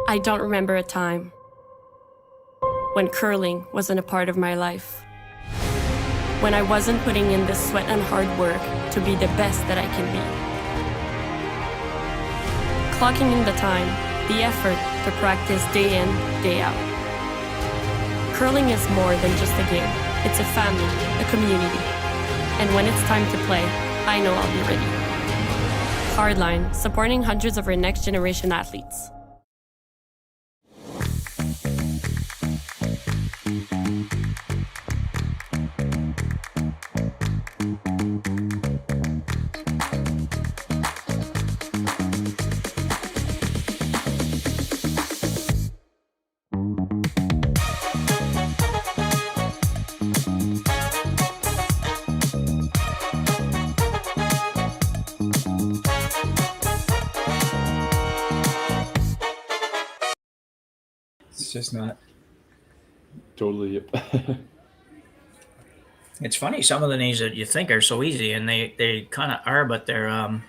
I don't remember a time when curling wasn't a part of my life. When I wasn't putting in the sweat and hard work to be the best that I can be. Clocking in the time, the effort to practice day in, day out. Curling is more than just a game. It's a family, a community. And when it's time to play, I know I'll be ready. Hardline, supporting hundreds of our next generation athletes. It's just not. Totally. Yep. It's funny, some of the names that you think are so easy, and they kind of are, but they're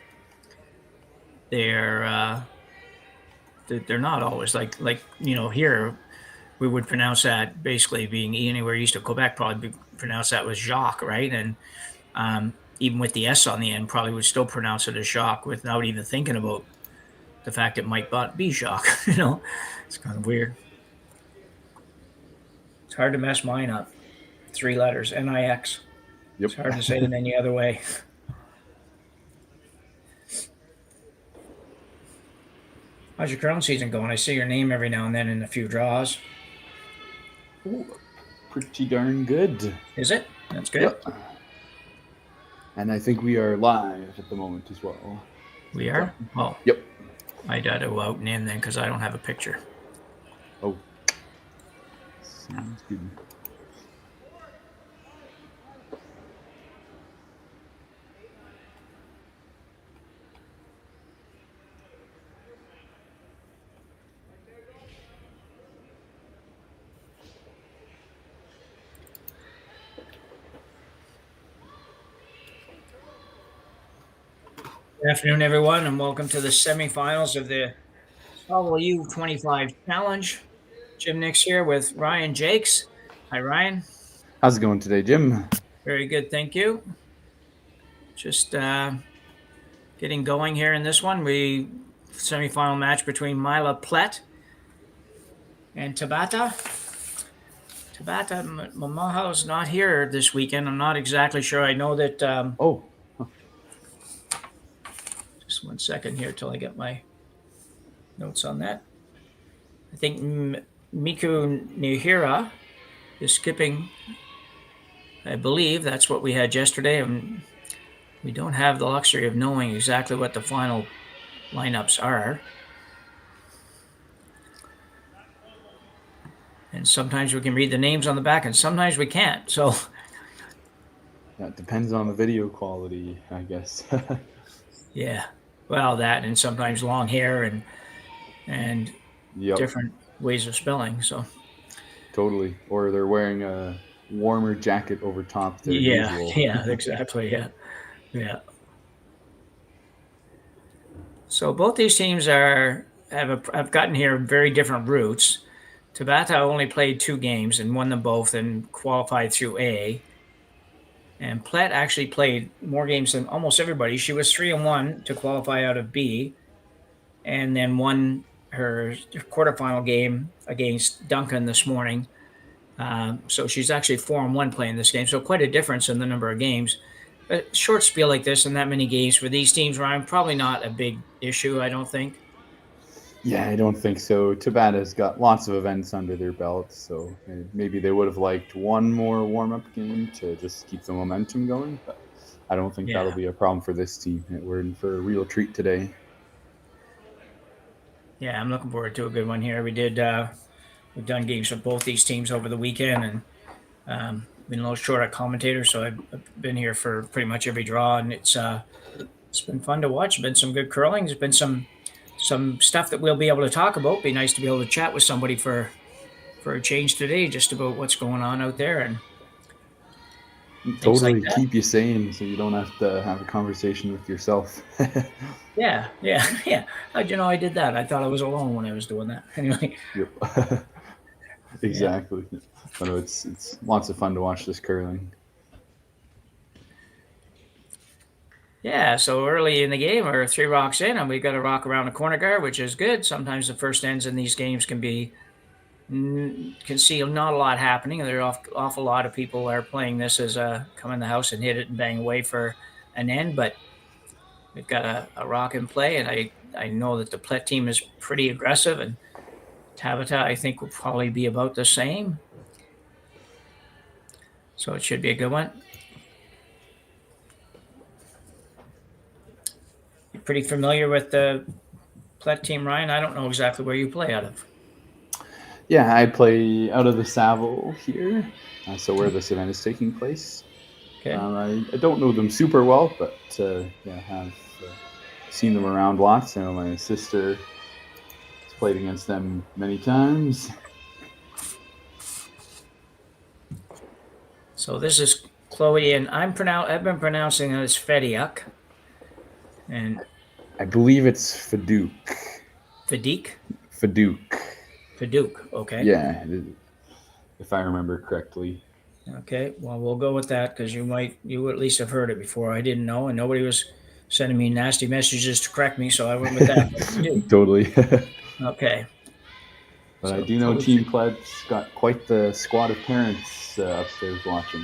not always like here we would pronounce that basically being anywhere east of Quebec probably pronounce that was Jacques, right? And even with the S on the end, probably would still pronounce it as Jacques without even thinking about the fact it might be Jacques. It's kind of weird. It's hard to mess mine up. 3 letters, N-I-X. Yep. It's hard to say it any other way. How's your curling season going? I see your name every now and then in a few draws. Ooh, pretty darn good. Is it? That's good. Yep. And I think we are live at the moment as well. We are? Oh. Yep. I got to go out and in then because I don't have a picture. Oh. Sounds good. Good afternoon, everyone, and welcome to the semifinals of the Saville U25 Challenge. Jim Nix here with Ryan Jacques. Hi, Ryan. How's it going today, Jim? Very good, thank you. Just getting going here in this one. Semifinal match between Myla Plett and Tabata. Momoha's not here this weekend. I'm not exactly sure. I know that. Just 1 second here till I get my notes on that. I think Miku Nihira is skipping. I believe that's what we had yesterday. And we don't have the luxury of knowing exactly what the final lineups are. And sometimes we can read the names on the back and sometimes we can't. So yeah, it depends on the video quality, I guess. Yeah. Well, that and sometimes long hair and yep. Different ways of spelling. So totally. Or they're wearing a warmer jacket over top their usual. Yeah, exactly. Yeah. So both these teams have gotten here very different routes. Tabata only played 2 games and won them both and qualified through A. And Plett actually played more games than almost everybody. She was 3-1 to qualify out of B, and then won her quarterfinal game against Duncan this morning. So she's actually 4-1 playing this game. So quite a difference in the number of games. But short spiel like this and that many games for these teams, Ryan, probably not a big issue, I don't think. Yeah, I don't think so. Tabata's got lots of events under their belt, so maybe they would have liked one more warm-up game to just keep the momentum going, but I don't think that'll be a problem for this team. We're in for a real treat today. Yeah, I'm looking forward to a good one here. We've done games with both these teams over the weekend, and been a little short at commentator, so I've been here for pretty much every draw, and it's been fun to watch. Been some good curling. There's been some stuff that we'll be able to talk about. Be nice to be able to chat with somebody for a change today, just about what's going on out there. And things like Totally that. keep you sane so you don't have to have a conversation with yourself. Yeah, yeah, yeah. How'd you know I did that? I thought I was alone when I was doing that. Anyway, Yep. yeah. Exactly. But no, it's lots of fun to watch this curling. Yeah, so early in the game, we're 3 rocks in, and we got a rock around the corner guard, which is good. Sometimes the first ends in these games can see not a lot happening. There are awful lot of people are playing this as come in the house and hit it and bang away for an end, but we've got a rock in play, and I know that the Plett team is pretty aggressive, and Tabata I think will probably be about the same. So it should be a good one. You're pretty familiar with the Plett team, Ryan? I don't know exactly where you play out of. Yeah, I play out of the Saville here, so where this event is taking place. Okay. I don't know them super well, but yeah, have seen them around lots. I know my sister has played against them many times. So this is Chloe, and I've been pronouncing it as Fediuk, and I believe it's Fadouk. Fadik, Fadouk. Faduk. Okay. Yeah, if I remember correctly. Okay. Well, we'll go with that because you at least have heard it before. I didn't know, and nobody was sending me nasty messages to correct me, so I went with that. Faduk. Totally. Okay. But I So do know Chloe Team should- Plett's got quite the squad of parents upstairs watching.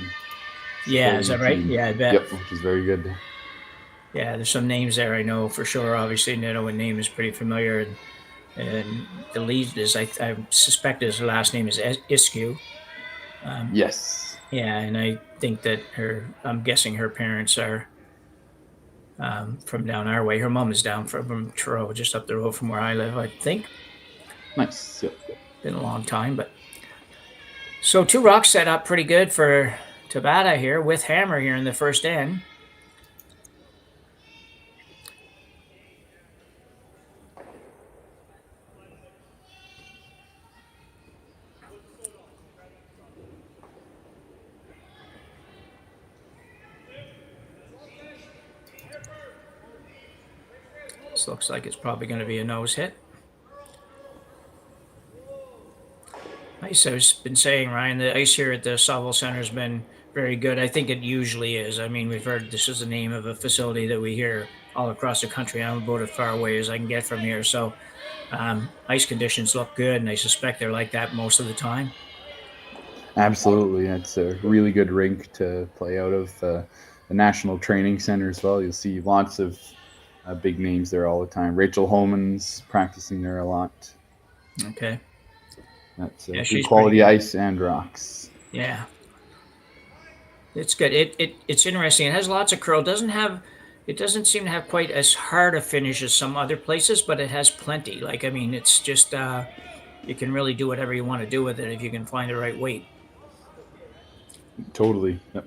Yeah, is that right? Team. Yeah, I bet. Yep, which is very good. Yeah, there's some names there I know for sure. Obviously, Nito's name is pretty familiar, and the lead is I suspect his last name is Iskew. Yes. Yeah, and I think that I'm guessing her parents are from down our way. Her mom is down from Truro, just up the road from where I live, I think. Nice. Yep. Been a long time, but so 2 rocks set up pretty good for Tabata here with hammer here in the first end. This looks like it's probably going to be a nose hit. Ice, I've been saying, Ryan, the ice here at the Saville Center has been very good. I think it usually is. I mean, we've heard this is the name of a facility that we hear all across the country. I'm about as far away as I can get from here. So ice conditions look good, and I suspect they're like that most of the time. Absolutely. It's a really good rink to play out of. The National Training Center as well. You'll see lots of big names there all the time. Rachel Holman's practicing there a lot. Okay. That's Yeah, good quality ice and rocks. Yeah. It's good. It's interesting. It has lots of curl. It doesn't seem to have quite as hard a finish as some other places, but it has plenty. Like, I mean, it's just you can really do whatever you want to do with it if you can find the right weight. Totally. Yep.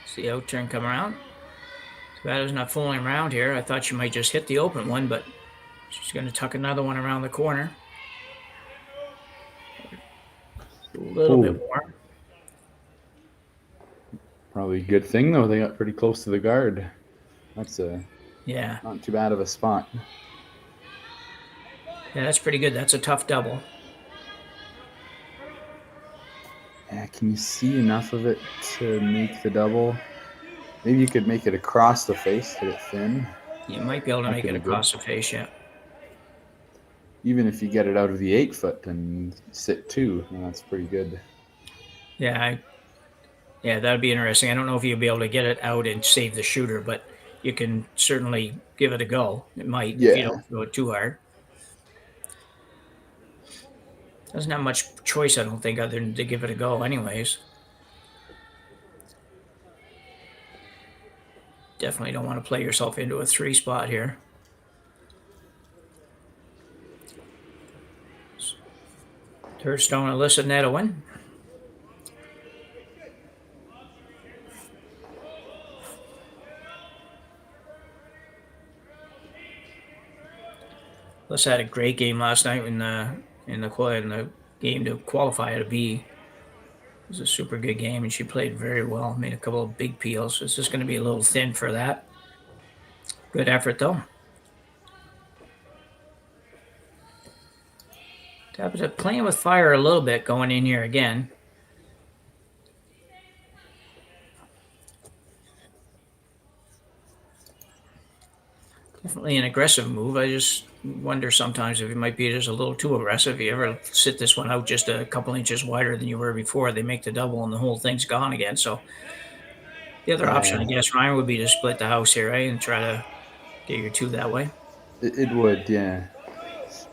See out turn come around. Tabata's not fooling around here. I thought she might just hit the open one, but she's going to tuck another one around the corner. A little bit more. Probably a good thing though. They got pretty close to the guard. That's not too bad of a spot. Yeah, that's pretty good. That's a tough double. Yeah, can you see enough of it to make the double? Maybe you could make it across the face, hit it thin. You might be able to make it across the face, yeah. Even if you get it out of the 8-foot and sit 2, that's pretty good. Yeah, that'd be interesting. I don't know if you'll be able to get it out and save the shooter, but you can certainly give it a go. It might if you don't go too hard. Doesn't have much choice, I don't think, other than to give it a go anyways. Definitely don't want to play yourself into a 3 spot here. Third stone, Alyssa Netowin. Plus, had a great game last night in the game to qualify at a B. It was a super good game, and she played very well. Made a couple of big peels. So it's just going to be a little thin for that. Good effort, though. Tabata playing with fire a little bit going in here again. Definitely an aggressive move. I just wonder sometimes if it might be just a little too aggressive. If you ever sit this one out just a couple inches wider than you were before, they make the double and the whole thing's gone again. So the other option, I guess, Ryan, would be to split the house here, right, and try to get your two that way. It would, yeah.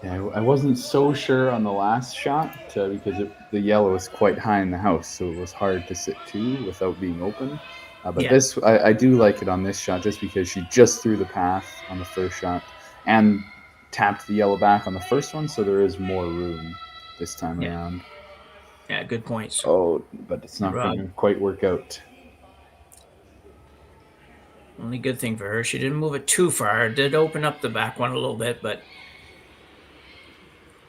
Yeah, I wasn't so sure on the last shot because the yellow is quite high in the house, so it was hard to sit two without being open. But this, I do like it on this shot just because she just threw the path on the first shot and tapped the yellow back on the first one, so there is more room this time around. Yeah, good points. Oh, but it's not going to quite work out. Only good thing for her, she didn't move it too far. It did open up the back one a little bit, but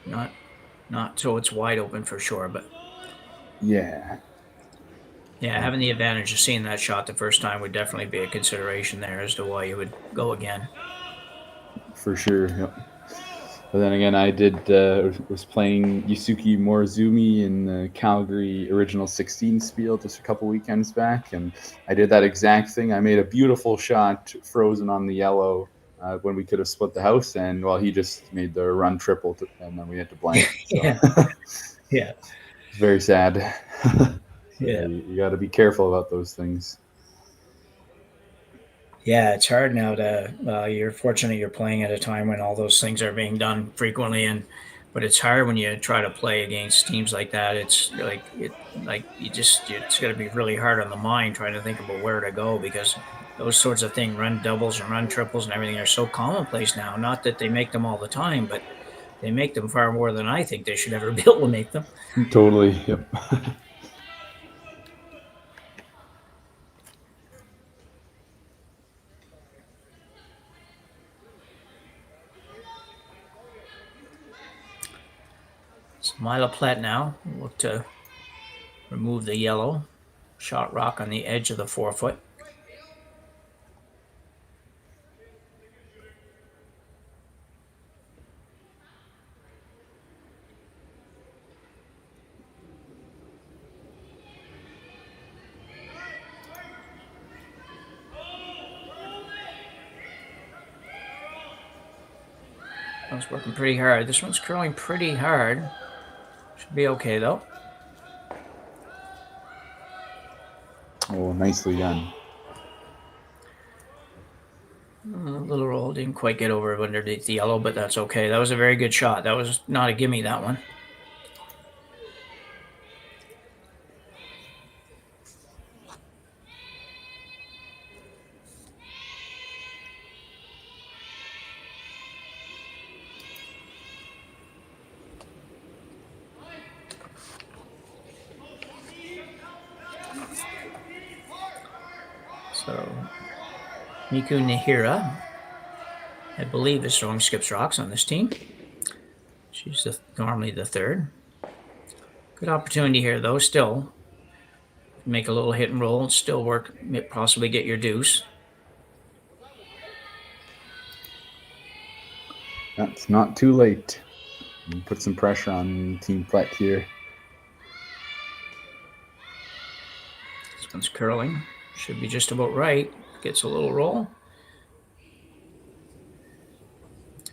not so it's wide open for sure. But yeah, having the advantage of seeing that shot the first time would definitely be a consideration there as to why you would go again. For sure. Yep. But then again, I was playing Yusuke Morizumi in the Calgary Original 16 Spiel just a couple weekends back, and I did that exact thing. I made a beautiful shot frozen on the yellow when we could have split the house, and he just made the run triple, and then we had to blank. So. Yeah. It's very sad. Yeah. You got to be careful about those things. Yeah, it's hard now you're fortunate you're playing at a time when all those things are being done frequently, but it's hard when you try to play against teams like that. It's it's got to be really hard on the mind trying to think about where to go, because those sorts of things, run doubles and run triples and everything, are so commonplace now. Not that they make them all the time, but they make them far more than I think they should ever be able to make them. Totally. Yep. Myla Plett now look to remove the yellow shot rock on the edge of the 4-foot. That was working pretty hard. This one's curling pretty hard. Should be okay, though. Oh, nicely done. A little roll. Didn't quite get over underneath the yellow, but that's okay. That was a very good shot. That was not a gimme, that one. So, Miku Nihira, I believe, is throwing skips rocks on this team. She's normally the third. Good opportunity here, though. Still, make a little hit and roll and still work, possibly get your deuce. That's not too late. Put some pressure on Team Plett here. This one's curling. Should be just about right. Gets a little roll.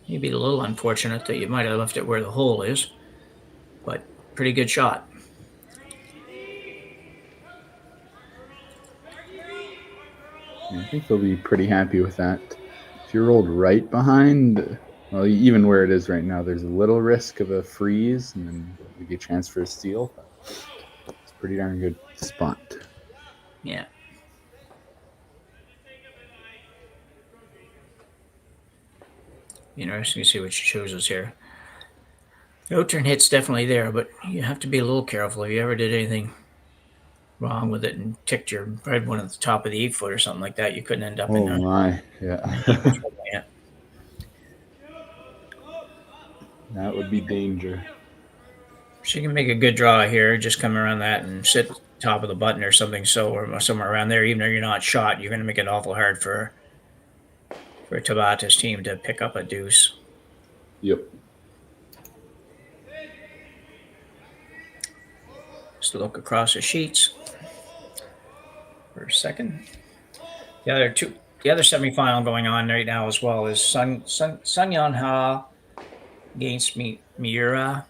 Maybe a little unfortunate that you might have left it where the hole is, but pretty good shot. I think they'll be pretty happy with that. If you rolled right behind, well, even where it is right now, there's a little risk of a freeze, and then you get a chance for a steal. It's a pretty darn good spot. Yeah. Interesting to see what she chooses here. The out-turn hit's definitely there, but you have to be a little careful. If you ever did anything wrong with it and ticked your red one at the top of the 8-foot or something like that, you couldn't end up in there. Oh, my. Yeah. That would be danger. She can make a good draw here, just come around that and sit top of the button or something, so or somewhere around there. Even though you're not shot, you're going to make it awful hard for Tabata's team to pick up a deuce. Yep. Just look across the sheets for a second. The other semifinal going on right now as well is Sun Yeon Ha against Miura.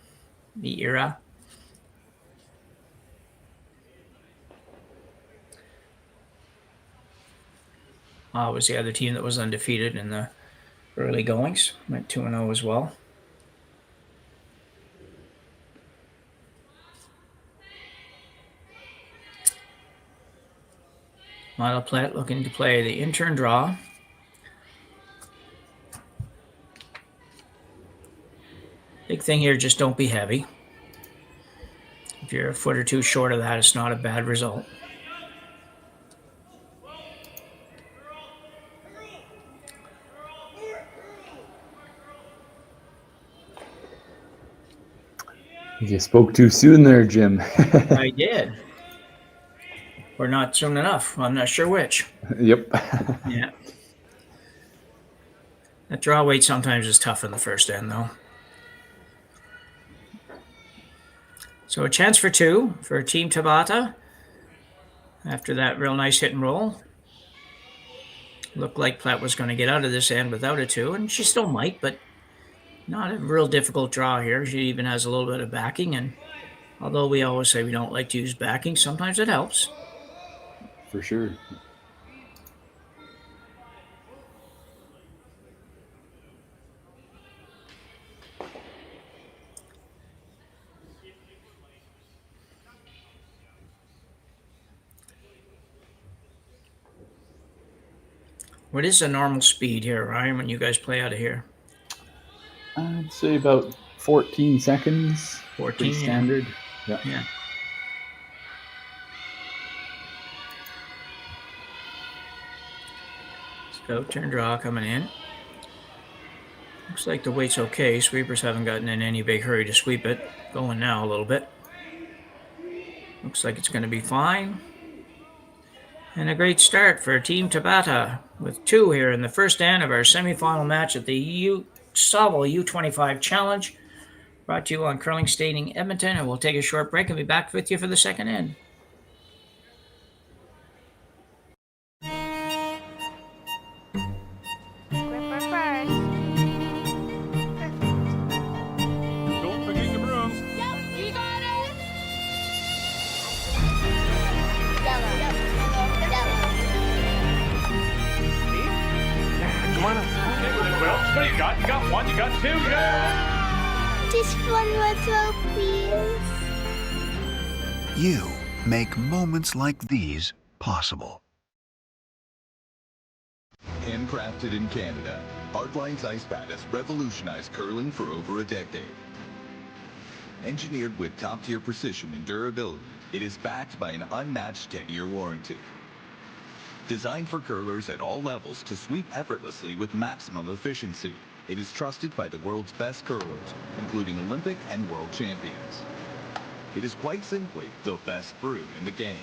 Was the other team that was undefeated in the early goings. Went 2-0 as well. Myla Plett looking to play the intern draw. Big thing here, just don't be heavy. If you're a foot or two short of that, it's not a bad result. You spoke too soon there, Jim. I did. Or not soon enough. I'm not sure which. Yep. Yeah. That draw weight sometimes is tough in the first end, though. So a chance for two for Team Tabata. After that real nice hit and roll. Looked like Plett was going to get out of this end without a two, and she still might, but not a real difficult draw here. She even has a little bit of backing, and although we always say we don't like to use backing, sometimes it helps. For sure. What is the normal speed here, Ryan, when you guys play out of here? I'd say about 14 seconds. 14, Pretty standard. Yeah. Yeah. So turn draw coming in. Looks like the weight's okay. Sweepers haven't gotten in any big hurry to sweep it. Going now a little bit. Looks like it's going to be fine. And a great start for Team Tabata with two here in the first end of our semifinal match at the Saville U25 Challenge. Brought to you on Curling Stadium Edmonton, and we'll take a short break and be back with you for the second end. Don't forget your brooms. You got it. Come on up. Okay, well, what do you got? You got one, you got two, you got... Just one more throw, please. You make moments like these possible. Handcrafted in Canada, Hardline's ice pad has revolutionized curling for over a decade. Engineered with top-tier precision and durability, it is backed by an unmatched 10-year warranty. Designed for curlers at all levels to sweep effortlessly with maximum efficiency, it is trusted by the world's best curlers, including Olympic and world champions. It is quite simply the best brew in the game.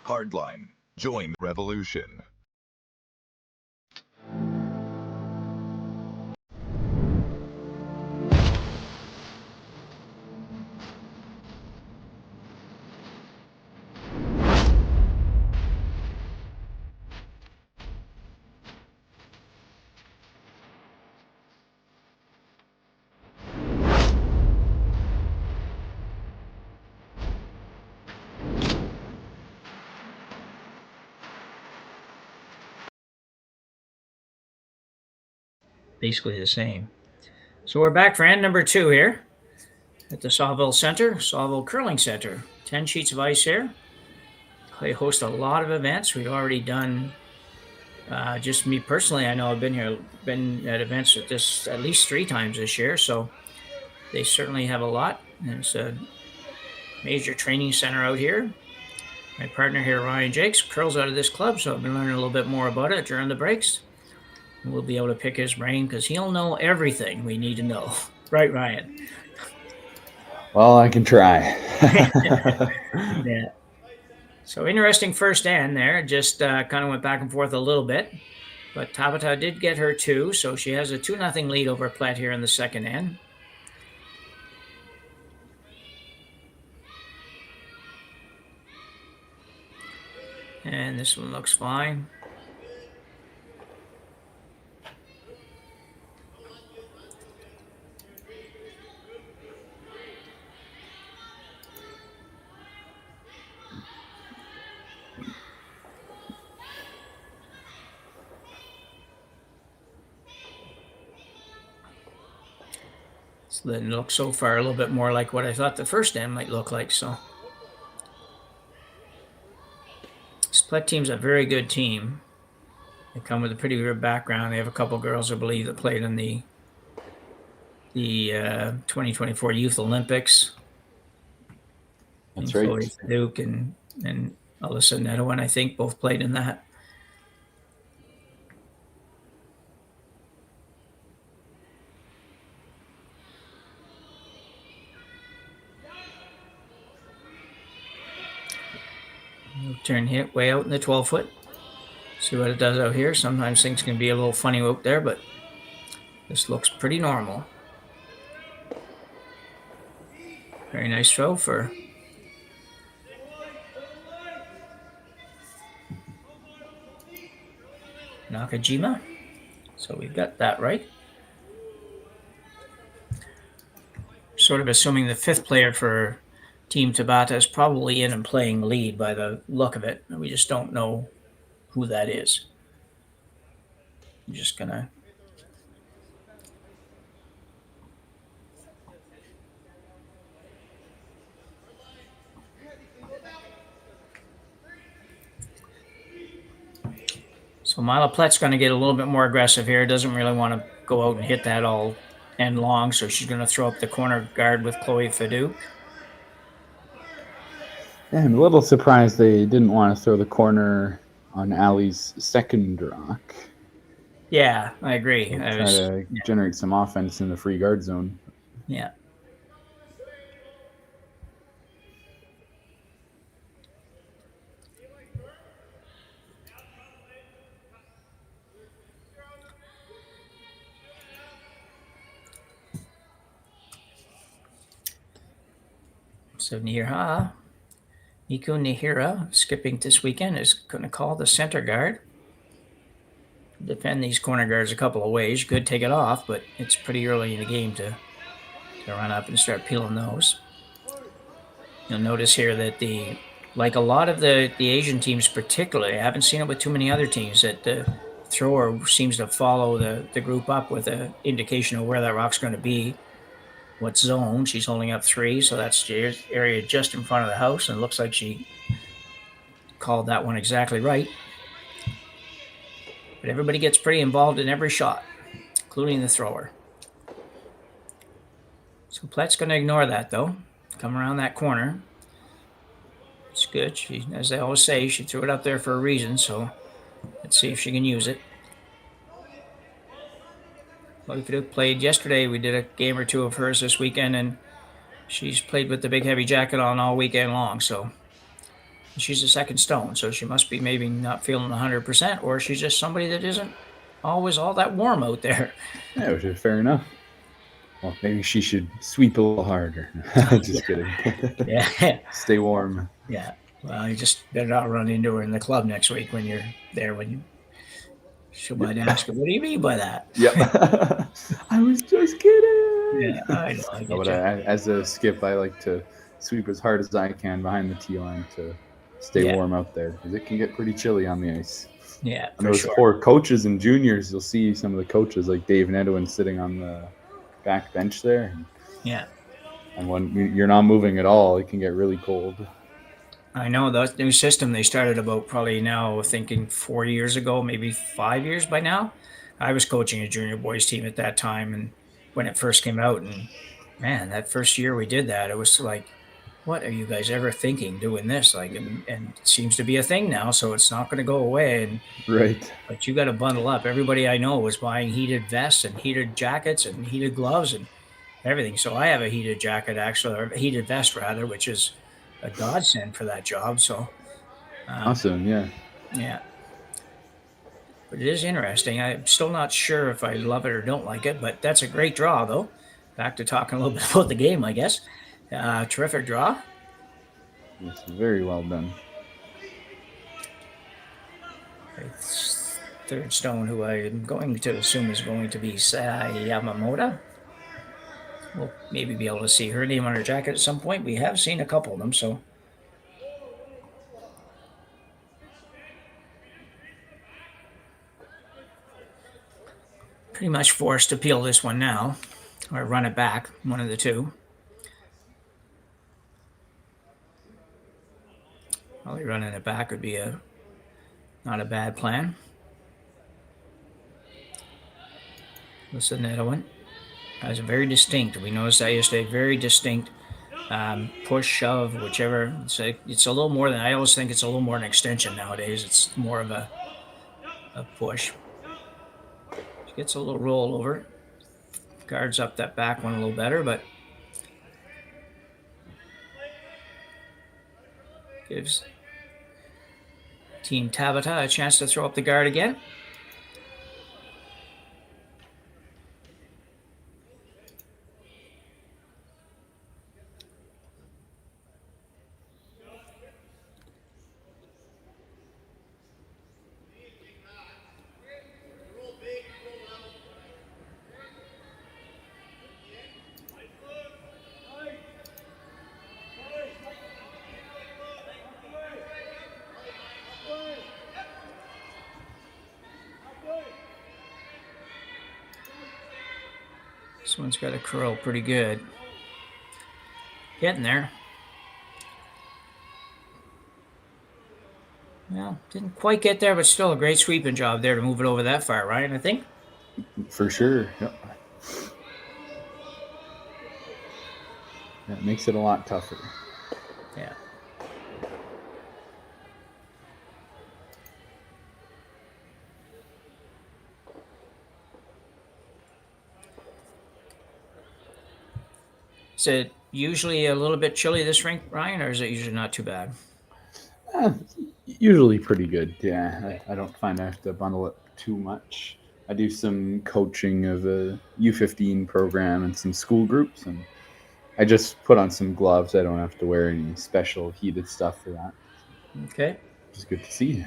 Hardline. Join the revolution. Basically the same. So we're back for end number two here at the Saville Center, Saville Curling Center. 10 sheets of ice here. They host a lot of events. We've already done, just me personally, I know I've been at events at this at least 3 times this year, so they certainly have a lot. And it's a major training center out here. My partner here, Ryan Jacques, curls out of this club, so I've been learning a little bit more about it during the breaks. We'll be able to pick his brain because he'll know everything we need to know. Right, Ryan. Well, I can try. Yeah. So interesting first end there. Just kind of went back and forth a little bit. But Tabata did get her 2, so she has a 2-0 lead over Plett here in the second end. And this one looks fine. So that looks so far a little bit more like what I thought the first end might look like. So this Plett team's a very good team. They come with a pretty good background. They have a couple girls, I believe, that played in the 2024 Youth Olympics. That's and right. Chloe Duke and Alyssa Nedowan, I think, both played in that. Turn hit way out in the 12-foot. See what it does out here. Sometimes things can be a little funny out there, but this looks pretty normal. Very nice throw for Nakajima. So we've got that right. Sort of assuming the 5th player for Team Tabata is probably in and playing lead by the look of it. We just don't know who that is. I'm just going to... So Myla Plett's going to get a little bit more aggressive here. Doesn't really want to go out and hit that all end long, so she's going to throw up the corner guard with Chloe Fadu. Yeah, I'm a little surprised they didn't want to throw the corner on Ali's second rock. Yeah, I agree. Try to generate some offense in the free guard zone. Yeah. So Niku Nihira, skipping this weekend, is going to call the center guard. Defend these corner guards a couple of ways. You could take it off, but it's pretty early in the game to run up and start peeling those. You'll notice here that like a lot of the Asian teams particularly, I haven't seen it with too many other teams, that the thrower seems to follow the group up with an indication of where that rock's going to be. What zone. She's holding up 3, so that's the area just in front of the house, and it looks like she called that one exactly right. But everybody gets pretty involved in every shot, including the thrower. So Plett's going to ignore that, though. Come around that corner. It's good. She, as they always say, she threw it up there for a reason, so let's see if she can use it. Well, if you played yesterday, we did a game or 2 of hers this weekend, and she's played with the big heavy jacket on all weekend long. So she's a second stone, so she must be maybe not feeling 100%, or she's just somebody that isn't always all that warm out there. Yeah, which is fair enough. Well, maybe she should sweep a little harder. Just kidding. Yeah. Stay warm. Yeah. Well, you just better not run into her in the club next week when you're there. She'll might ask her, "What do you mean by that?" Yep. I was just kidding. Yeah, I know. I get But as a skip, I like to sweep as hard as I can behind the tee line to stay warm out there, because it can get pretty chilly on the ice. Yeah, and those poor coaches and juniors, you'll see some of the coaches like Dave Nedwin sitting on the back bench there. Yeah. And when you're not moving at all, it can get really cold. I know that new system they started about probably now thinking 4 years ago, maybe 5 years by now. I was coaching a junior boys team at that time, and when it first came out, and man, that first year we did that, it was like, what are you guys ever thinking doing this? Like, and it seems to be a thing now, so it's not going to go away. And right. But you got to bundle up. Everybody I know was buying heated vests and heated jackets and heated gloves, and everything. So I have a heated jacket, actually, or a heated vest rather, which is a godsend for that job. So Awesome. Yeah. yeah, but it is interesting. I'm still not sure if I love it or don't like it, but that's a great draw, though. Back to talking a little bit about the game, I guess. Terrific draw. It's very well done. It's third stone, who I'm going to assume is going to be Yamamoto. We'll maybe be able to see her name on her jacket at some point. We have seen a couple of them, so. Pretty much forced to peel this one now, or run it back, one of the two. Probably running it back would be not a bad plan. Listen to that one. That's very distinct. We noticed that yesterday. Very distinct push, shove, whichever. It's a little more than, I always think it's a little more an extension nowadays. It's more of a push. She gets a little roll over. Guards up that back one a little better, but gives Team Tabata a chance to throw up the guard again. This one's got a curl pretty good. Getting there. Well, didn't quite get there, but still a great sweeping job there to move it over that far, Ryan, I think. For sure. Yep. That makes it a lot tougher. Yeah. Is it usually a little bit chilly, this rink, Ryan, or is it usually not too bad? Usually pretty good. Yeah, I don't find I have to bundle it too much. I do some coaching of a U15 program and some school groups, and I just put on some gloves. I don't have to wear any special heated stuff for that. Okay. Which is good to see.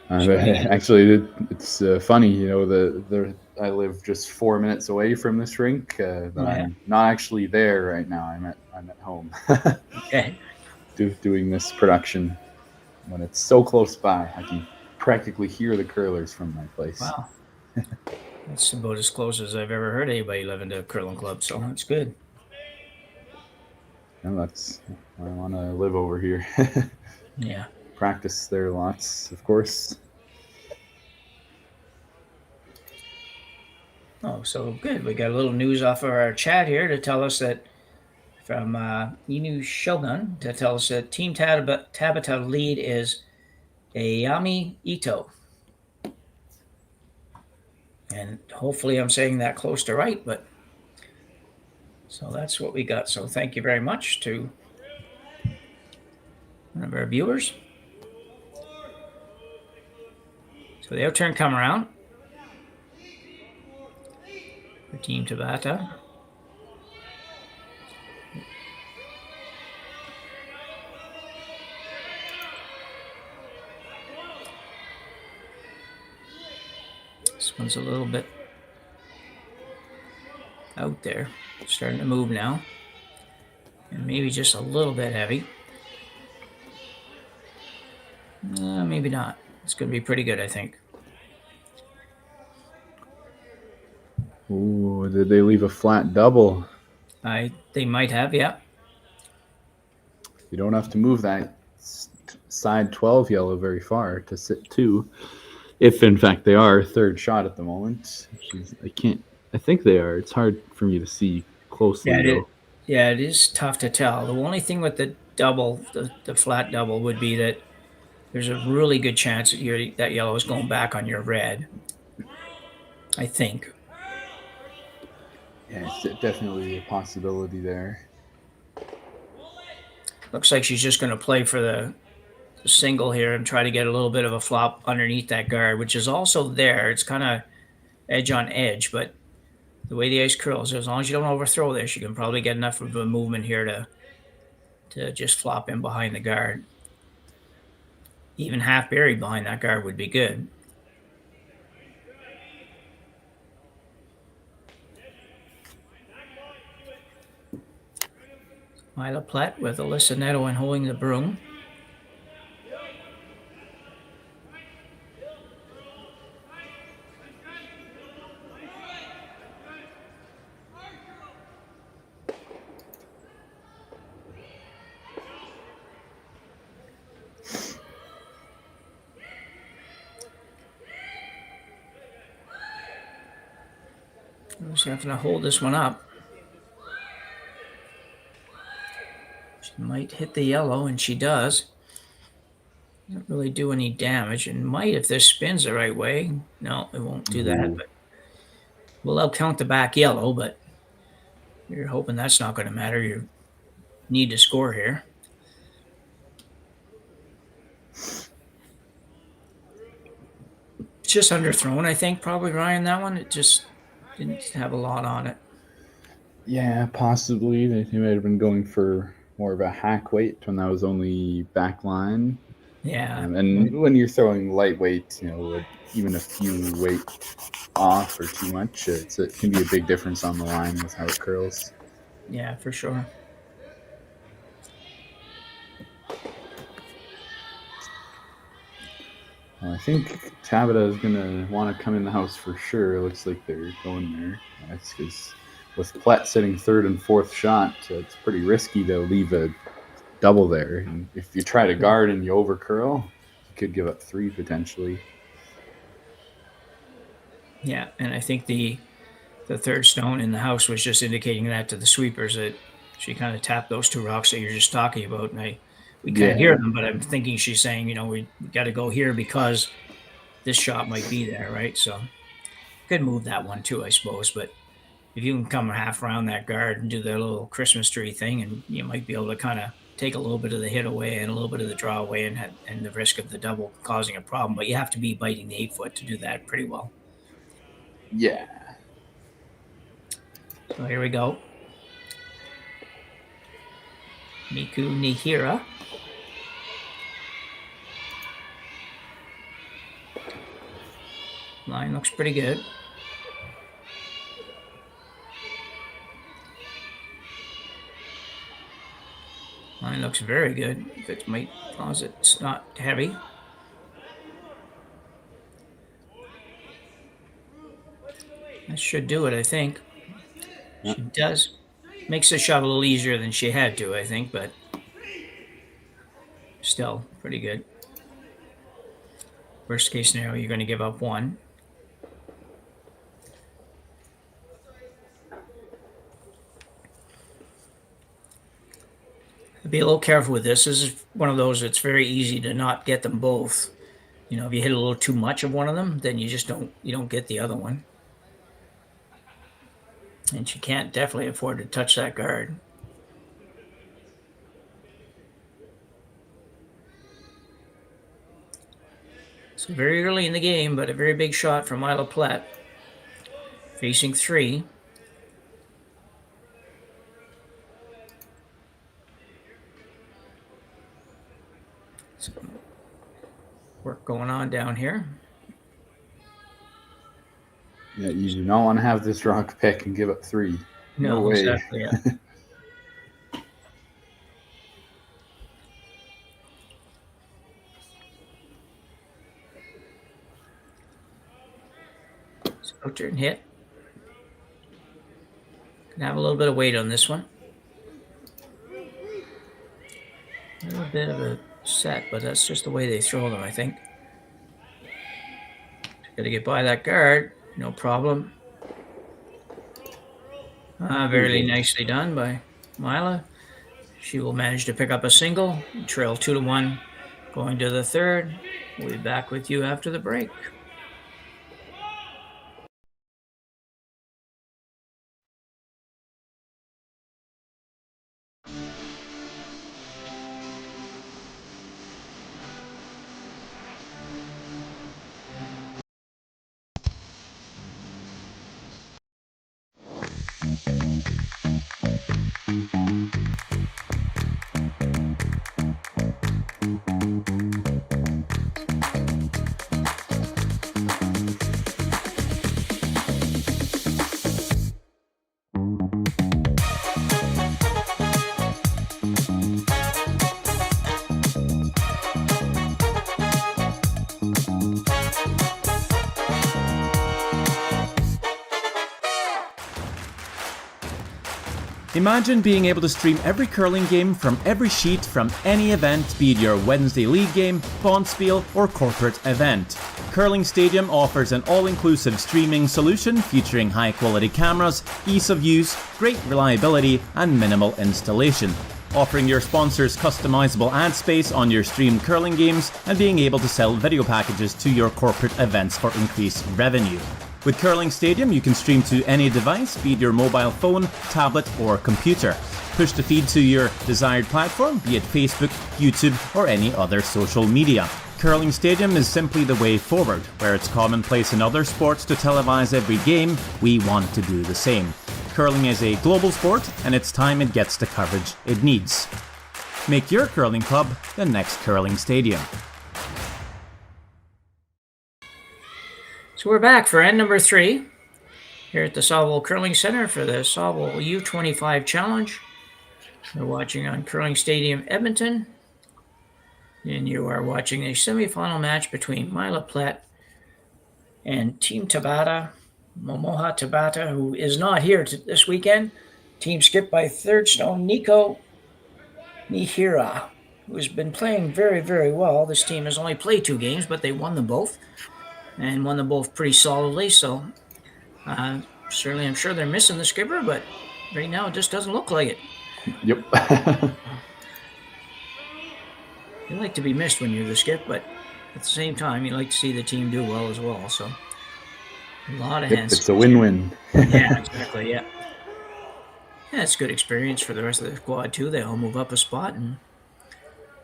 Actually, it's funny, you know, I live just 4 minutes away from this rink, but I'm not actually there right now. I'm at home. Okay. Doing this production. When it's so close by, I can practically hear the curlers from my place. Wow. That's about as close as I've ever heard anybody living to a curling club, so that's good. No, I want to live over here. Yeah. Practice there lots, of course. Oh, so good. We got a little news off of our chat here to tell us that from Inu Shogun to tell us that Team Tabata lead is Ayami Ito. And hopefully I'm saying that close to right, but so that's what we got. So thank you very much to one of our viewers. So the outturn come around for Team Tabata. This one's a little bit out there, starting to move now, and maybe just a little bit heavy. Maybe not. It's going to be pretty good, I think. Ooh, did they leave a flat double? They might have, yeah. You don't have to move that side 12 yellow very far to sit 2. If in fact they are third shot at the moment. I think they are. It's hard for me to see closely. Yeah, it is tough to tell. The only thing with the double, the flat double, would be that there's a really good chance that that yellow is going back on your red. I think. Yeah, it's definitely a possibility there. Looks like she's just going to play for the single here and try to get a little bit of a flop underneath that guard, which is also there. It's kind of edge on edge, but the way the ice curls, as long as you don't overthrow this, you can probably get enough of a movement here to just flop in behind the guard. Even half buried behind that guard would be good. Myla Plett with Alyssa Neto and holding the broom. She's having to hold this one up. She might hit the yellow, and she does. Doesn't really do any damage, and might if this spins the right way. No, it won't do that. But we'll count the back yellow, but you're hoping that's not going to matter. You need to score here. It's just underthrown, I think, probably, Ryan, that one. It just didn't have a lot on it. Yeah, possibly. They might have been going for more of a hack weight when that was only back line. Yeah. And when you're throwing lightweight, even a few weight off or too much, it can be a big difference on the line with how it curls. Yeah, for sure. I think Tabata is going to want to come in the house for sure. It looks like they're going there. That's because with Plett sitting third and fourth shot, it's pretty risky to leave a double there. And if you try to guard and you over curl, you could give up 3 potentially. Yeah, and I think the third stone in the house was just indicating that to the sweepers, that she kind of tapped those 2 rocks that you're just talking about. And we can't hear them, but I'm thinking she's saying, we got to go here because this shot might be there, right? So could move that one too, I suppose. But if you can come half around that guard and do the little Christmas tree thing, and you might be able to kind of take a little bit of the hit away and a little bit of the draw away and the risk of the double causing a problem. But you have to be biting the 8-foot to do that pretty well. Yeah. So here we go. Miku Nihira. Line looks pretty good. Line looks very good. If it might cause it's not heavy. That should do it, I think. She does. Makes the shot a little easier than she had to, I think, but still pretty good. Worst case scenario, you're going to give up 1. Be a little careful with this. This is one of those that's very easy to not get them both. If you hit a little too much of one of them, then you just don't get the other one. And she can't definitely afford to touch that guard. So very early in the game, but a very big shot from Myla Plett. Facing 3. Some work going on down here. Yeah, you do not want to have this rock pick and give up 3. No way. Exactly, yeah. So turn hit. Can have a little bit of weight on this one. A little bit of a set, but that's just the way they throw them, I think. Got to get by that guard. No problem. Very nicely done by Myla. She will manage to pick up a single, trail 2-1, going to the third. We'll be back with you after the break. Imagine being able to stream every curling game from every sheet from any event, be it your Wednesday league game, bonspiel, or corporate event. Curling Stadium offers an all-inclusive streaming solution featuring high-quality cameras, ease of use, great reliability, and minimal installation. Offering your sponsors customizable ad space on your streamed curling games and being able to sell video packages to your corporate events for increased revenue. With Curling Stadium, you can stream to any device, be it your mobile phone, tablet, or computer. Push the feed to your desired platform, be it Facebook, YouTube, or any other social media. Curling Stadium is simply the way forward. Where it's commonplace in other sports to televise every game, we want to do the same. Curling is a global sport, and it's time it gets the coverage it needs. Make your curling club the next Curling Stadium. So we're back for end number 3 here at the Saville Curling Center for the Saville U25 Challenge. We're watching on Curling Stadium, Edmonton. And you are watching a semifinal match between Myla Plett and Team Tabata, Momoha Tabata, who is not here this weekend. Team skipped by third stone Nico Nihira, who has been playing very, very well. This team has only played 2 games, but they won them both. And won them both pretty solidly. So certainly I'm sure they're missing the skipper, but right now it just doesn't look like it. Yep. You like to be missed when you're the skip, but at the same time, you like to see the team do well as well. So a lot of hands. It's a win-win. Yeah, exactly. Yeah. Yeah, it's good experience for the rest of the squad too. They all move up a spot and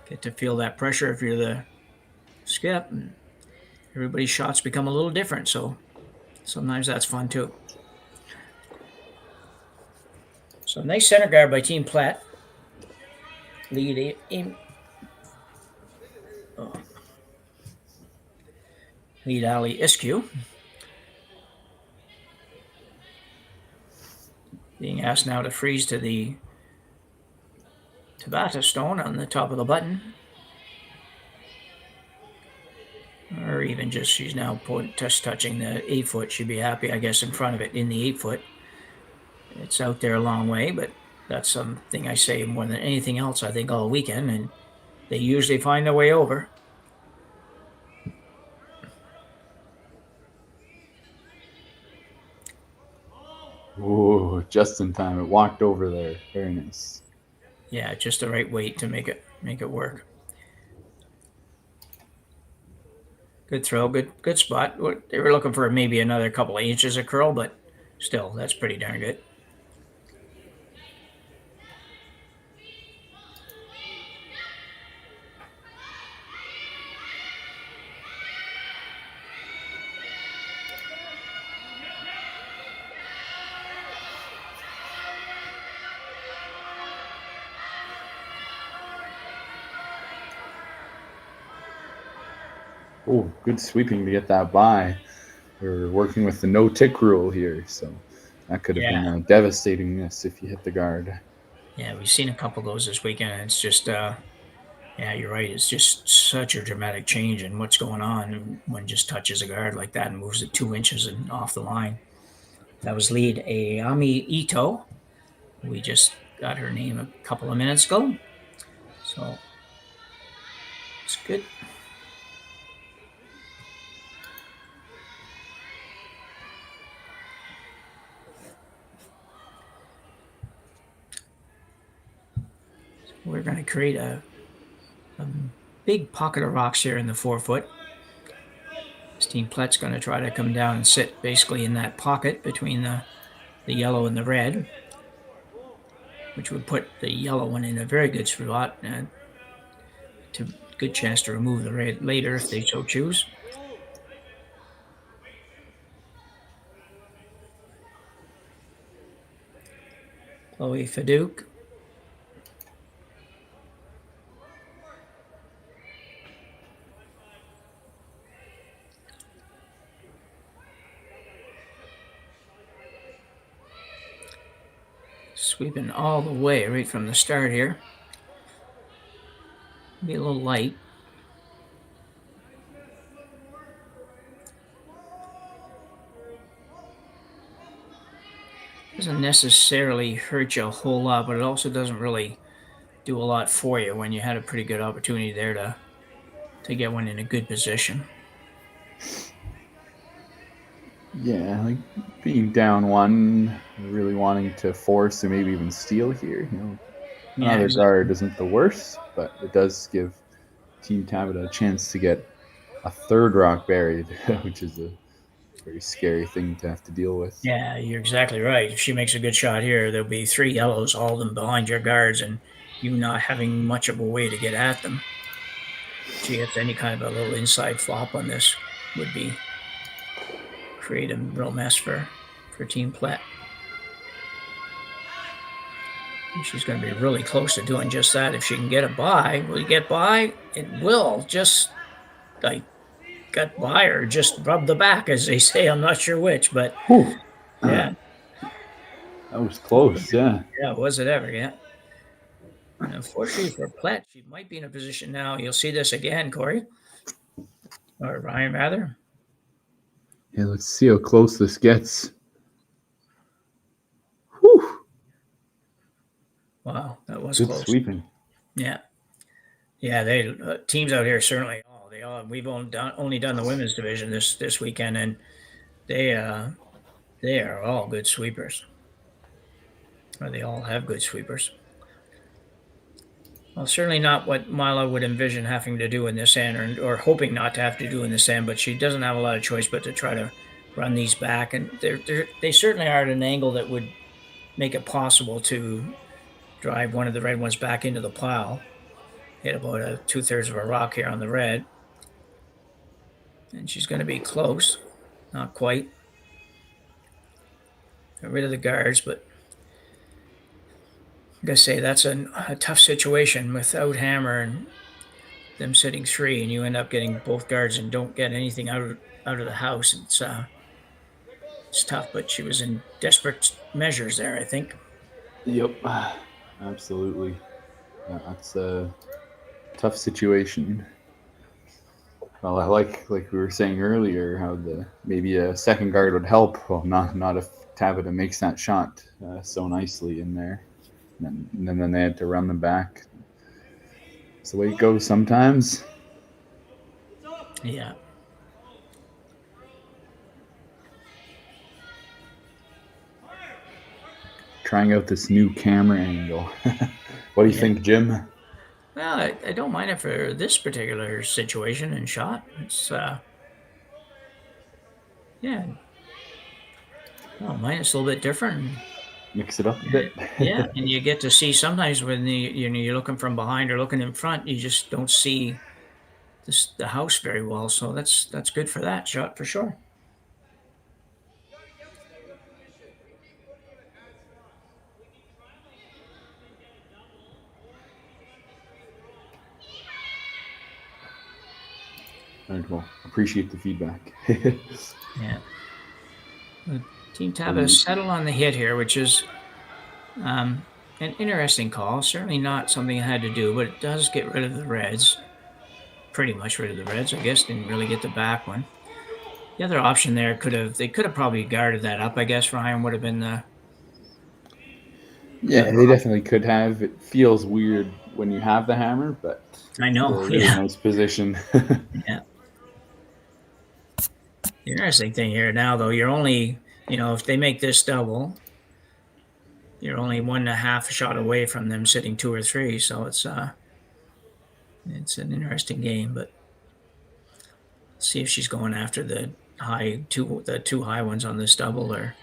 get to feel that pressure if you're the skip. And everybody's shots become a little different, so sometimes that's fun too. So nice center guard by Team Plett. Lead Ali Iskew. Being asked now to freeze to the Tabata stone on the top of the button. Or even just, she's now just touching the 8-foot. She'd be happy, I guess, in front of it in the 8-foot. It's out there a long way, but that's something I say more than anything else, I think, all weekend, and they usually find their way over. Oh, just in time. It walked over there. Very nice. Yeah, just the right weight to make it work. Good throw, good spot. They were looking for maybe another couple of inches of curl, but still, that's pretty darn good. Oh, good sweeping to get that by. We're working with the no-tick rule here, so that could have been a devastating miss if you hit the guard. Yeah, we've seen a couple of those this weekend, and it's just, yeah, you're right. It's just such a dramatic change in what's going on when just touches a guard like that and moves it 2 inches and off the line. That was lead Ayami Ito. We just got her name a couple of minutes ago, so it's good. We're going to create a big pocket of rocks here in the 4-foot. This Team Plett's going to try to come down and sit basically in that pocket between the yellow and the red, which would put the yellow one in a very good spot and to good chance to remove the red later if they so choose. Chloe Fadouk. Sweeping all the way right from the start here. Be a little light. doesn't necessarily hurt you a whole lot, but it also doesn't really do a lot for you when you had a pretty good opportunity there to get one in a good position. Yeah, like being down one, really wanting to force or maybe even steal here. Another guard isn't the worst, but it does give Team Tabata a chance to get a third rock buried, which is a very scary thing to have to deal with. Yeah, you're exactly right. If she makes a good shot here, there'll be 3 yellows, all of them behind your guards, and you not having much of a way to get at them. If she hits any kind of a little inside flop on this, would be create a real mess for Team Plett. And she's going to be really close to doing just that. If she can get a buy, will you get by? It will. Just like get by or just rub the back, as they say. I'm not sure which, but yeah. That was close, yeah. Yeah, was it ever, yeah. And unfortunately for Plett, she might be in a position now. You'll see this again, Corey. Or Ryan, rather. Yeah, let's see how close this gets. Whew. Wow, that was Good close. sweeping. Yeah. Yeah, they teams out here certainly. We've only done the women's division this weekend, and they are all good sweepers. Or they all have good sweepers. Well, certainly not what Myla would envision having to do in this end, or hoping not to have to do in this end, but she doesn't have a lot of choice but to try to run these back. And they certainly are at an angle that would make it possible to drive one of the red ones back into the pile. Hit about 2/3 of a rock here on the red. And she's going to be close. Not quite. Got rid of the guards, but I'm going to say that's a tough situation without hammer and them sitting 3, and you end up getting both guards and don't get anything out of the house. It's tough, but she was in desperate measures there, I think. Yep, absolutely. Yeah, that's a tough situation. Well, I like we were saying earlier, how maybe a second guard would help. Well, not if Tabata makes that shot so nicely in there. And then they had to run them back. It's the way it goes sometimes. Yeah. Trying out this new camera angle. What do you think, Jim? Well, I don't mind it for this particular situation and shot. It's yeah. Well, mine is a little bit different. Mix it up a bit. Yeah, and you get to see sometimes when you're looking from behind or looking in front, you just don't see the house very well. So that's good for that shot for sure. Right, well, appreciate the feedback. Yeah. Team Tabata settled on the hit here, which is an interesting call. Certainly not something I had to do, but it does get rid of the reds. Pretty much rid of the reds, I guess. Didn't really get the back one. The other option there they could have probably guarded that up, I guess. Ryan would have been the... Yeah, they definitely could have. It feels weird when you have the hammer, but I know, it's a really nice position. Yeah. The interesting thing here now, though, you're only, if they make this double, you're only 1.5 shot away from them sitting 2 or 3. So it's an interesting game, but see if she's going after the two high ones on this double or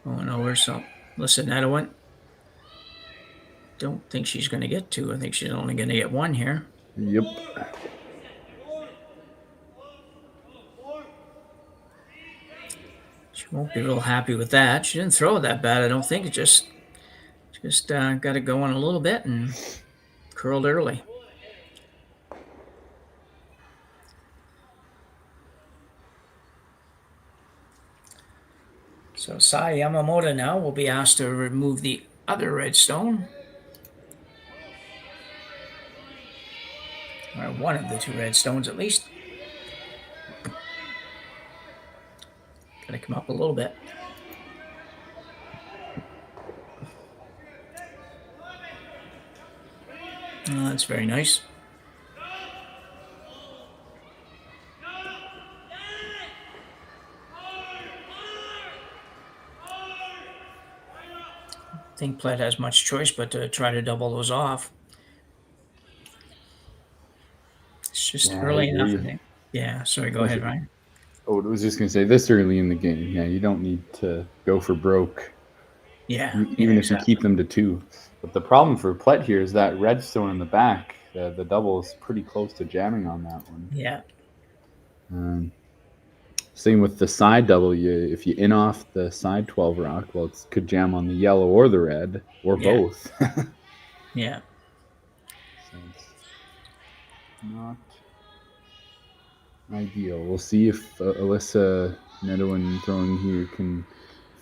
going over. So listen, that one. Don't think she's going to get 2. I think she's only going to get 1 here. Yep. She won't be real happy with that. She didn't throw it that bad, I don't think. It just got it going a little bit and curled early. So Sai Yamamoto now will be asked to remove the other red stone. Or one of the 2 red stones at least. Gotta come up a little bit. That's very nice. I think Plett has much choice but to try to double those off. It's just early enough. Yeah, sorry, go ahead, Ryan. Oh, I was just going to say, this early in the game, yeah, you don't need to go for broke. Yeah. Even if you keep them to 2. But the problem for Plett here is that redstone in the back, the double is pretty close to jamming on that one. Yeah. Same with the side double. If you in off the side 12 rock, well, it could jam on the yellow or the red, or both. Yeah. So it's not ideal. We'll see if Alyssa Nedouin throwing here can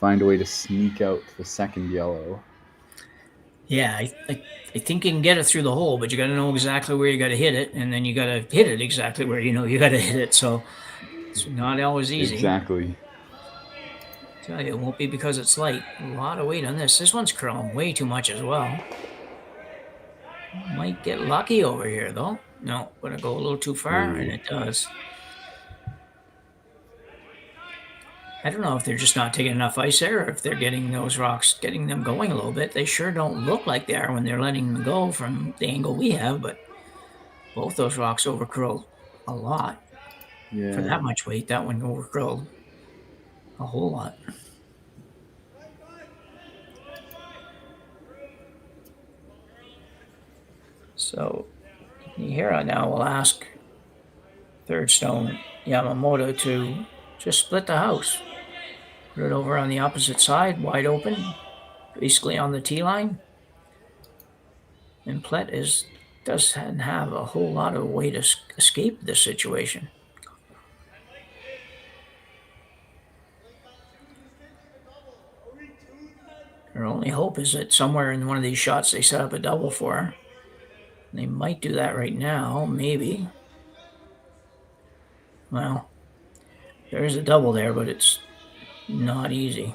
find a way to sneak out the second yellow. Yeah, I think you can get it through the hole, but you got to know exactly where you got to hit it, and then you got to hit it exactly where you know you got to hit it. So it's not always easy. Exactly. I tell you, it won't be because it's light. A lot of weight on this. This one's curling way too much as well. Might get lucky over here, though. No, gonna go a little too far, and it does. I don't know if they're just not taking enough ice there, or if they're getting those rocks, getting them going a little bit. They sure don't look like they are when they're letting them go from the angle we have, but both those rocks overcurled a lot. Yeah. For that much weight, that one overcurled a whole lot. So here now we'll ask Third Stone Yamamoto to just split the house. Put it over on the opposite side, wide open, basically on the tee line. And Plett doesn't have a whole lot of way to escape this situation. Her only hope is that somewhere in one of these shots they set up a double for her. They might do that right now, maybe. Well, there is a double there, but it's not easy.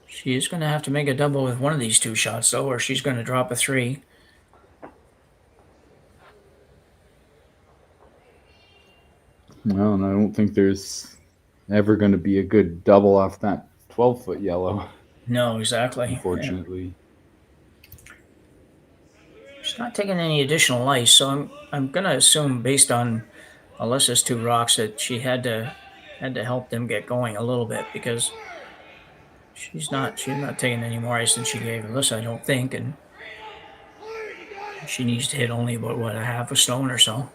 She is going to have to make a double with one of these 2 shots, though, or she's going to drop a 3. Well, and I don't think there's ever going to be a good double off that 12-foot yellow. No, exactly. Unfortunately. Yeah. She's not taking any additional ice, so I'm going to assume, based on Alyssa's 2 rocks, that she had to help them get going a little bit, because she's not taking any more ice than she gave Alyssa, I don't think, and she needs to hit only about a half a stone or so.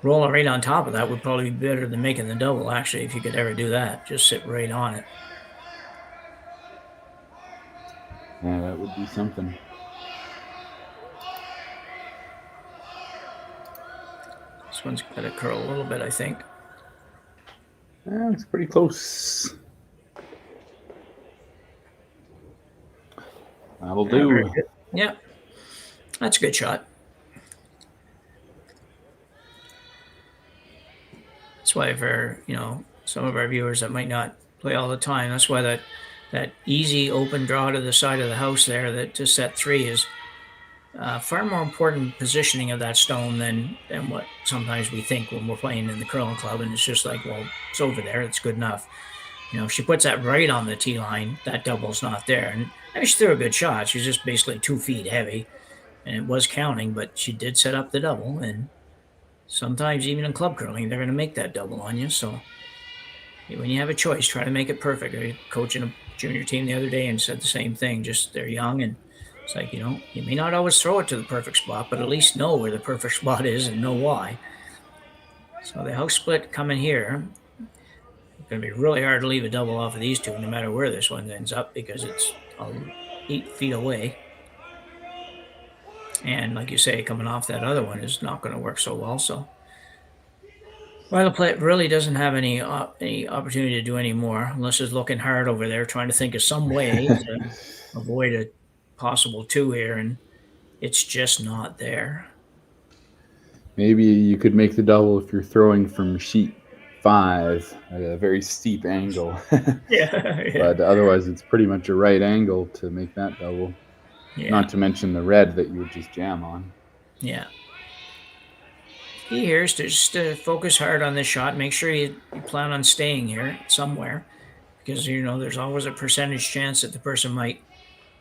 Rolling right on top of that would probably be better than making the double, actually, if you could ever do that. Just sit right on it. Yeah, that would be something. This one's got to curl a little bit, I think. Yeah, it's pretty close. That'll do. Yeah, that's a good shot. That's why for some of our viewers that might not play all the time, that's why that easy open draw to the side of the house there that to set 3 is far more important positioning of that stone than what sometimes we think when we're playing in the curling club, and it's just like, well, it's over there, it's good enough. If she puts that right on the tee line, that double's not there. And she threw a good shot. She's just basically 2 feet heavy, and it was counting, but she did set up the double, and sometimes even in club curling, they're going to make that double on you. So when you have a choice, try to make it perfect. I was coaching a junior team the other day and said the same thing. Just they're young, and it's like, you may not always throw it to the perfect spot, but at least know where the perfect spot is and know why. So the house split coming here. It's going to be really hard to leave a double off of these 2, no matter where this one ends up, because it's 8 feet away. And like you say, coming off that other one is not going to work so well. So Myla Plett really doesn't have any opportunity to do any more, unless she's looking hard over there, trying to think of some way to avoid a possible 2 here. And it's just not there. Maybe you could make the double if you're throwing from sheet 5 at a very steep angle. Yeah. But otherwise, it's pretty much a right angle to make that double. Yeah. Not to mention the red that you would just jam on. Yeah. Key here is to just focus hard on this shot. Make sure you plan on staying here somewhere, because there's always a percentage chance that the person might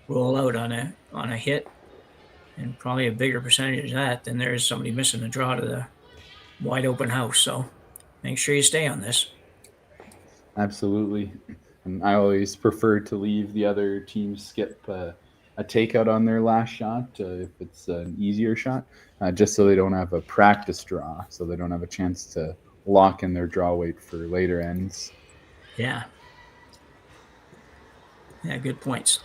roll out on a hit, and probably a bigger percentage of that than there is somebody missing a draw to the wide open house. So make sure you stay on this. Absolutely. And I always prefer to leave the other team skip a takeout on their last shot if it's an easier shot, just so they don't have a practice draw, so they don't have a chance to lock in their draw weight for later ends. Yeah. Yeah, good points.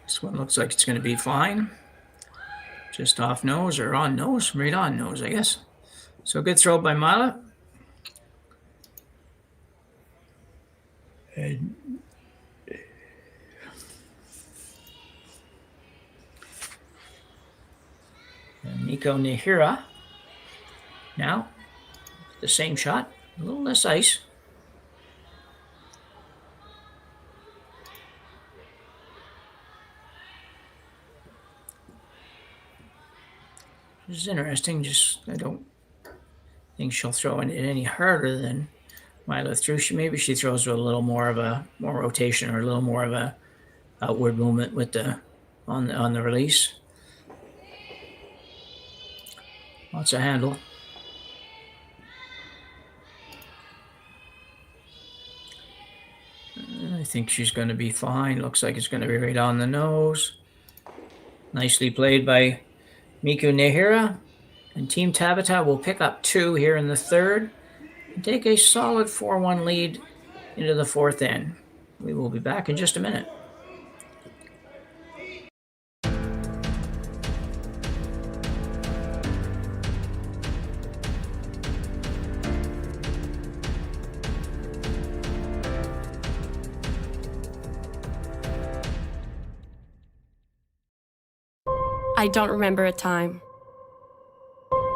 This one looks like it's going to be fine. Just off nose or on nose, right on nose, I guess. So good throw by Myla. And Nico Nihira. Now, the same shot, a little less ice. This is interesting. I don't think she'll throw it any harder than Myla threw. Maybe she throws with a little more rotation or a little more of a outward movement with on the release. Lots of handle. I think she's going to be fine. Looks like it's going to be right on the nose. Nicely played by Miku Nehira. And Team Tabata will pick up 2 here in the third and take a solid 4-1 lead into the fourth end. We will be back in just a minute. I don't remember a time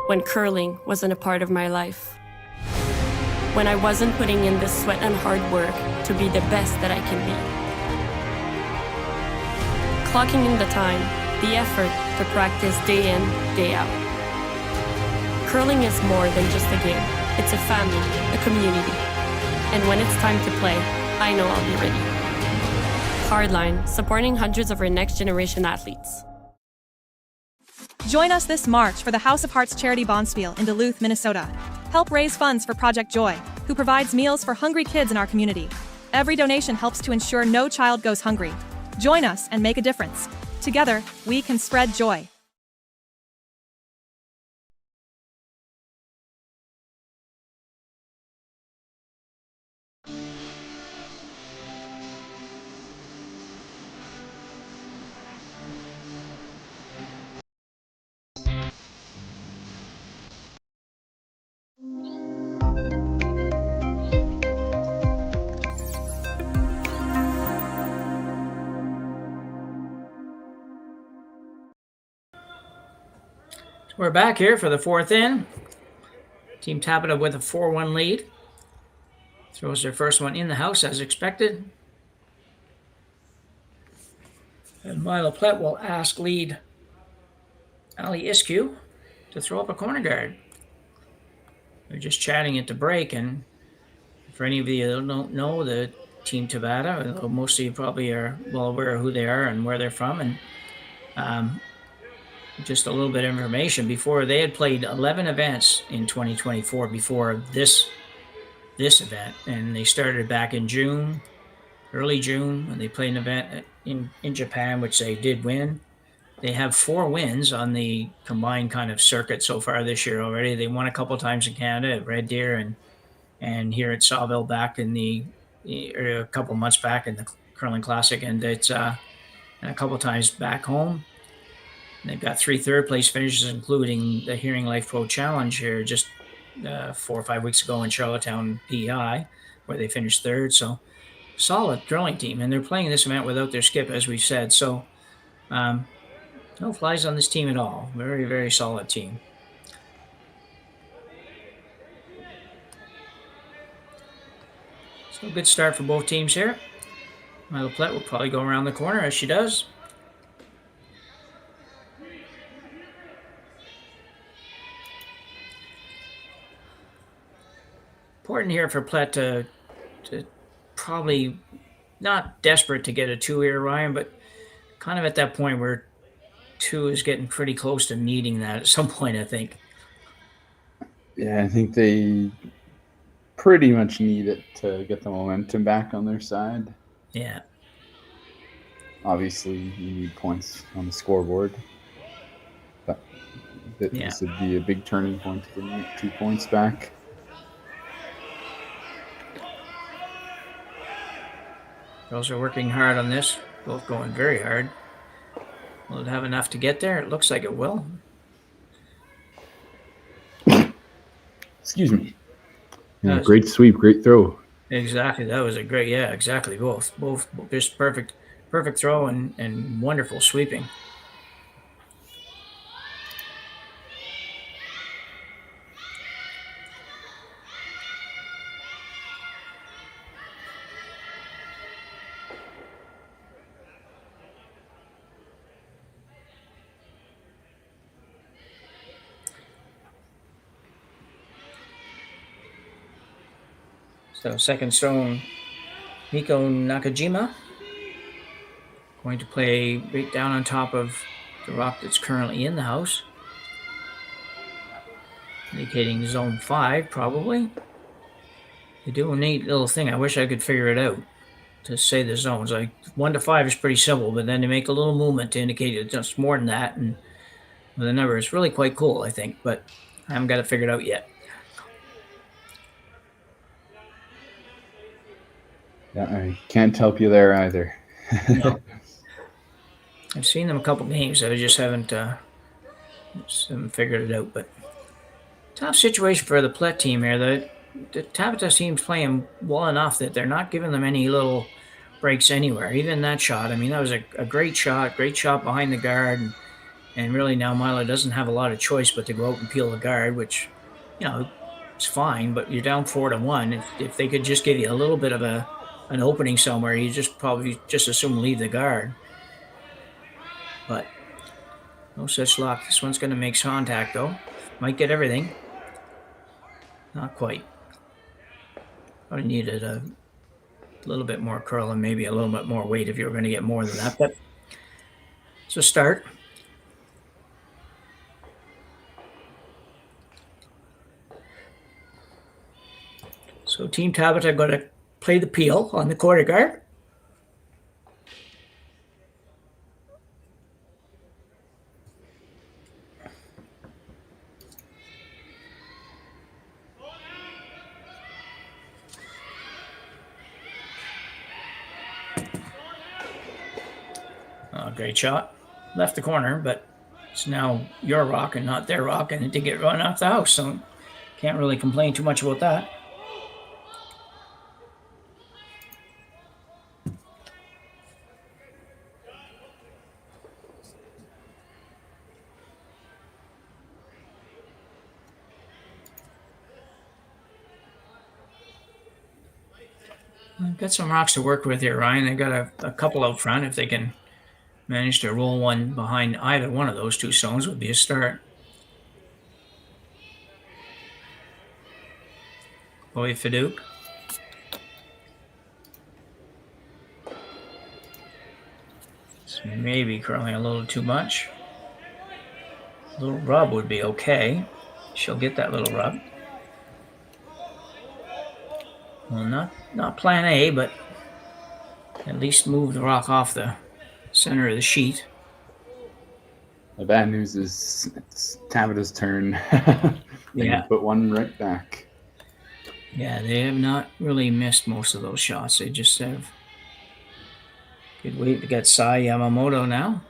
when curling wasn't a part of my life. When I wasn't putting in the sweat and hard work to be the best that I can be. Clocking in the time, the effort to practice day in, day out. Curling is more than just a game. It's a family, a community. And when it's time to play, I know I'll be ready. Hardline, supporting hundreds of our next generation athletes. Join us this March for the House of Hearts Charity Bonspiel in Duluth, Minnesota. Help raise funds for Project Joy, who provides meals for hungry kids in our community. Every donation helps to ensure no child goes hungry. Join us and make a difference. Together, we can spread joy. We're back here for the fourth end. Team Tabata with a 4-1 lead. Throws their first one in the house as expected. And Myla Plett will ask lead Ali Iskew to throw up a corner guard. They're just chatting at the break, and for any of you that don't know the Team Tabata, most of you probably are well aware of who they are and where they're from, and just a little bit of information. Before, they had played 11 events in 2024 before this event, and they started back in June, early June, when they played an event in Japan, which they did win. They have 4 wins on the combined kind of circuit so far this year already. They won a couple times in Canada at Red Deer and here at Saville back in a couple months back in the Curling Classic, and it's and a couple times back home. They've got 3 third-place finishes, including the Hearing Life Pro Challenge here just 4 or 5 weeks ago in Charlottetown, PEI, where they finished third. So solid drilling team, and they're playing this event without their skip, as we said. So no flies on this team at all. Very, very solid team. So good start for both teams here. Myla Plett will probably go around the corner as she does. Important here for Plett to probably not desperate to get a 2 here, Ryan, but kind of at that point where 2 is getting pretty close to needing that at some point, I think. Yeah, I think they pretty much need it to get the momentum back on their side. Yeah. Obviously, you need points on the scoreboard. But this would be a big turning point to get 2 points back. Girls are working hard on this, both going very hard. Will it have enough to get there? It looks like it will. Excuse me. Yeah, great sweep, great throw. Exactly. That was a great, exactly. Both just perfect throw and wonderful sweeping. So second stone, Miko Nakajima, going to play right down on top of the rock that's currently in the house, indicating zone 5 probably. They do a neat little thing. I wish I could figure it out to say the zones. Like 1 to 5 is pretty simple, but then they make a little movement to indicate it's just more than that, and the number is really quite cool, I think, but I haven't got it figured out yet. Yeah, I can't help you there either. No. I've seen them a couple games. I just haven't figured it out. But tough situation for the Plett team here. The Tabata team's playing well enough that they're not giving them any little breaks anywhere. Even that shot. I mean, that was a great shot behind the guard. And really now Myla doesn't have a lot of choice but to go out and peel the guard, which, it's fine. But you're down 4-1. If they could just give you a little bit of an opening somewhere, you probably just assume leave the guard. But no such luck. This one's going to make contact, though. Might get everything. Not quite. Probably needed a little bit more curl and maybe a little bit more weight if you were going to get more than that. But it's a start. So Team Tabata going to play the peel on the quarter guard. Great shot. Left the corner, but it's now your rock and not their rock, and it did get run off the house, so can't really complain too much about that. I've got some rocks to work with here, Ryan. They've got a couple out front. If they can manage to roll one behind either one of those 2 stones, would be a start. Boy Fadouk. This may be curling a little too much. A little rub would be okay. She'll get that little rub. Well, not plan A, but at least move the rock off the center of the sheet. The bad news is it's Tabata's turn. Yeah. Put one right back. Yeah, they have not really missed most of those shots. They just have good wait to get Sai Yamamoto now.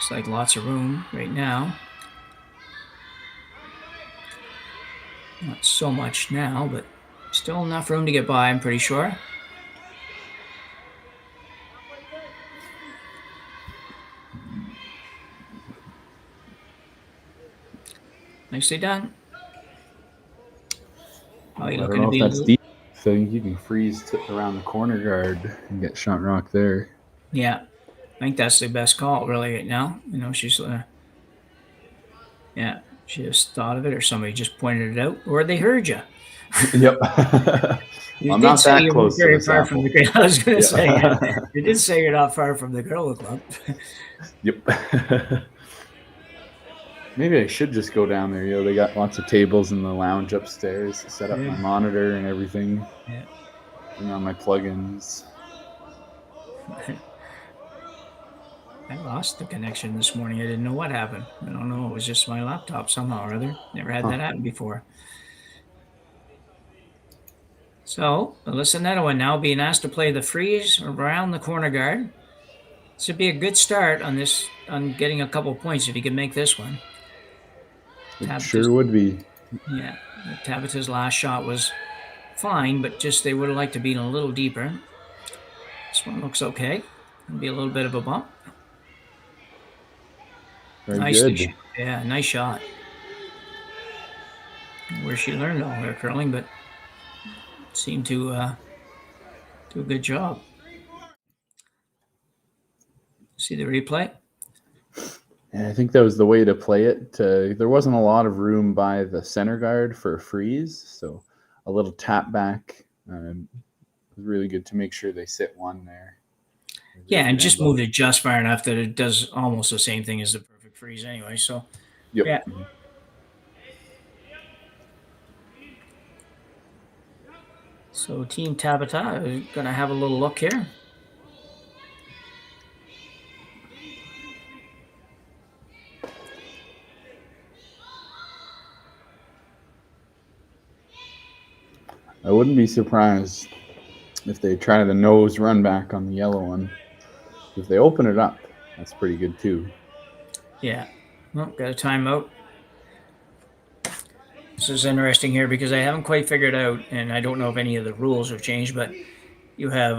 Looks like lots of room right now. Not so much now, but still enough room to get by, I'm pretty sure. Nicely done. Oh, I don't know if that's deep. So I think you can freeze around the corner guard and get shot rock there. Yeah, I think that's the best call really right now. You know, she's yeah, she just thought of it, or somebody just pointed it out, or they heard you. Yep. You I'm did not say that you close were very to far the from the girl. I was going to say, you did say you're not far from the Gorilla Club. Yep. Maybe I should just go down there. You know, they got lots of tables in the lounge upstairs to set up my monitor and everything. Yeah. Bring on my plugins. I lost the connection this morning. I didn't know what happened. I don't know. It was just my laptop somehow or other. Never had that happen before. So, Alyssa Nettowin now being asked to play the freeze around the corner guard. This would be a good start on this, on getting a couple points if you can make this one. It sure would be. Yeah, Tabata's last shot was fine, but just they would have liked to be a little deeper. This one looks okay. It'll be a little bit of a bump. Very good. Yeah, nice shot. Where she learned all her curling, but seemed to do a good job. See the replay? And I think that was the way to play it. There wasn't a lot of room by the center guard for a freeze, so a little tap back was really good to make sure they sit one there. Yeah, and just moved it just far enough that it does almost the same thing as the perfect freeze anyway. So, yep. Yeah. So Team Tabata is going to have a little look here. I wouldn't be surprised if they try the nose run back on the yellow one. If they open it up, that's pretty good too. Yeah. Well, got a timeout. This is interesting here because I haven't quite figured out, and I don't know if any of the rules have changed, but you have,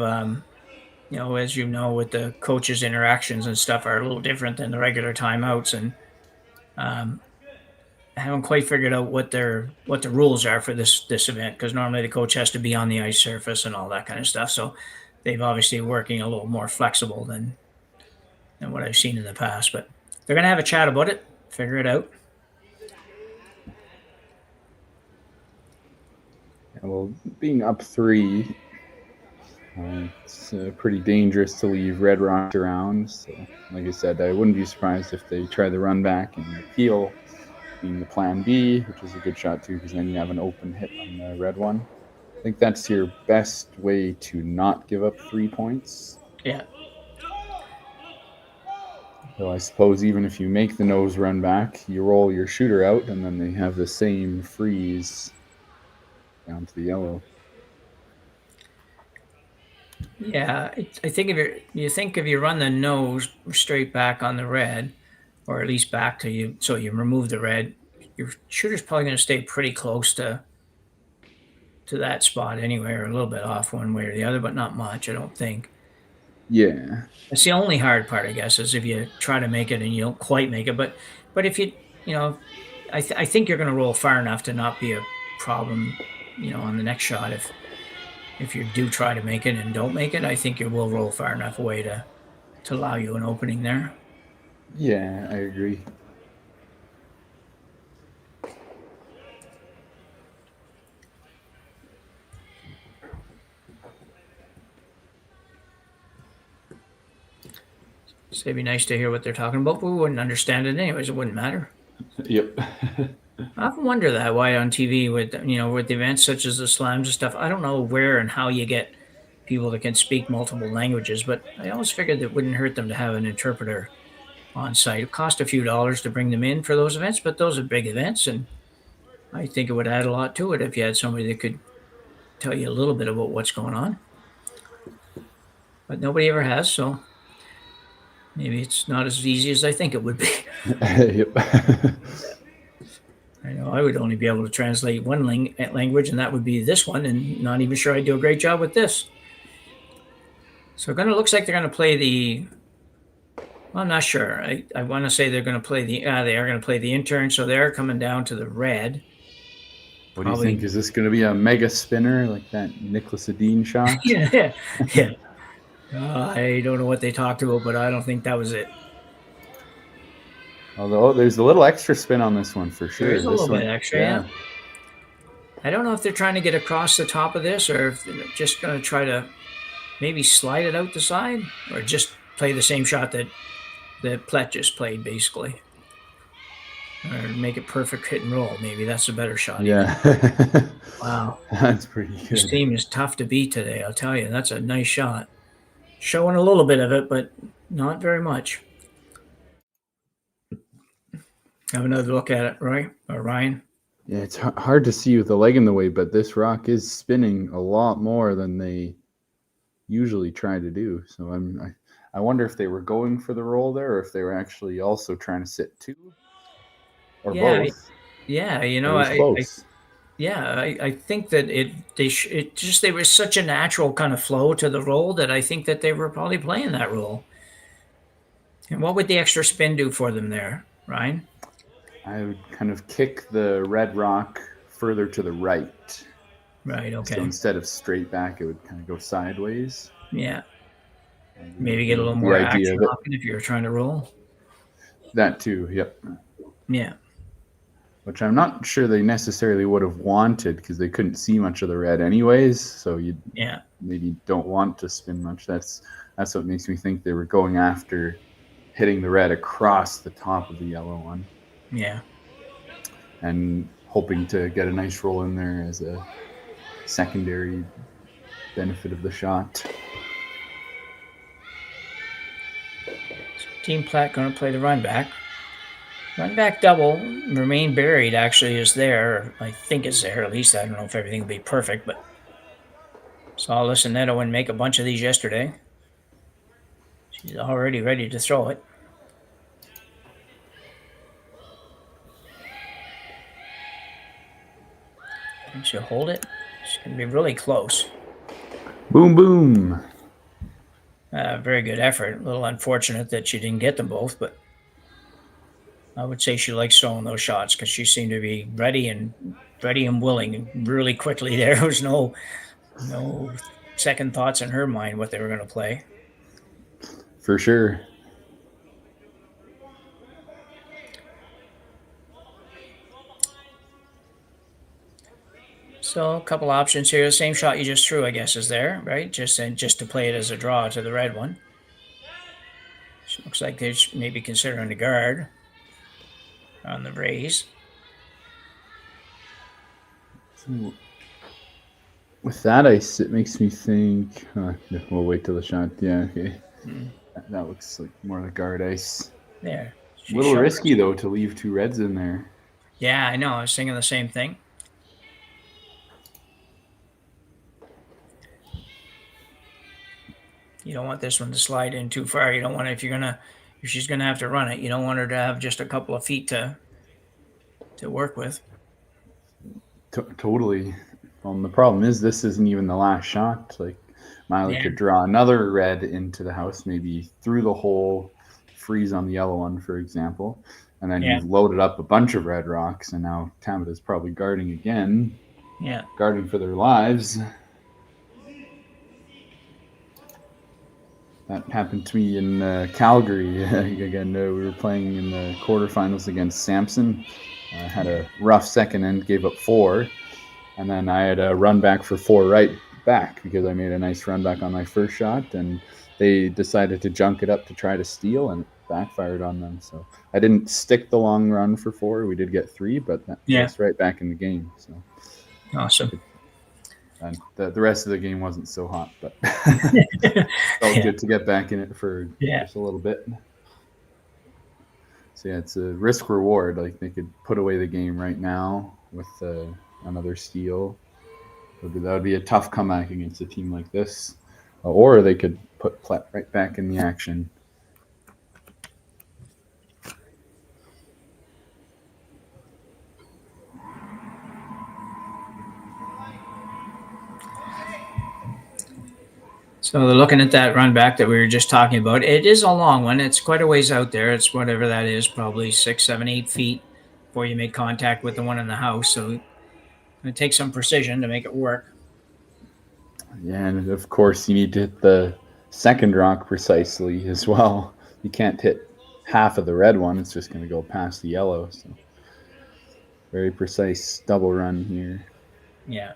you know, as you know, with the coaches' interactions and stuff are a little different than the regular timeouts, and I haven't quite figured out what the rules are for this event, because normally the coach has to be on the ice surface and all that kind of stuff. So they've obviously working a little more flexible than what I've seen in the past. But they're gonna have a chat about it, figure it out. Well, being up 3, it's pretty dangerous to leave red rocks around. So, like I said, I wouldn't be surprised if they try the run back and peel, being the plan B, which is a good shot too, because then you have an open hit on the red one. I think that's your best way to not give up 3 points. Yeah. So I suppose even if you make the nose run back, you roll your shooter out, and then they have the same freeze down to the yellow. Yeah, I think if you run the nose straight back on the red, or at least back to you, so you remove the red, your shooter's probably going to stay pretty close to that spot anyway, or a little bit off one way or the other, but not much, I don't think. Yeah. It's the only hard part, I guess, is if you try to make it and you don't quite make it. But if you know, I think you're going to roll far enough to not be a problem, you know, on the next shot. If you do try to make it and don't make it, I think you will roll far enough away to allow you an opening there. Yeah, I agree. So it'd be nice to hear what they're talking about, but we wouldn't understand it anyways. It wouldn't matter. Yep. I often wonder that why on TV with the events such as the slams and stuff. I don't know where and how you get people that can speak multiple languages, but I always figured that it wouldn't hurt them to have an interpreter on site. It cost a few dollars to bring them in for those events, but those are big events, and I think it would add a lot to it if you had somebody that could tell you a little bit about what's going on. But nobody ever has, so. Maybe it's not as easy as I think it would be. Yep. I know I would only be able to translate one language, and that would be this one, and not even sure I'd do a great job with this. So it looks like they're going to play the. Well, I'm not sure. I want to say they're going to play the. They are going to play the intern, so they're coming down to the red. What do you think? Is this going to be a mega spinner like that Nicholas Adine shot? Yeah. I don't know what they talked about, but I don't think that was it. Although there's a little extra spin on this one for sure. There's a little bit extra, yeah. I don't know if they're trying to get across the top of this, or if they're just going to try to maybe slide it out the side, or just play the same shot that Plett just played, basically. Or make it perfect hit and roll. Maybe that's a better shot. Yeah. Wow. That's pretty good. This team is tough to beat today, I'll tell you. That's a nice shot. Showing a little bit of it, but not very much. Have another look at it, Roy or Ryan. Yeah, it's hard to see with the leg in the way, but this rock is spinning a lot more than they usually try to do. So I wonder if they were going for the roll there, or if they were actually also trying to sit two, or both. Yeah, I think that there was such a natural kind of flow to the roll that I think that they were probably playing that roll. And what would the extra spin do for them there, Ryan? I would kind of kick the red rock further to the right. Right, okay. So instead of straight back, it would kind of go sideways. Yeah. Maybe get a little more action off it if you're trying to roll. That too, yep. Yeah. Which I'm not sure they necessarily would have wanted, because they couldn't see much of the red anyways. So you maybe don't want to spin much. That's what makes me think they were going after hitting the red across the top of the yellow one. Yeah. And hoping to get a nice roll in there as a secondary benefit of the shot. Team Plett going to play the run back. Run back double, remain buried actually is there. I think it's there. At least I don't know if everything will be perfect, but saw Alyssa Neto make a bunch of these yesterday. She's already ready to throw it. And she'll hold it. It's going to be really close. Boom, boom. Very good effort. A little unfortunate that she didn't get them both, but I would say she likes throwing those shots because she seemed to be ready and willing really quickly. There was no second thoughts in her mind what they were going to play. For sure. So a couple options here. The same shot you just threw, I guess, is there, right? Just to play it as a draw to the red one. So looks like they're maybe considering a guard on the raise. So with that ice, it makes me think. We'll wait till the shot. Yeah, okay. That looks like more like guard ice. There. A little risky though to leave two reds in there. Yeah, I know. I was thinking the same thing. You don't want this one to slide in too far. You don't want it, if she's gonna have to run it, you don't want her to have just a couple of feet to work with. Totally. The problem is this isn't even the last shot. Like Myla could draw another red into the house, maybe through the hole, freeze on the yellow one, for example, and then you've loaded up a bunch of red rocks, and now Tabata's probably guarding again. Yeah. Guarding for their lives. That happened to me in Calgary. Again, we were playing in the quarterfinals against Sampson. Had a rough second end, gave up 4. And then I had a run back for 4 right back because I made a nice run back on my first shot. And they decided to junk it up to try to steal, and it backfired on them. So I didn't stick the long run for 4. We did get 3, but that's right back in the game. So awesome. And the rest of the game wasn't so hot, but felt good to get back in it for just a little bit. So it's a risk reward. Like they could put away the game right now with another steal. That would be a tough comeback against a team like this, or they could put Plett right back in the action. So they're looking at that run back that we were just talking about. It is a long one. It's quite a ways out there. It's whatever that is, probably 6, 7, 8 feet before you make contact with the one in the house. So it takes some precision to make it work. Yeah, and of course you need to hit the second rock precisely as well. You can't hit half of the red one. It's just going to go past the yellow. So very precise double run here. Yeah.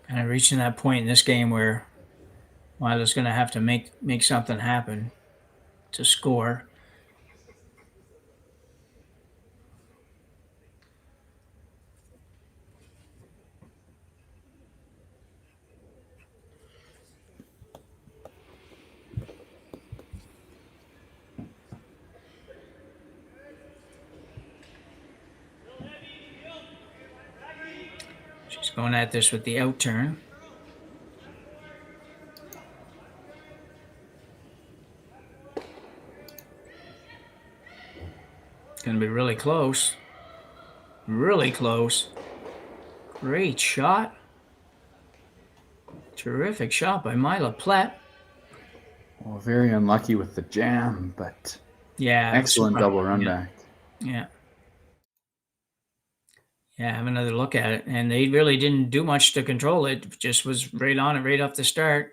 Kind of reaching that point in this game where Myla's going to have to make something happen to score. She's going at this with the out turn. Going to be really close. Really close. Great shot. Terrific shot by Myla Plett. Well, very unlucky with the jam, but yeah, excellent double run yeah. back. Yeah. Yeah, have another look at it. And they really didn't do much to control it. It just was right on it right off the start.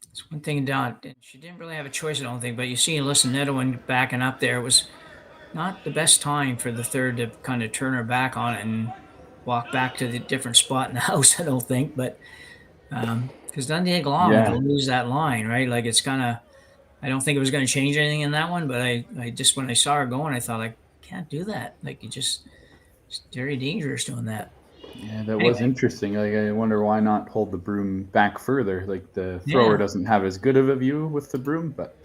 It's one thing down. She didn't really have a choice, I don't think, but you see Lissanetto when backing up there. It was not the best time for the third to kind of turn her back on it and walk back to the different spot in the house, I don't think. But because doesn't take long to lose that line, right? Like it's kind of, I don't think it was going to change anything in that one, but I just, when I saw her going, I thought, like, can't do that. Like, it's very dangerous doing that. Yeah, that was interesting. Like, I wonder why not hold the broom back further. Like, the thrower doesn't have as good of a view with the broom, but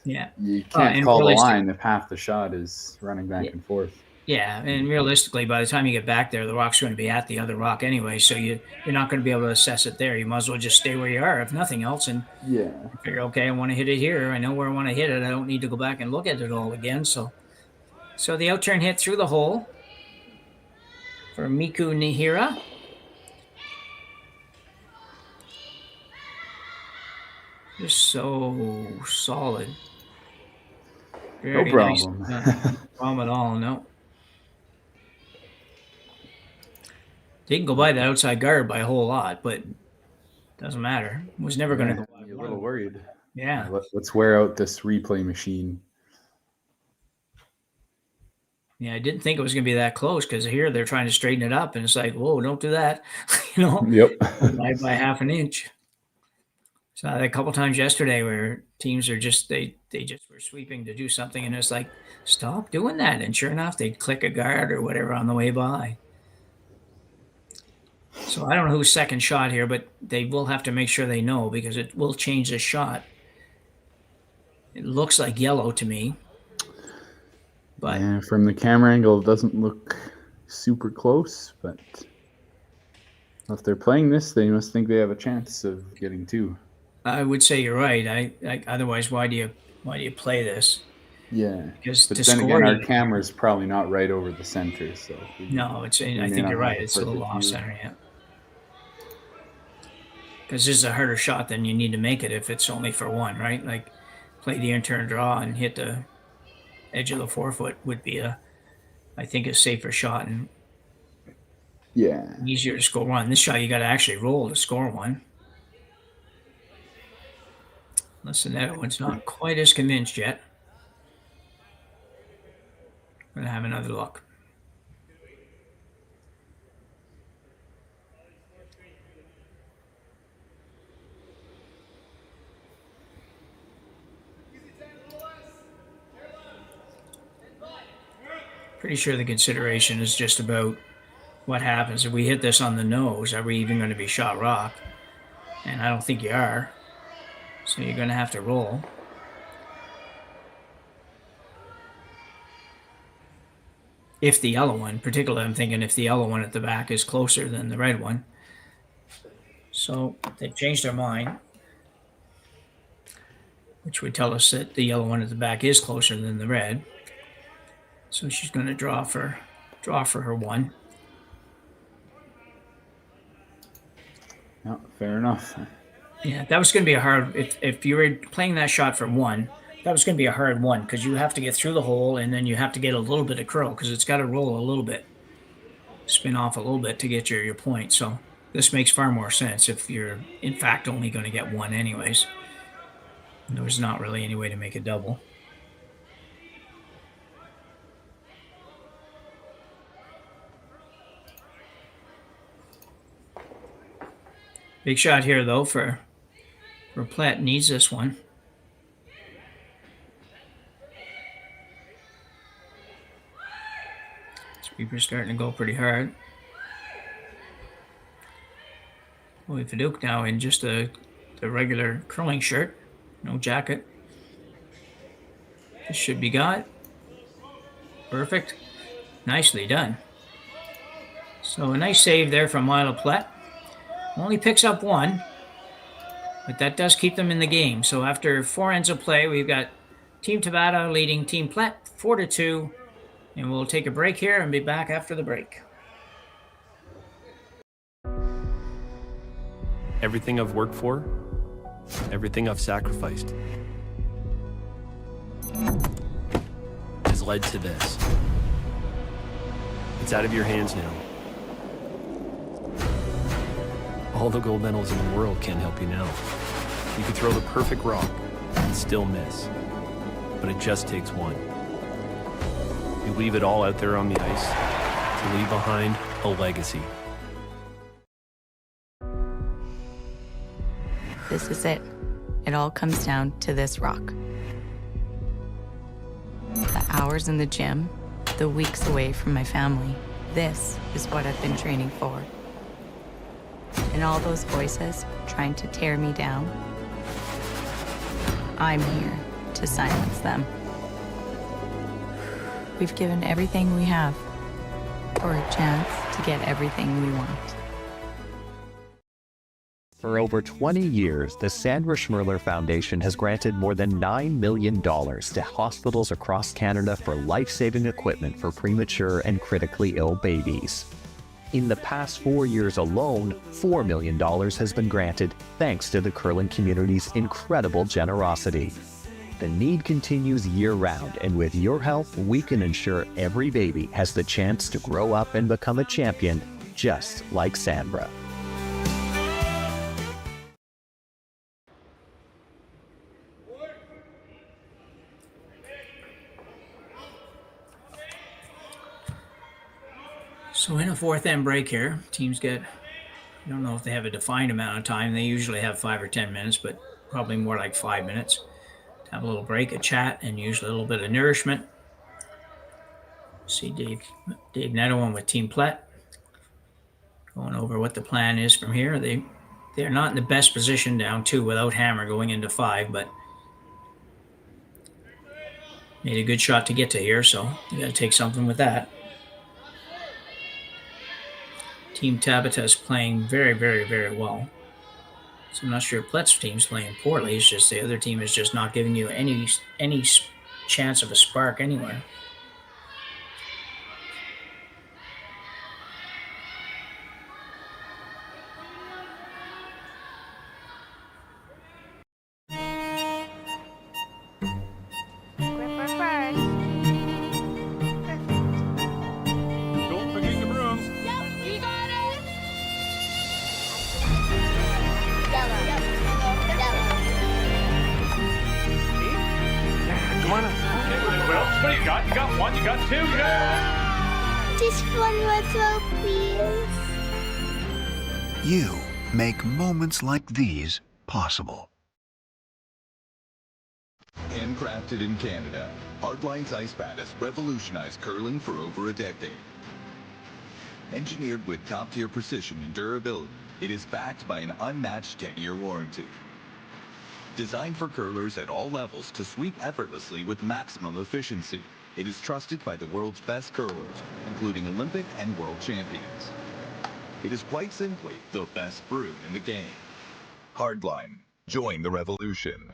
you can't call the line if half the shot is running back and forth. Yeah, and realistically, by the time you get back there, the rock's going to be at the other rock anyway, so you're not going to be able to assess it there. You might as well just stay where you are, if nothing else, and figure, okay, I want to hit it here. I know where I want to hit it. I don't need to go back and look at it all again. So the out turn hit through the hole for Miku Nihira. Just so solid. No problem. Nice. No problem at all, no. They can go by the outside guard by a whole lot, but doesn't matter. It was never going to go by. A little worried. Yeah. Let's wear out this replay machine. Yeah, I didn't think it was going to be that close because here they're trying to straighten it up, and it's like, whoa, don't do that. Yep. by half an inch. So a couple times yesterday where teams are just they just were sweeping to do something, and it's like, stop doing that. And sure enough, they'd click a guard or whatever on the way by. So I don't know who's second shot here, but they will have to make sure they know because it will change the shot. It looks like yellow to me. But yeah, from the camera angle, it doesn't look super close, but if they're playing this, they must think they have a chance of getting two. I would say you're right. I otherwise, why do you play this? Yeah, because but then again, our camera's probably not right over the center, so no, I think you're right. It's a little off center, yeah. Because this is a harder shot than you need to make it if it's only for one, right? Like play the in-turn draw and hit the edge of the forefoot would be I think a safer shot and easier to score one. This shot you got to actually roll to score one. Listen, that one's not quite as convinced yet. We're gonna have another look. Pretty sure the consideration is just about what happens if we hit this on the nose. Are we even going to be shot rock? And I don't think you are. So you're going to have to roll. if the yellow one, particularly I'm thinking if the yellow one at the back is closer than the red one. So they've changed their mind, which would tell us that the yellow one at the back is closer than the red. So she's going to draw for her one. Yeah, fair enough. Yeah, that was going to be a hard. If you were playing that shot for one, that was going to be a hard one because you have to get through the hole and then you have to get a little bit of curl because it's got to roll a little bit, spin off a little bit to get your point. So this makes far more sense if you're in fact only going to get one anyways. There's not really any way to make a double. Big shot here though for Plett. Needs this one. Sweeper's starting to go pretty hard. Louis Fadouk now in just the regular curling shirt, no jacket. This should be got. Perfect. Nicely done. So a nice save there from Myla Plett. Only picks up one, but that does keep them in the game. So after 4 ends of play, we've got Team Tabata leading Team Plett 4-2, and we'll take a break here and be back after the break. Everything I've worked for, everything I've sacrificed, has led to this. It's out of your hands now. All the gold medals in the world can't help you now. You can throw the perfect rock and still miss, but it just takes one. You leave it all out there on the ice to leave behind a legacy. This is it. It all comes down to this rock. The hours in the gym, the weeks away from my family. This is what I've been training for. And all those voices trying to tear me down, I'm here to silence them. We've given everything we have for a chance to get everything we want. For over 20 years, the Sandra Schmirler Foundation has granted more than $9 million to hospitals across Canada for life-saving equipment for premature and critically ill babies. In the past 4 years alone, $4 million has been granted thanks to the curling community's incredible generosity. The need continues year-round, and with your help, we can ensure every baby has the chance to grow up and become a champion, just like Sandra. So in a 4th end break here, teams get, I don't know if they have a defined amount of time. They usually have 5 or 10 minutes, but probably more like 5 minutes. To have a little break, a chat, and usually a little bit of nourishment. See Dave Netto on with Team Plett. Going over what the plan is from here. They're not in the best position down 2 without hammer going into 5, but made a good shot to get to here, so you got to take something with that. Team Tabata is playing very, very, very well. So I'm not sure Plett's team's playing poorly. It's just the other team is just not giving you any chance of a spark anywhere. What do you got? You got 1, you got 2, yeah! Just one more throw, please. You make moments like these possible. Handcrafted in Canada, Hardlines Ice Bat has revolutionized curling for over a decade. Engineered with top-tier precision and durability, it is backed by an unmatched 10-year warranty. Designed for curlers at all levels to sweep effortlessly with maximum efficiency, It is trusted by the world's best curlers, including Olympic and world champions. It is quite simply the best brew in the game. Hardline. Join the revolution.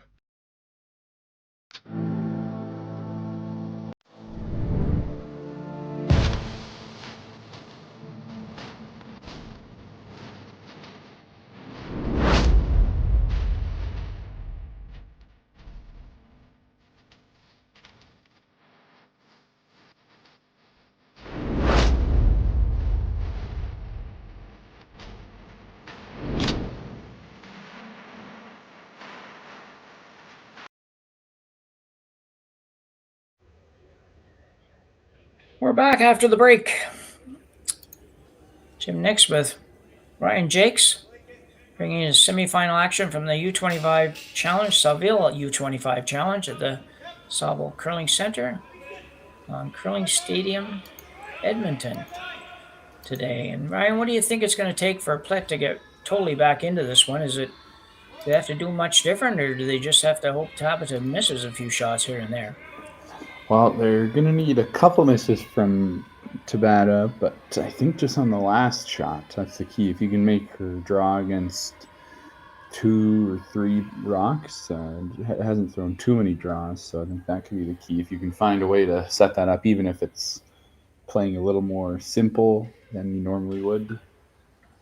We're back after the break. Jim next with Ryan Jacques, bringing his semifinal action from the U25 Challenge, Saville U25 Challenge at the Sapporo Curling Center on Curling Stadium, Edmonton today. And Ryan, what do you think it's going to take for Plett to get totally back into this one? Do they have to do much different, or do they just have to hope Tabata misses a few shots here and there? Well, they're going to need a couple misses from Tabata, but I think just on the last shot, that's the key. If you can make her draw against 2 or 3 rocks, hasn't thrown too many draws, so I think that could be the key. If you can find a way to set that up, even if it's playing a little more simple than you normally would.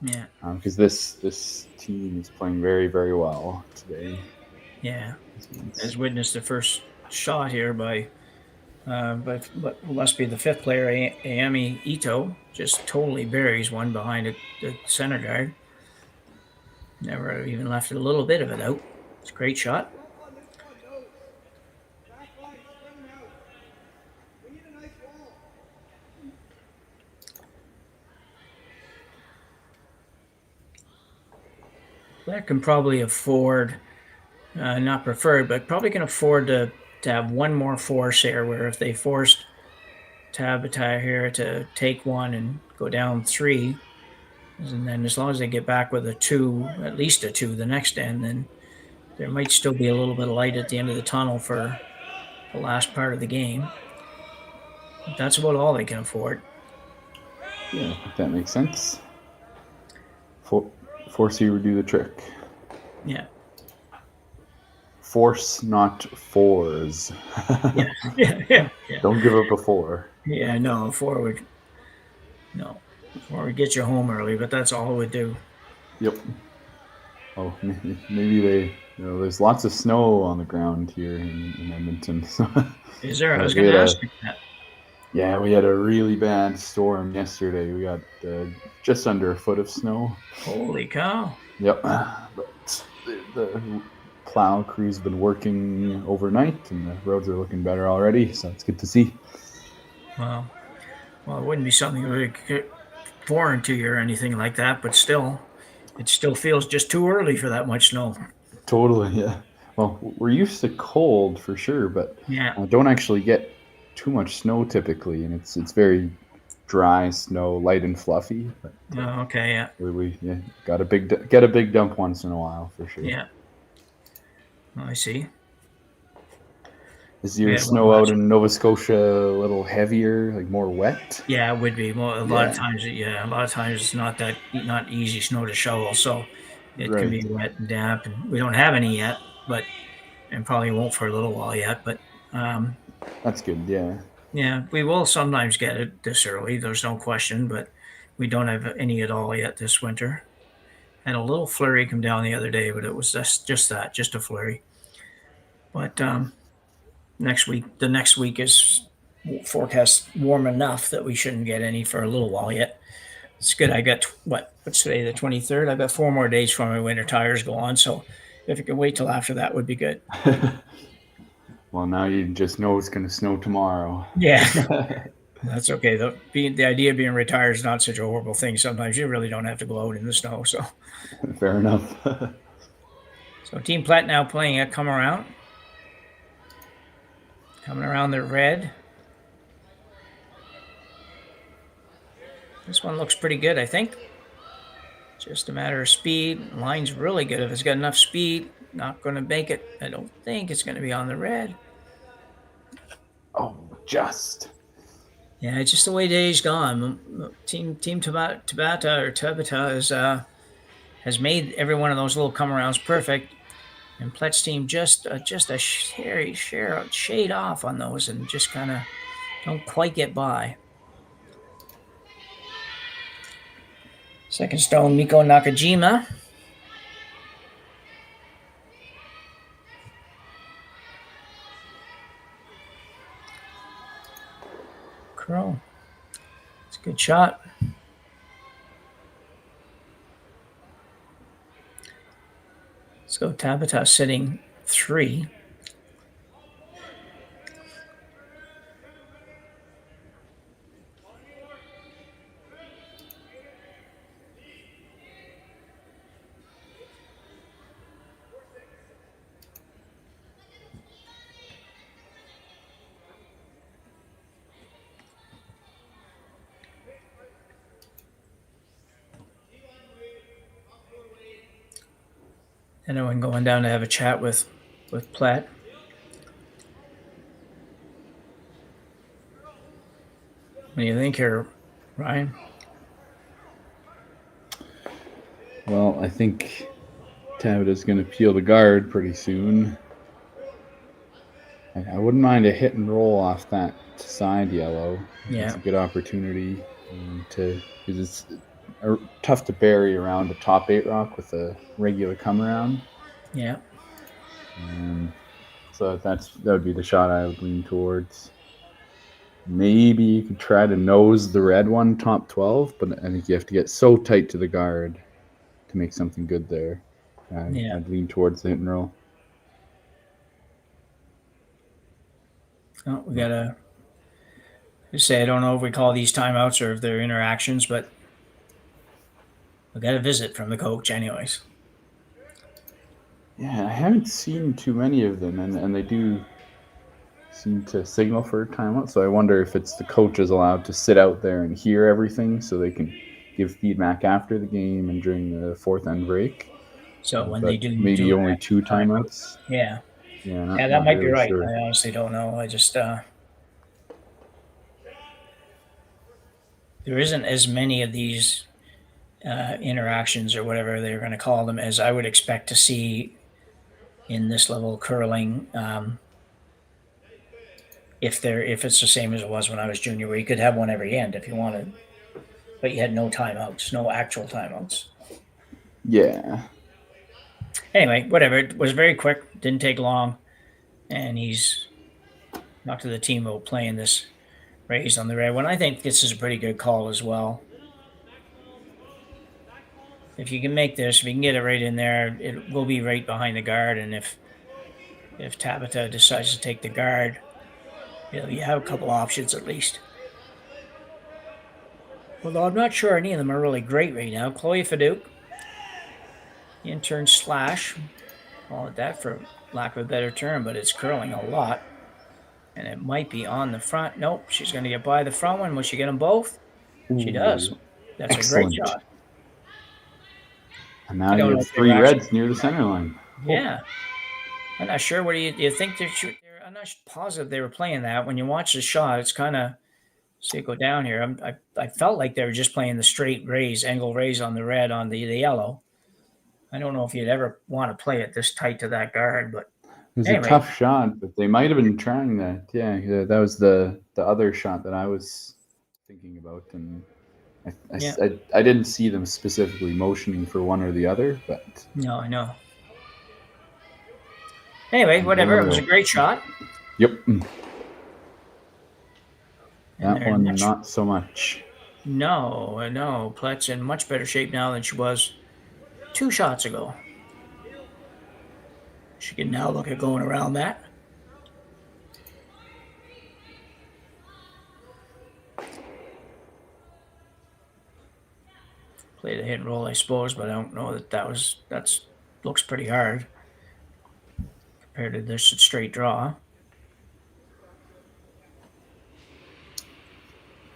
Yeah. Because this team is playing very, very well today. Yeah. As witnessed the first shot here by what must be the 5th player, Ayami Ito, just totally buries one behind the center guard. Never even left a little bit of it out. It's a great shot. That can probably afford, not preferred, but probably can afford to have one more force here, where if they forced Tabata here to take one and go down 3, and then as long as they get back with a 2, at least a 2 the next end, then there might still be a little bit of light at the end of the tunnel for the last part of the game. But that's about all they can afford. Yeah, that makes sense. Force you would do the trick. Yeah. Force, not fours. Yeah. Don't give up a 4. Yeah, no, 4 would get you home early, but that's all it would do. Yep. Oh, maybe they. There's lots of snow on the ground here in Edmonton. Is there? I was going to ask you that. Yeah, we had a really bad storm yesterday. We got just under a foot of snow. Holy cow! Yep. But the plow crew's been working overnight, and the roads are looking better already. So it's good to see. Well, it wouldn't be something really foreign to you or anything like that, but still, it still feels just too early for that much snow. Totally, yeah. Well, we're used to cold for sure, but don't actually get too much snow typically, and it's very dry snow, light and fluffy. But, okay, yeah. We get a big dump once in a while for sure. Yeah. Oh, I see. Is your snow out in Nova Scotia a little heavier, like more wet? Yeah, it would be. Well, a lot of times it's not easy snow to shovel, so it can be wet and damp. And we don't have any yet, and probably won't for a little while yet. But that's good. Yeah. Yeah, we will sometimes get it this early. There's no question, but we don't have any at all yet this winter. And a little flurry come down the other day, but it was just a flurry. But the next week is forecast warm enough that we shouldn't get any for a little while yet. It's good. I got what's today, the 23rd? I got 4 more days before my winter tires go on. So if it can wait till after that, would be good. Well, now you just know it's going to snow tomorrow. Yeah, that's okay. The idea of being retired is not such a horrible thing. Sometimes you really don't have to go out in the snow. So fair enough. So Team Plett now playing a come around the red. This one looks pretty good, I think. Just a matter of speed. Line's really good. If it's got enough speed, not going to make it. I don't think it's going to be on the red. Oh, just. Yeah, it's just the way days gone. Team Tabata has made every one of those little come arounds perfect, and Plett's team just a shade off on those, and just kind of don't quite get by. Second stone, Miko Nakajima. Crow. It's a good shot. Let's go Tabata sitting 3. And then we're going down to have a chat with Plett. What do you think here, Ryan? Well, I think Tabata's going to peel the guard pretty soon. I wouldn't mind a hit and roll off that side yellow. Yeah. It's a good opportunity because it's tough to bury around a top 8 rock with a regular come around. Yeah. So that would be the shot I would lean towards. Maybe you could try to nose the red one, top 12, but I think you have to get so tight to the guard to make something good there. I'd lean towards the hit and roll. Oh, we gotta say, I don't know if we call these timeouts or if they're interactions, but we got a visit from the coach anyways. Yeah, I haven't seen too many of them, and they do seem to signal for a timeout, so I wonder if it's the coach is allowed to sit out there and hear everything so they can give feedback after the game and during the fourth end break. So when they do maybe only 2 timeouts. Yeah. Yeah, that might be really right. sure. I honestly don't know. I just there isn't as many of these interactions or whatever they're going to call them as I would expect to see in this level of curling. If it's the same as it was when I was junior, where you could have one every end if you wanted, but you had no timeouts, no actual timeouts. Yeah. Anyway, whatever. It was very quick. Didn't take long. And he's knocked to the team about playing this raised on the red one. I think this is a pretty good call as well. If you can make this, if you can get it right in there, it will be right behind the guard. And if Tabata decides to take the guard, you have a couple options at least. Although I'm not sure any of them are really great right now. Chloe Fadouk, intern slash, call it that for lack of a better term, but it's curling a lot. And it might be on the front. Nope, she's going to get by the front one. Will she get them both? She does. That's excellent. A great shot. And now you have 3 reds near the center line. Yeah. I'm not sure. What do you think they're I'm not positive they were playing that. When you watch the shot, it's kind of, see it go down here. I felt like they were just playing the straight raise, angle raise on the red on the yellow. I don't know if you'd ever want to play it this tight to that guard, but it was a tough shot, but they might have been trying that. Yeah, that was the other shot that I was thinking about, and I didn't see them specifically motioning for one or the other, but no, I know. Anyway, whatever. It was a great shot. Yep. That one, not so much. No. Plett's in much better shape now than she was 2 shots ago. She can now look at going around that. Played a hit and roll, I suppose, but I don't know that looks pretty hard compared to this straight draw.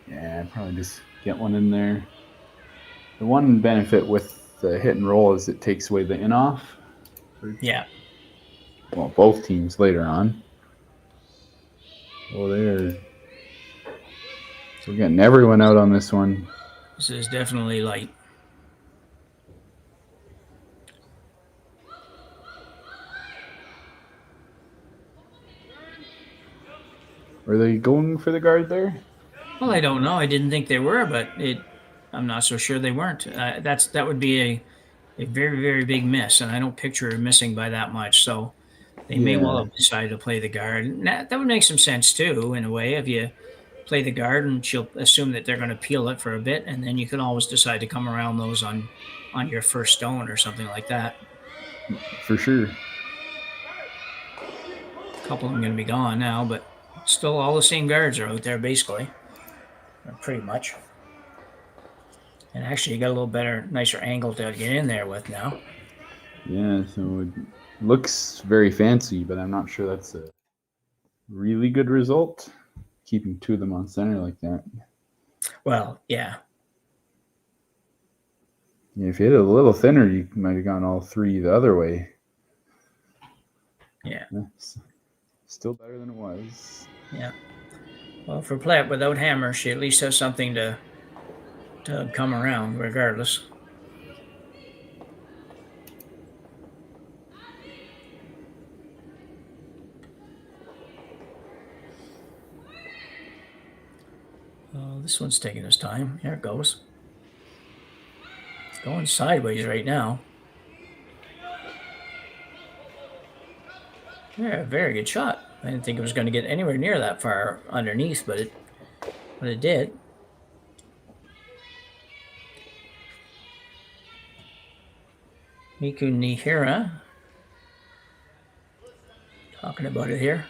Yeah, I'd probably just get one in there. The one benefit with the hit and roll is it takes away the in off. Yeah. Well, both teams later on. Oh, So we're getting everyone out on this one. This is definitely light. Were they going for the guard there? Well, I don't know. I didn't think they were, but I'm not so sure they weren't. That would be a very, very big miss, and I don't picture her missing by that much. So they may well have decided to play the guard. And that would make some sense too, in a way. If you play the guard, and she'll assume that they're going to peel it for a bit, and then you can always decide to come around those on your first stone or something like that. For sure. A couple of them are going to be gone now, but still all the same guards are out there, basically. Pretty much. And actually, you got a little better, nicer angle to get in there with now. Yeah, so it looks very fancy, but I'm not sure that's a really good result, keeping two of them on center like that. Well, yeah. Yeah, if you hit it a little thinner, you might have gone all three the other way. Yeah. Still better than it was. Yeah. Well, for Plett, without hammer, she at least has something to come around, regardless. This one's taking its time. Here it goes. It's going sideways right now. Yeah, very good shot. I didn't think it was going to get anywhere near that far underneath, but it did. Miku Nihira talking about it here.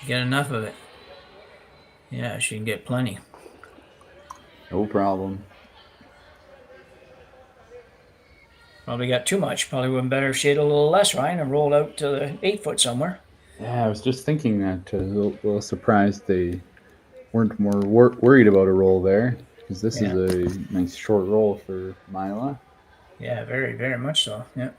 Get enough of it. Yeah, she can get plenty. No problem. Probably got too much. Probably would have been better if she had a little less, Ryan, and rolled out to the 8 foot somewhere. Yeah, I was just thinking that. A little surprised they weren't more worried about a roll there, because this is a nice short roll for Myla. Yeah, very, very much so. Yeah.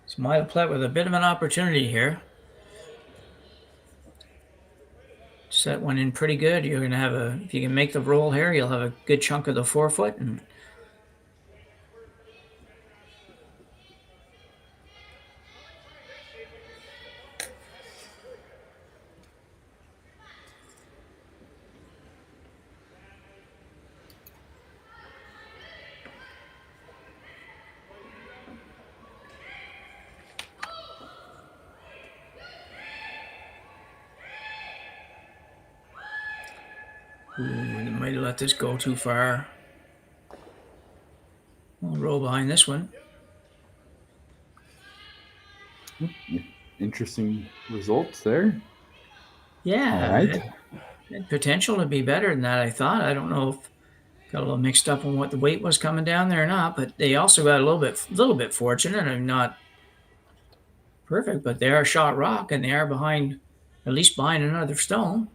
So Myla Plett with a bit of an opportunity here. Set one in pretty good. You're going to have if you can make the roll here, you'll have a good chunk of the 4 foot. And ooh, we might have let this go too far. We'll roll behind this one. Interesting results there. Yeah. All right. It had potential to be better than that, I thought. I don't know if got a little mixed up on what the weight was coming down there or not, but they also got a little bit fortunate. I'm not perfect, but they are shot rock, and they are behind, at least behind another stone.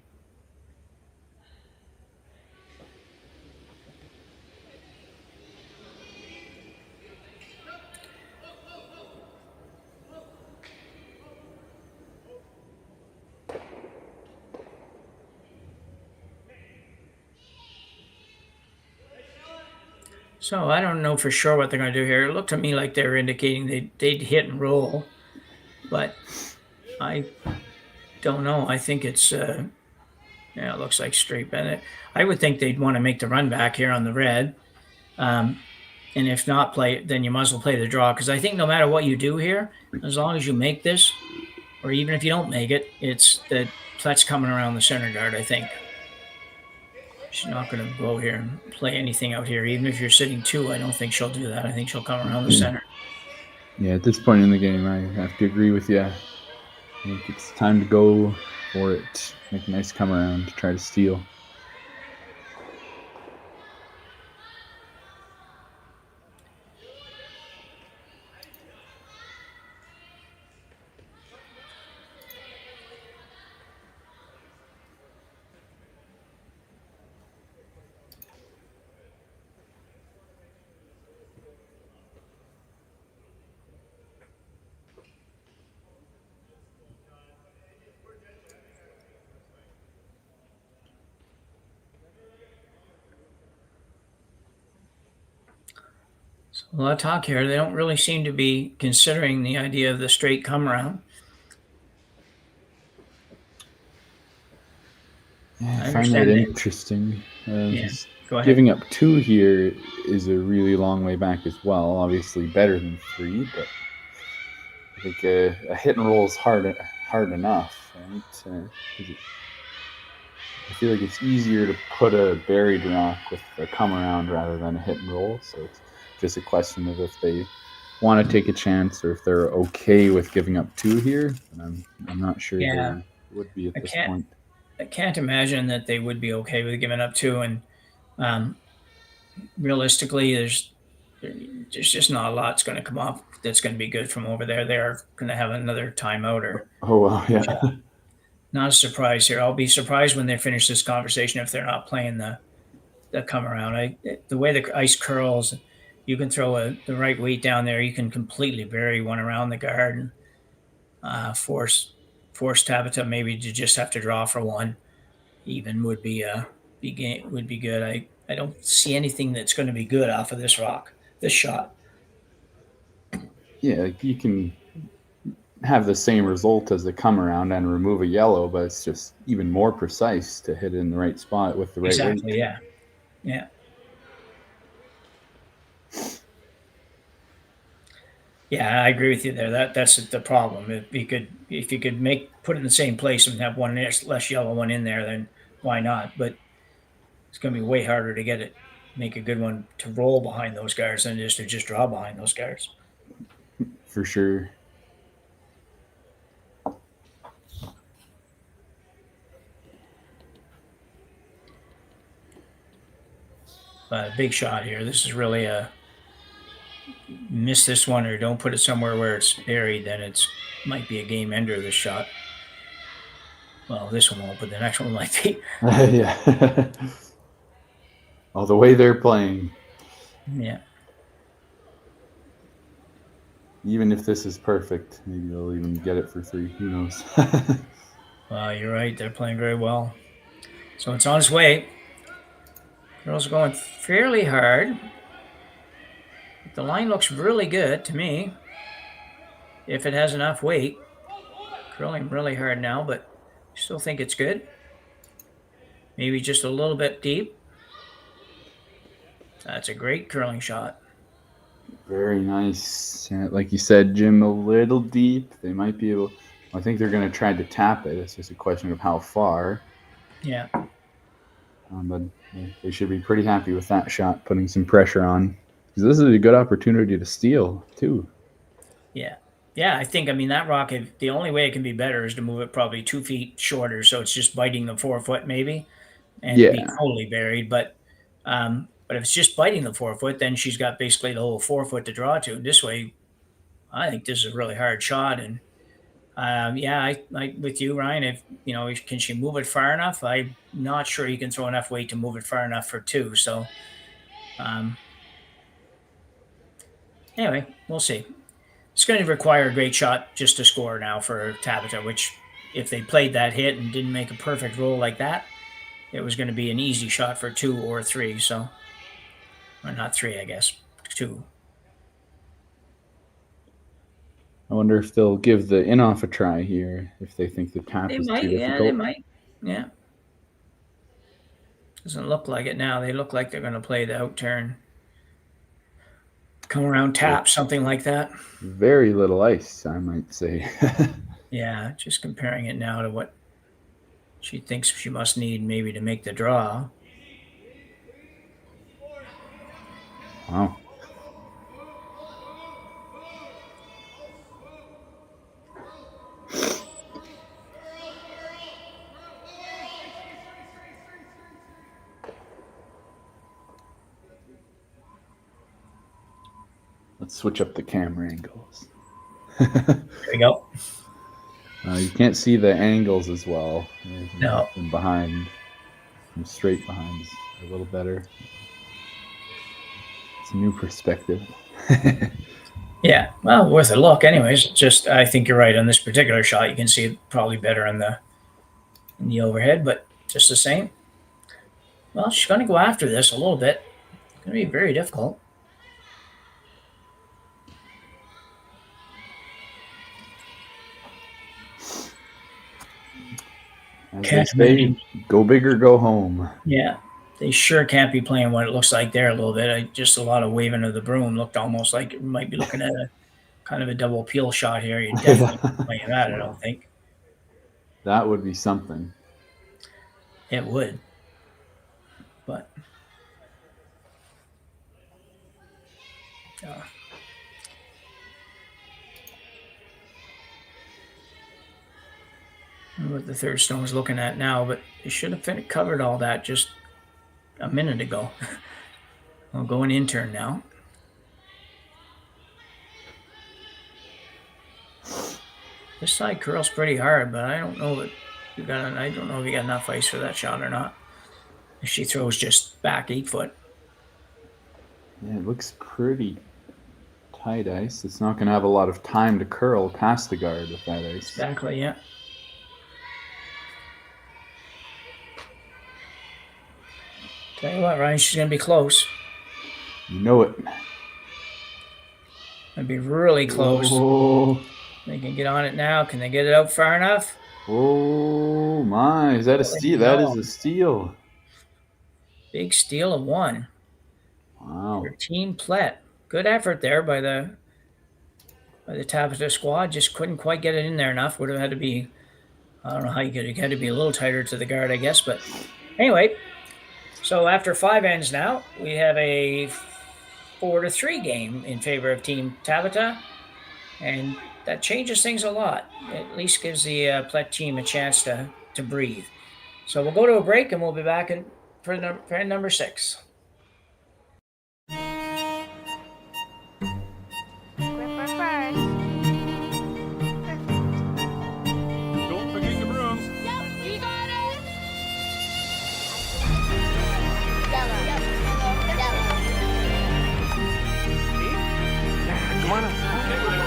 So I don't know for sure what they're going to do here. It looked to me like they were indicating they'd hit and roll, but I don't know. I think it's, yeah, it looks like straight bend. I would think they'd want to make the run back here on the red. And if not play, then you might as well play the draw. Because I think no matter what you do here, as long as you make this, or even if you don't make it, it's that Plett's coming around the center guard, I think. She's not going to go here and play anything out here. Even if you're sitting 2, I don't think she'll do that. I think she'll come around the center. Yeah, at this point in the game, I have to agree with you. I think it's time to go for it. Make a nice come around to try to steal. A lot of talk here. They don't really seem to be considering the idea of the straight come around. Yeah, I find that interesting. Yeah, go ahead. Giving up 2 here is a really long way back as well. Obviously better than 3, but I think a hit and roll is hard enough, right? I feel like it's easier to put a buried rock with a come around rather than a hit and roll. So it's just a question of if they want to take a chance or if they're okay with giving up 2 here. And I'm not sure they would be at this point. I can't imagine that they would be okay with giving up 2. And realistically, there's just not a lot that's going to come off that's going to be good from over there. They're going to have another timeout or. Oh, wow, yeah. Not a surprise here. I'll be surprised when they finish this conversation if they're not playing the come around. The way the ice curls, you can throw the right weight down there. You can completely bury one around the guard and force Tabata maybe to just have to draw for 1. Even would be good. I don't see anything that's going to be good off of this shot. Yeah, like you can have the same result as the come around and remove a yellow, but it's just even more precise to hit it in the right spot with the right Exactly, weight. Yeah. Yeah, I agree with you there. That's the problem. If you could put it in the same place and have one less yellow one in there, then why not? But it's going to be way harder to make a good one to roll behind those guards than it is to just draw behind those guards. For sure. But a big shot here. This is really miss this one or don't put it somewhere where it's buried, then it might be a game ender, this shot. Well, this one won't, but the next one might be. Yeah. All the way they're playing. Yeah. Even if this is perfect, maybe they'll even get it for 3. Who knows? You're right. They're playing very well. So it's on its way. Girls are going fairly hard. The line looks really good to me. If it has enough weight. Curling really hard now, but I still think it's good. Maybe just a little bit deep. That's a great curling shot. Very nice. Like you said, Jim, a little deep. They might be able. I think they're going to try to tap it. It's just a question of how far. Yeah. But they should be pretty happy with that shot, putting some pressure on. Because this is a good opportunity to steal, too. Yeah. Yeah, I think, that rock, the only way it can be better is to move it probably 2 feet shorter, so it's just biting the 4 foot maybe, and be totally buried. But if it's just biting the 4 foot, then she's got basically the whole 4 foot to draw to. This way, I think this is a really hard shot. And I with you, Ryan. If can she move it far enough? I'm not sure you can throw enough weight to move it far enough for 2. So, anyway, we'll see. It's going to require a great shot just to score now for Tabata, which if they played that hit and didn't make a perfect roll like that, it was going to be an easy shot for 2 or 3. So, or not 3, I guess, 2. I wonder if they'll give the in-off a try here, if they think the tap is too difficult. Yeah, they might. Yeah. Doesn't look like it now. They look like they're going to play the out turn. come around tap, something like that. Very little ice, I might say. Yeah, just comparing it now to what she thinks she must need maybe to make the draw. Wow. Let's switch up the camera angles. There we go. You can't see the angles as well. No. From behind, from straight behind is a little better. It's a new perspective. Yeah, well, worth a look. Anyways, just I think you're right on this particular shot. You can see it probably better in the overhead, but just the same. Well, she's going to go after this a little bit. It's going to be very difficult. As they say, go big or go home. Yeah, they sure can't be playing what it looks like there a little bit. Just a lot of waving of the broom. Looked almost like it might be looking at a kind of a double peel shot here. You definitely can't play that, I don't think. That would be something. It would. But I don't know what the third stone is looking at now, but it should have covered all that just a minute ago. I'll go an intern now. This side curls pretty hard, but I don't know that you got. I don't know if you got enough ice for that shot or not. If she throws just back 8 foot. Yeah, it looks pretty tight ice. It's not going to have a lot of time to curl past the guard with that ice. Exactly, yeah. Tell you what, Ryan, she's going to be close. You know it. It'd be really close. Oh. They can get on it now. Can they get it out far enough? Oh my, is that a steal? That is a steal. Big steal of 1. Wow. For Team Plett. Good effort there by the Tabata squad. Just couldn't quite get it in there enough. Would have had to be, I don't know how you could have had to be a little tighter to the guard, I guess. But anyway, so after 5 ends now, we have a 4-3 game in favor of Team Tabata. And that changes things a lot. At least gives the Plett team a chance to breathe. So we'll go to a break and we'll be back for end number 6. Don't forget the brooms. Yep, you got it. Come on up.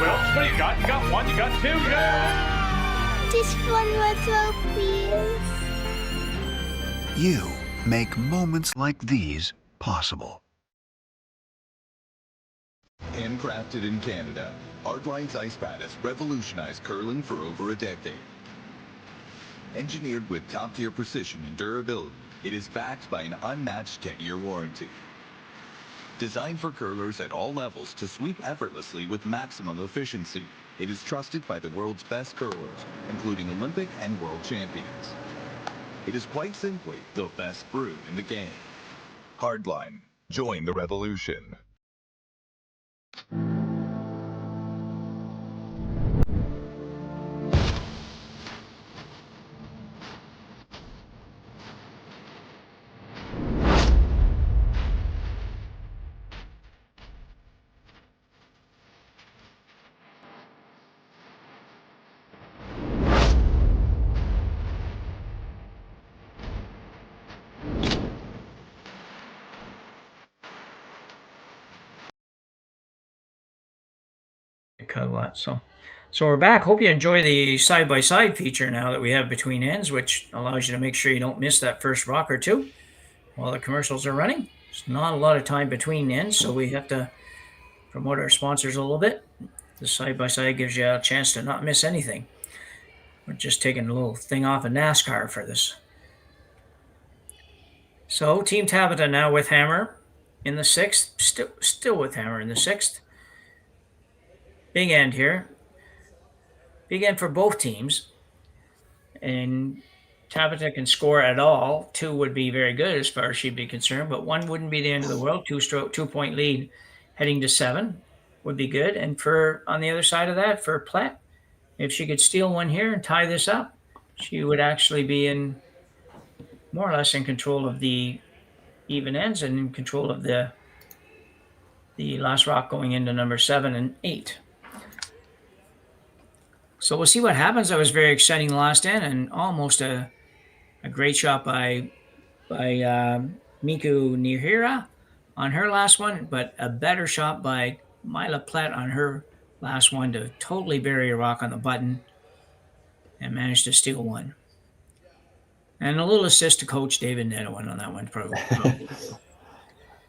Well, what do you got? You got 1, you got 2, yeah! Just one more throw, please. You make moments like these possible. Handcrafted in Canada, Hardline's ice pad has revolutionized curling for over a decade. Engineered with top-tier precision and durability, it is backed by an unmatched 10-year warranty. Designed for curlers at all levels to sweep effortlessly with maximum efficiency, it is trusted by the world's best curlers, including Olympic and world champions. It is quite simply the best brew in the game. Hardline. Join the revolution. Cut a lot. So we're back. Hope you enjoy the side-by-side feature now that we have between ends, which allows you to make sure you don't miss that first rock or two while the commercials are running. There's not a lot of time between ends, so we have to promote our sponsors a little bit. The side-by-side gives you a chance to not miss anything. We're just taking a little thing off of NASCAR for this. So Team Tabata now with hammer. in the sixth, still with hammer in the sixth. Big end here. Big end for both teams. And Tabata can score at all. 2 would be very good as far as she'd be concerned, but 1 wouldn't be the end of the world. 2-point lead heading to 7 would be good. And on the other side of that, for Plett, if she could steal 1 here and tie this up, she would actually be in more or less in control of the even ends and in control of the last rock going into number 7 and 8. So we'll see what happens. That was very exciting last end and almost a great shot by Miku Nihira on her last one, but a better shot by Myla Plett on her last one to totally bury a rock on the button and managed to steal 1. And a little assist to Coach David Nedwin on that one, probably.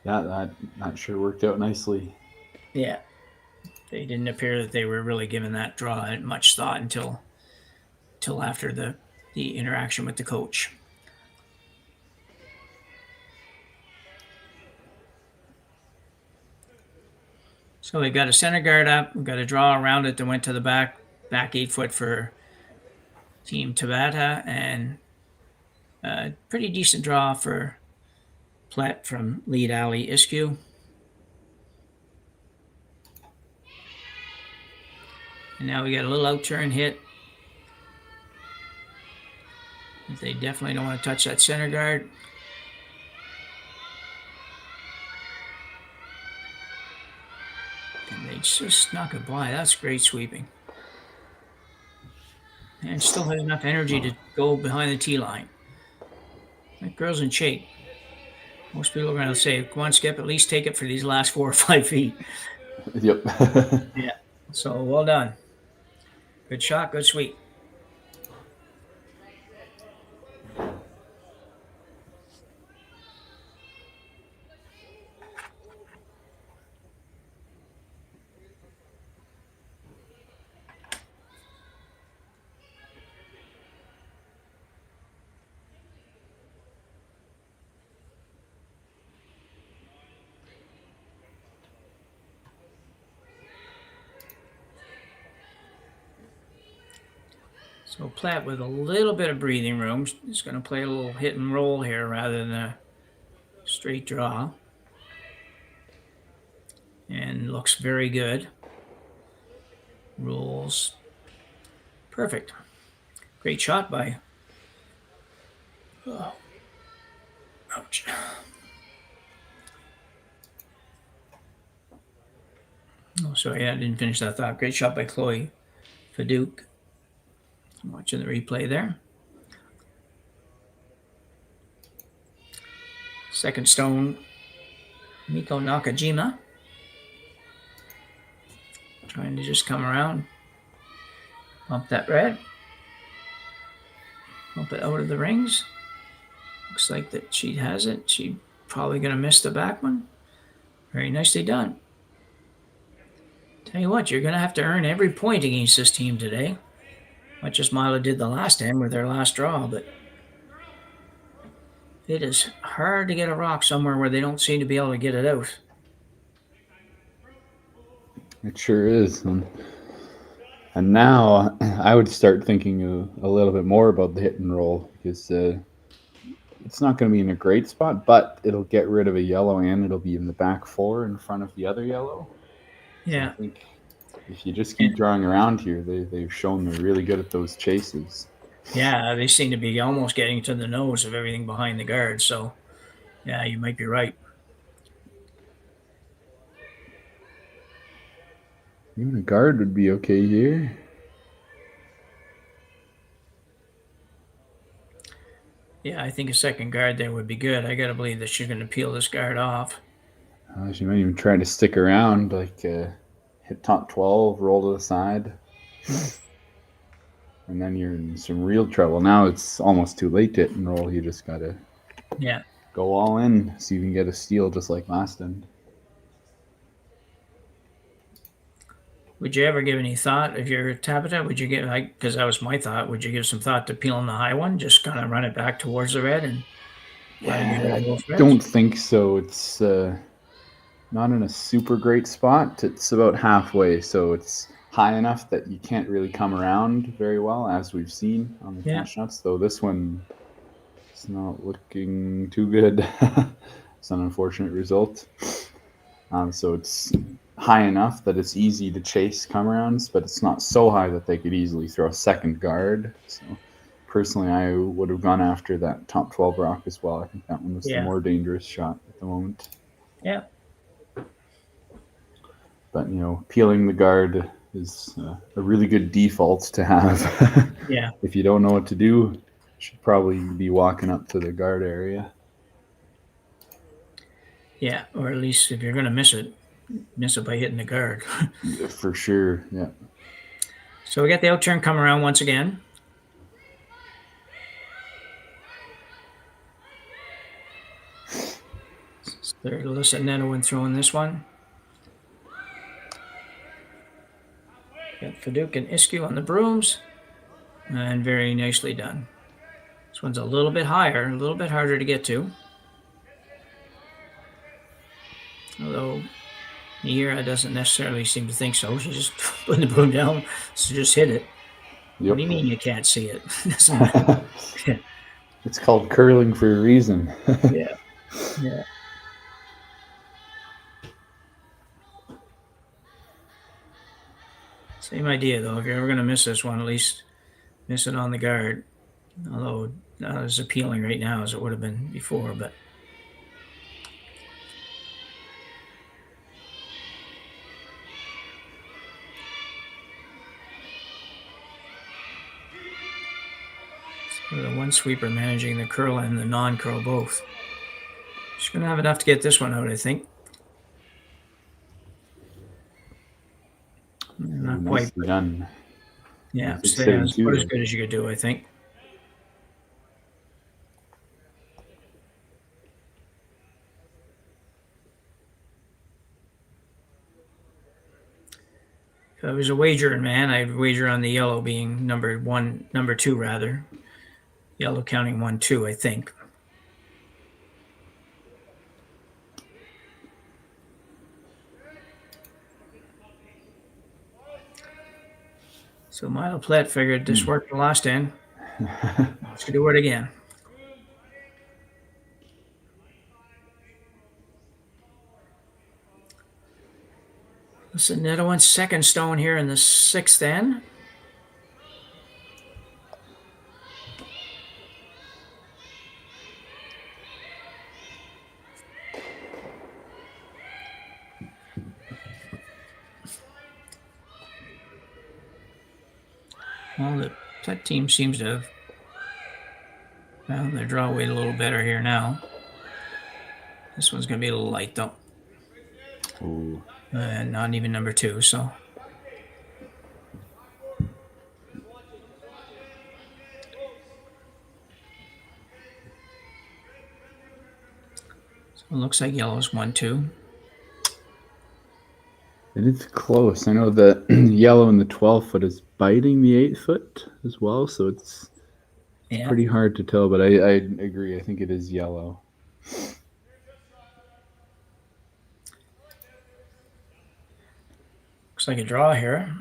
Yeah, that sure worked out nicely. Yeah. They didn't appear that they were really giving that draw much thought until after the interaction with the coach. So we got a center guard up. We've got a draw around it that went to the back 8 foot for Team Tabata, and a pretty decent draw for Plett from lead alley Iskew. And now we got a little out turn hit. They definitely don't want to touch that center guard. And they just snuck it by. That's great sweeping. And still had enough energy to go behind the tee line. That girl's in shape. Most people are going to say, come on, Skip, at least take it for these last 4 or 5 feet. Yep. Yeah. So well done. Good shot, good sweep. So Plett with a little bit of breathing room is going to play a little hit and roll here rather than a straight draw. And looks very good. Rolls perfect. Great shot by. Oh. Ouch. Oh, sorry, I didn't finish that thought. Great shot by Chloe Fadouk. Watching the replay there. Second stone, Miko Nakajima. Trying to just come around. Bump that red. Bump it out of the rings. Looks like that she has it. She's probably going to miss the back one. Very nicely done. Tell you what, you're going to have to earn every point against this team today. Much as Myla did the last time with their last draw, but it is hard to get a rock somewhere where they don't seem to be able to get it out. It sure is. And now I would start thinking a little bit more about the hit and roll, because it's not going to be in a great spot, but it'll get rid of a yellow and it'll be in the back 4 in front of the other yellow. Yeah. So I think if you just keep drawing around here, they've shown they're really good at those chases. Yeah, they seem to be almost getting to the nose of everything behind the guard. So, yeah, you might be right. Even a guard would be okay here. Yeah, I think a second guard there would be good. I got to believe that she's going to peel this guard off. She might even try to stick around, like hit top 12, roll to the side. And then you're in some real trouble. Now it's almost too late to hit and roll. You just got to go all in, so you can get a steal just like last end. Would you ever give any thought, if you're Tabata, would you give, because that was my thought, would you give some thought to peeling the high one, just kind of run it back towards the red? And I don't think so. It's not in a super great spot. It's about halfway, so it's high enough that you can't really come around very well, as we've seen on the catch shots. Though this one is not looking too good. It's an unfortunate result. So it's high enough that it's easy to chase come arounds, but it's not so high that they could easily throw a second guard. So personally, I would have gone after that top 12 rock as well. I think that one was the more dangerous shot at the moment. Yeah. But, peeling the guard is a really good default to have. Yeah. If you don't know what to do, you should probably be walking up to the guard area. Yeah, or at least if you're going to miss it by hitting the guard. Yeah, for sure, yeah. So we got the out turn come around once again. Third Alyssa Netowin throwing this one. Got Faduk and Isku on the brooms. And very nicely done. This one's a little bit higher, a little bit harder to get to. Although Mira doesn't necessarily seem to think so. She's just putting the broom down, so just hit it. Yep. What do you mean you can't see it? It's called curling for a reason. Yeah. Same idea, though. If you're ever going to miss this one, at least miss it on the guard. Although not as appealing right now as it would have been before, but. So the one sweeper managing the curl and the non-curl both. She's going to have enough to get this one out, I think. Not quite done. Yeah, it's about as good as you could do, I think. If I was a wagering man, I'd wager on the yellow being number two rather. Yellow counting 1-2, I think. So Myla Plett figured this worked the last end. Let's do it again. This is Netowin's second stone here in the sixth end. Well, the Plett team seems to have found their draw weight a little better here now. This one's going to be a little light, though. Ooh. Not even number two, so. So it looks like yellow's 1-2. It is close. I know the yellow in the 12 foot is biting the 8 foot as well, so it's pretty hard to tell, but I agree. I think it is yellow. Looks like a draw here.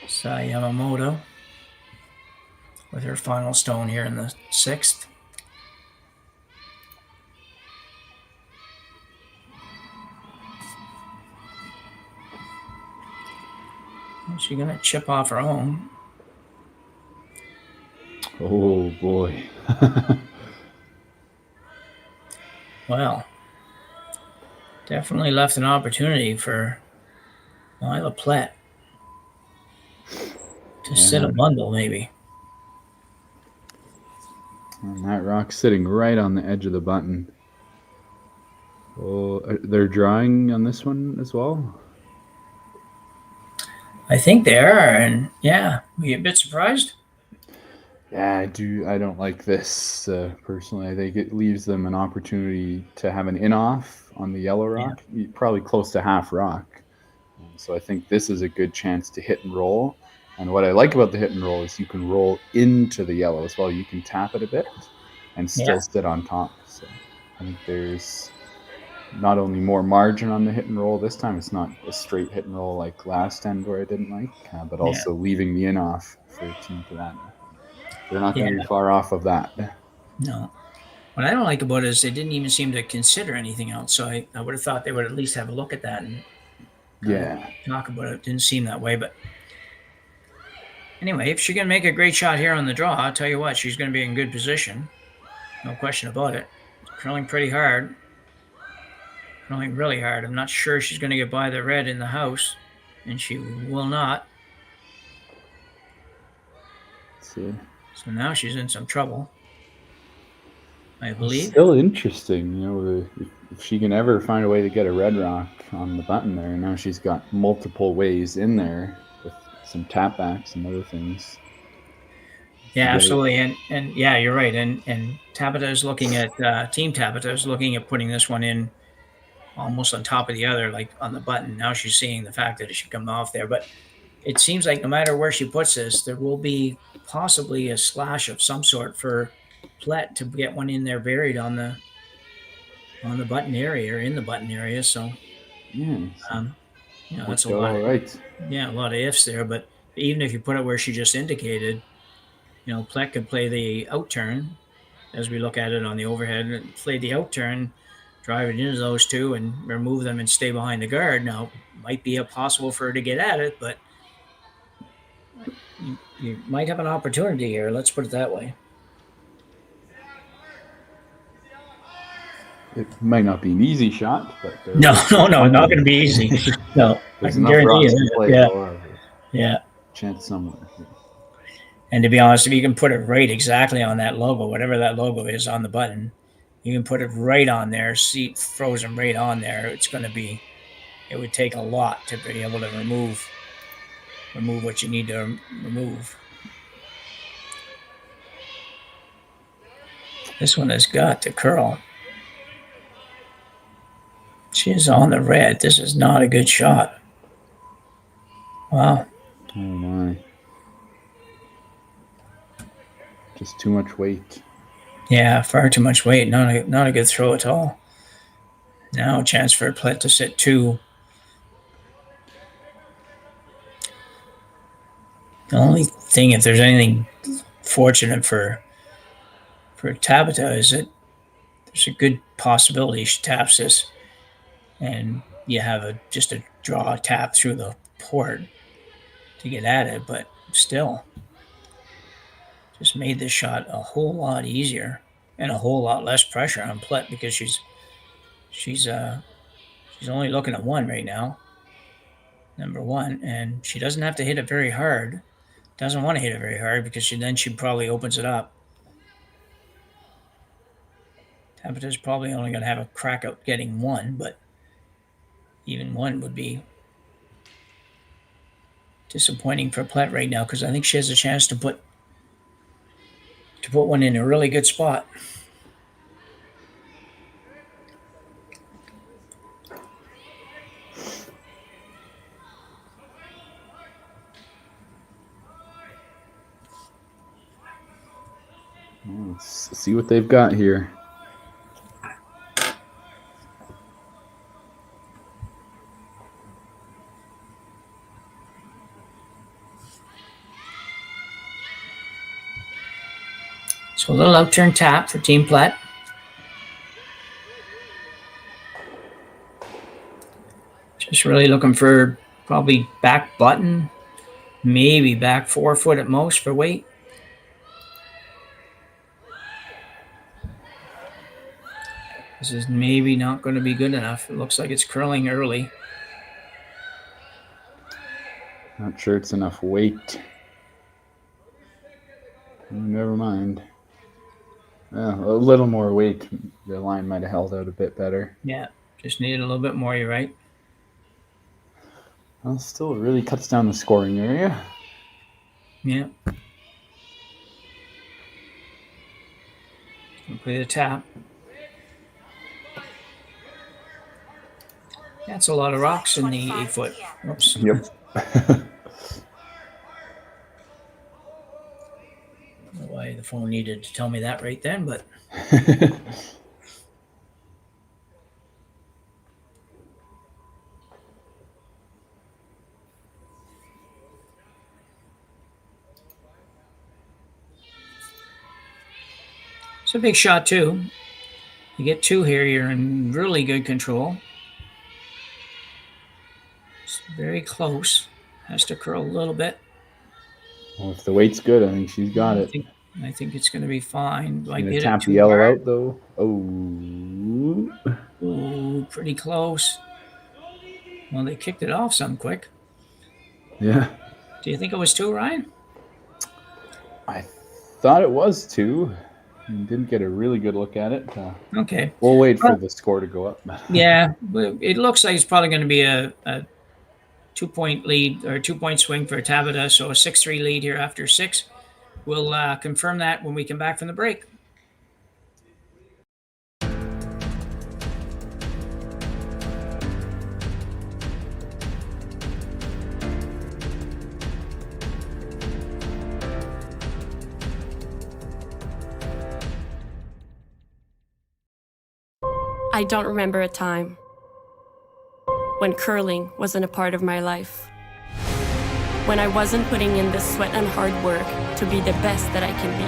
Yamamoto with her final stone here in the sixth. Is she going to chip off her own? Oh, boy. Well, definitely left an opportunity for Myla Plett to sit a bundle, maybe. And that rock's sitting right on the edge of the button. Oh, they're drawing on this one as well? I think they are, and yeah, were you a bit surprised? Yeah, I don't like this personally. I think it leaves them an opportunity to have an in-off on the yellow rock, probably close to half rock. So I think this is a good chance to hit and roll. And what I like about the hit and roll is you can roll into the yellow as well. You can tap it a bit and still sit on top. So I think there's not only more margin on the hit and roll this time, it's not a straight hit and roll like last end where I didn't like, but also leaving the in off for Team Tabata. They're not going to be far off of that. No. What I don't like about it is they didn't even seem to consider anything else. So I would have thought they would at least have a look at that and talk about it. It didn't seem that way, but anyway, if she can make a great shot here on the draw, I'll tell you what, she's going to be in good position. No question about it. Curling pretty hard. Curling really hard. I'm not sure she's going to get by the red in the house, and she will not. Let's see. So now she's in some trouble, I believe. It's still interesting, you know, if she can ever find a way to get a red rock on the button there. Now she's got multiple ways in there with some tap backs and other things. Yeah, absolutely. And yeah, you're right. And Tabata is looking at, Team Tabata is looking at putting this one in almost on top of the other, like on the button. Now she's seeing the fact that it should come off there. But it seems like no matter where she puts this, there will be possibly a slash of some sort for Plett to get one in there buried on the button area or in the button area. So, you know, that's a lot. A lot of ifs there. But even if you put it where she just indicated, you know, Plett could play the out turn as we look at it on the overhead, and play the out turn, drive it into those two and remove them and stay behind the guard. Now, might be possible for her to get at it, but you might have an opportunity here. Let's put it that way. It might not be an easy shot, but no, not going to be easy. No, I can guarantee you. Yeah, chance somewhere. And to be honest, if you can put it right exactly on that logo, whatever that logo is on the button, you can put it right on there, see frozen right on there. It's going to be, it would take a lot to be able to remove what you need to remove. This one has got to curl. She is on the red. This is not a good shot. Wow. Oh my. Just too much weight. Yeah, far too much weight. Not a good throw at all. Now a chance for Plett to sit two. The only thing, if there's anything fortunate for Tabata, is that there's a good possibility she taps this and you have just a draw tap through the port to get at it, but still just made this shot a whole lot easier and a whole lot less pressure on Plett, because she's only looking at one right now, number one, and she doesn't have to hit it very hard. Doesn't want to hit it very hard, because then she probably opens it up. Tabata's probably only going to have a crack at getting one, but even one would be disappointing for Plett right now, because I think she has a chance to put one in a really good spot. Let's see what they've got here. So a little out turn tap for Team Plett. Just really looking for probably back button, maybe back 4 foot at most for weight. This is maybe not going to be good enough. It looks like it's curling early. Not sure it's enough weight. Never mind. A little more weight. The line might have held out a bit better. Yeah, just needed a little bit more, you're right. Well, still really cuts down the scoring area. Yeah. Play the tap. That's a lot of rocks in the 8 foot. Oops. Yep. phone needed to tell me that right then, but it's a big shot too. You get 2 here, you're in really good control. It's very close. Has to curl a little bit. Well, if the weight's good, I think she's got it. I think it's going to be fine. She's gonna tap the yellow out though. Oh. Ooh, pretty close. Well, they kicked it off some quick. Yeah. Do you think it was 2, Ryan? I thought it was 2. Didn't get a really good look at it. Okay. We'll wait for the score to go up. Yeah, it looks like it's probably going to be a 2-point lead or 2-point swing for Tabata, so a 6-3 lead here after 6. We'll confirm that when we come back from the break. I don't remember a time when curling wasn't a part of my life. When I wasn't putting in the sweat and hard work to be the best that I can be.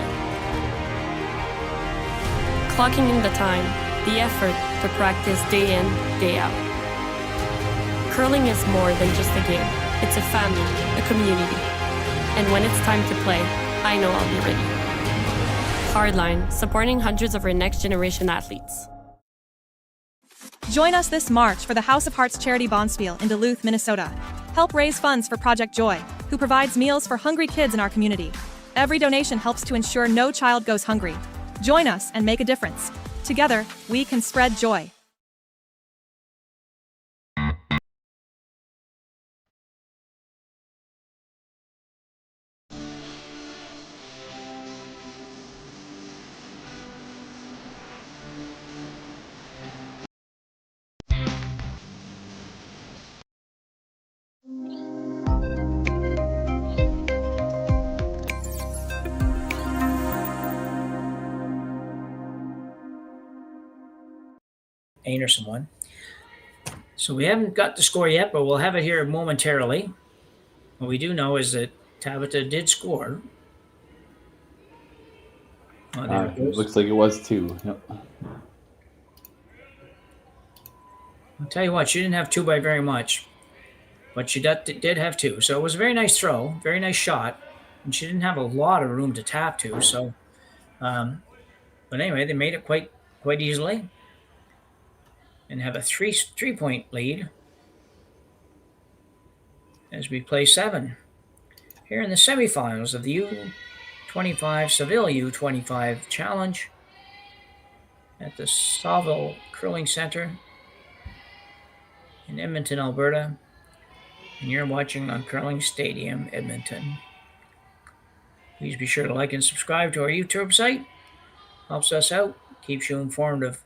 Clocking in the time, the effort to practice day in, day out. Curling is more than just a game. It's a family, a community. And when it's time to play, I know I'll be ready. Hardline, supporting hundreds of our next generation athletes. Join us this March for the House of Hearts Charity Bonspiel in Duluth, Minnesota. Help raise funds for Project Joy, who provides meals for hungry kids in our community. Every donation helps to ensure no child goes hungry. Join us and make a difference. Together, we can spread joy. Anderson won. So we haven't got the score yet, but we'll have it here momentarily. What we do know is that Tabata did score. Oh, there it goes. Looks like it was 2. Yep. I'll tell you what, she didn't have 2 by very much, but she did have 2. So it was a very nice throw, very nice shot, and she didn't have a lot of room to tap to. So, but anyway, they made it quite easily, and have a 3-point lead as we play 7 here in the semifinals of the U25 Saville U25 Challenge at the Saville Curling Center in Edmonton, Alberta, and you're watching on Curling Stadium, Edmonton. Please be sure to like and subscribe to our YouTube site. Helps us out, keeps you informed of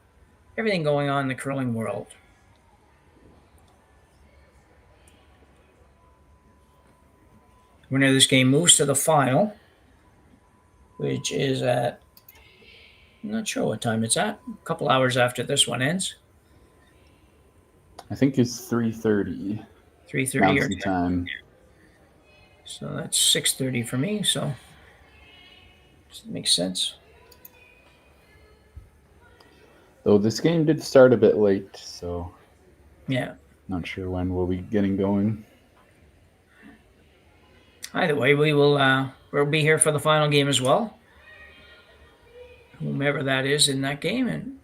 everything going on in the curling world. Winner of this game moves to the final, which is at, I'm not sure what time it's at, a couple hours after this one ends. I think it's 3:30. 3:30 Mountain time. So that's 6:30 for me, so does it make sense? Though this game did start a bit late, so yeah, not sure when we'll be getting going. Either way, we'll be here for the final game as well, whomever that is in that game. And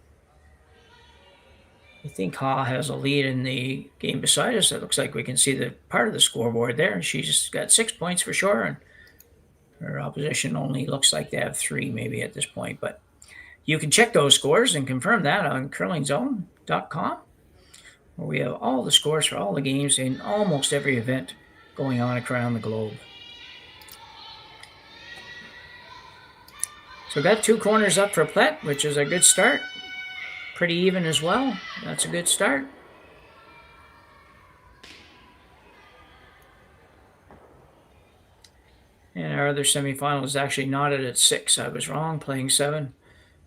I think Ha has a lead in the game beside us. It looks like we can see the part of the scoreboard there. She's got 6 points for sure, and her opposition only looks like they have 3 maybe at this point. But you can check those scores and confirm that on curlingzone.com, where we have all the scores for all the games in almost every event going on around the globe. So got 2 corners up for Plett, which is a good start. Pretty even as well. That's a good start. And our other semifinal is actually knotted at 6. I was wrong, playing 7,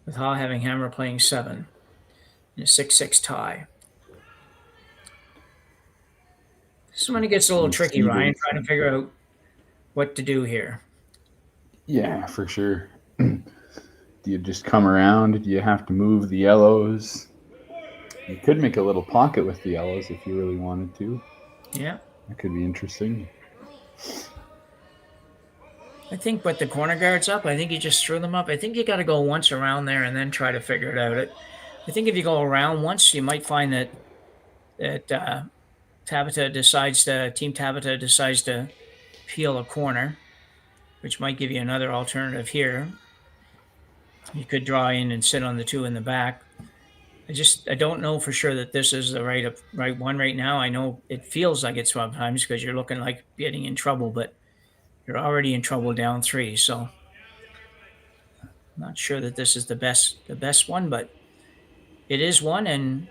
with Ha having hammer playing 7. In a 6-6 tie. This is when it gets a little tricky, Ryan, trying to figure out what to do here. Yeah, for sure. Do you just come around? Do you have to move the yellows? You could make a little pocket with the yellows if you really wanted to. Yeah. That could be interesting. I think with the corner guards up, I think you just threw them up. I think you got to go once around there and then try to figure it out. I think if you go around once, you might find that Team Tabata decides to peel a corner, which might give you another alternative here. You could draw in and sit on the 2 in the back. I don't know for sure that this is the right one right now. I know it feels like it sometimes because you're looking like getting in trouble, but you're already in trouble down 3. So I'm not sure that this is the best one, but it is one, and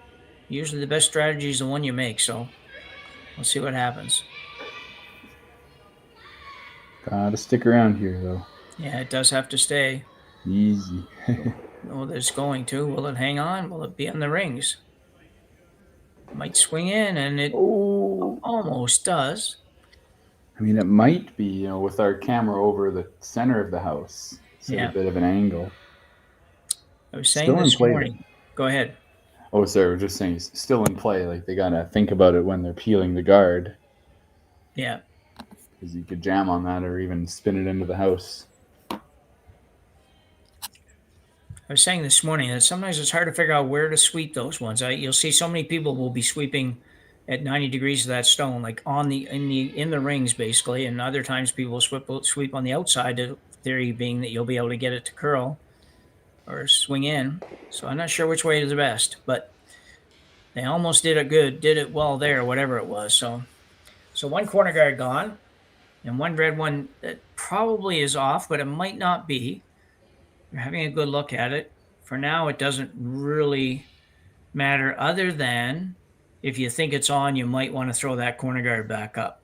usually the best strategy is the one you make. So we'll see what happens. Gotta stick around here, though. Yeah, it does have to stay. Easy. Oh, it's going to. Will it hang on? Will it be on the rings? It might swing in, and it almost does. I mean, it might be, with our camera over the center of the house. So a bit of an angle. I was saying this morning. Go ahead. Oh, sorry. I was just saying, still in play. Like, they gotta think about it when they're peeling the guard. Yeah. Because you could jam on that or even spin it into the house. I was saying this morning that sometimes it's hard to figure out where to sweep those ones. You'll see so many people will be sweeping at 90 degrees of that stone, like in the rings, basically. And other times people will sweep on the outside, the theory being that you'll be able to get it to curl or swing in. So I'm not sure which way is the best, but they almost did it well there, whatever it was. So one corner guard gone, and one red one that probably is off, but it might not be. We're having a good look at it. For now, it doesn't really matter, other than if you think it's on, you might want to throw that corner guard back up.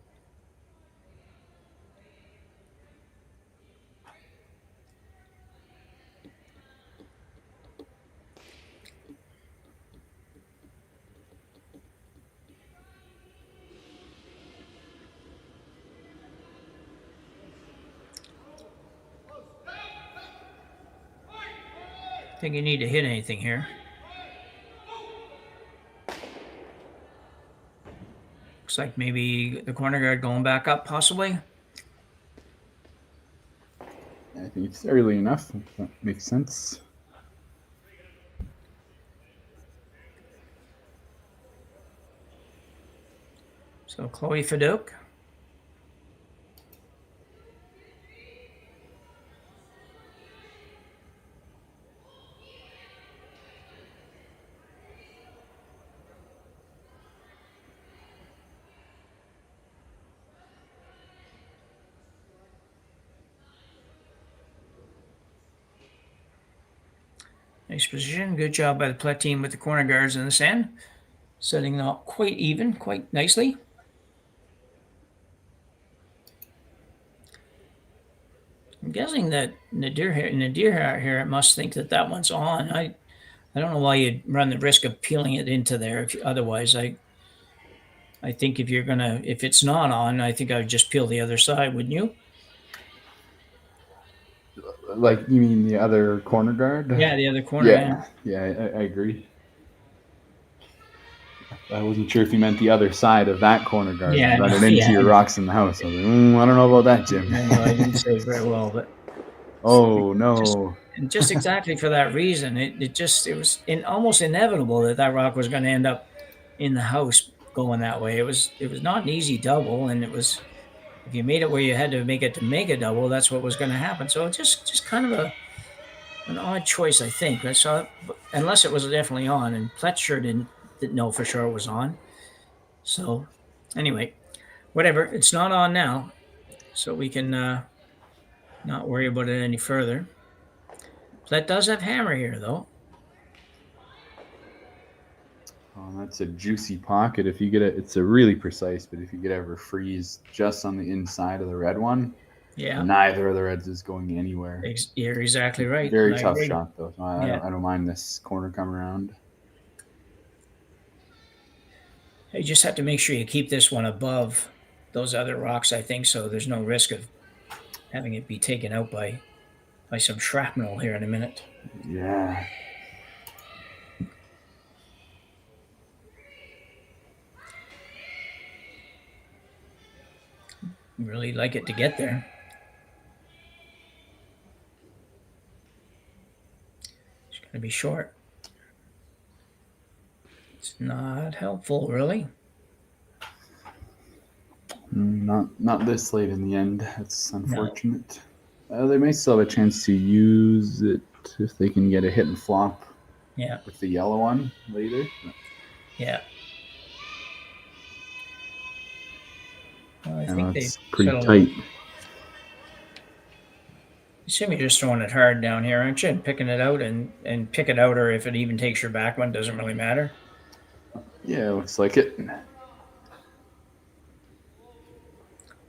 I think you need to hit anything here. Looks like maybe the corner guard going back up, possibly. I think it's early enough. That makes sense. So Chloe Faduk. Nice position. Good job by the Plett team with the corner guards in the sand. Setting up quite even, quite nicely. I'm guessing that Nadir here must think that one's on. I don't know why you'd run the risk of peeling it into there. Otherwise, I think if it's not on, I think I would just peel the other side, wouldn't you? Like, you mean the other corner guard? Yeah, the other corner. Yeah, I agree. I wasn't sure if you meant the other side of that corner guard. Yeah, run it into your rocks in the house. I was like, I don't know about that, Jim. No, I didn't say it very well, but oh no! Just exactly for that reason, it was almost inevitable that rock was going to end up in the house going that way. It was not an easy double, and it was, if you made it where you had to make a double, that's what was going to happen. So just kind of an odd choice, I think. So unless it was definitely on, and Plett sure didn't know for sure it was on. So anyway, whatever, it's not on now, so we can not worry about it any further. Plett does have hammer here, though. Oh, that's a juicy pocket. If you get it, it's a really precise, but if you could ever freeze just on the inside of the red one, Yeah. Neither of the Reds is going anywhere. You're exactly right. Very I tough agree. shot, though. I don't mind this corner come around. You just have to make sure you keep this one above those other rocks, I think, so there's no risk of having it be taken out by some shrapnel here in a minute. Yeah. Really like it to get there. It's going to be short. It's not helpful, really. Not this late in the end. That's unfortunate. No. They may still have a chance to use it if they can get a hit and flop. Yeah. With the yellow one later. Yeah. Well, I think it's pretty tight. Assume you're just throwing it hard down here, aren't you? And picking it out and pick it out, or if it even takes your back one, doesn't really matter. Yeah, looks like it.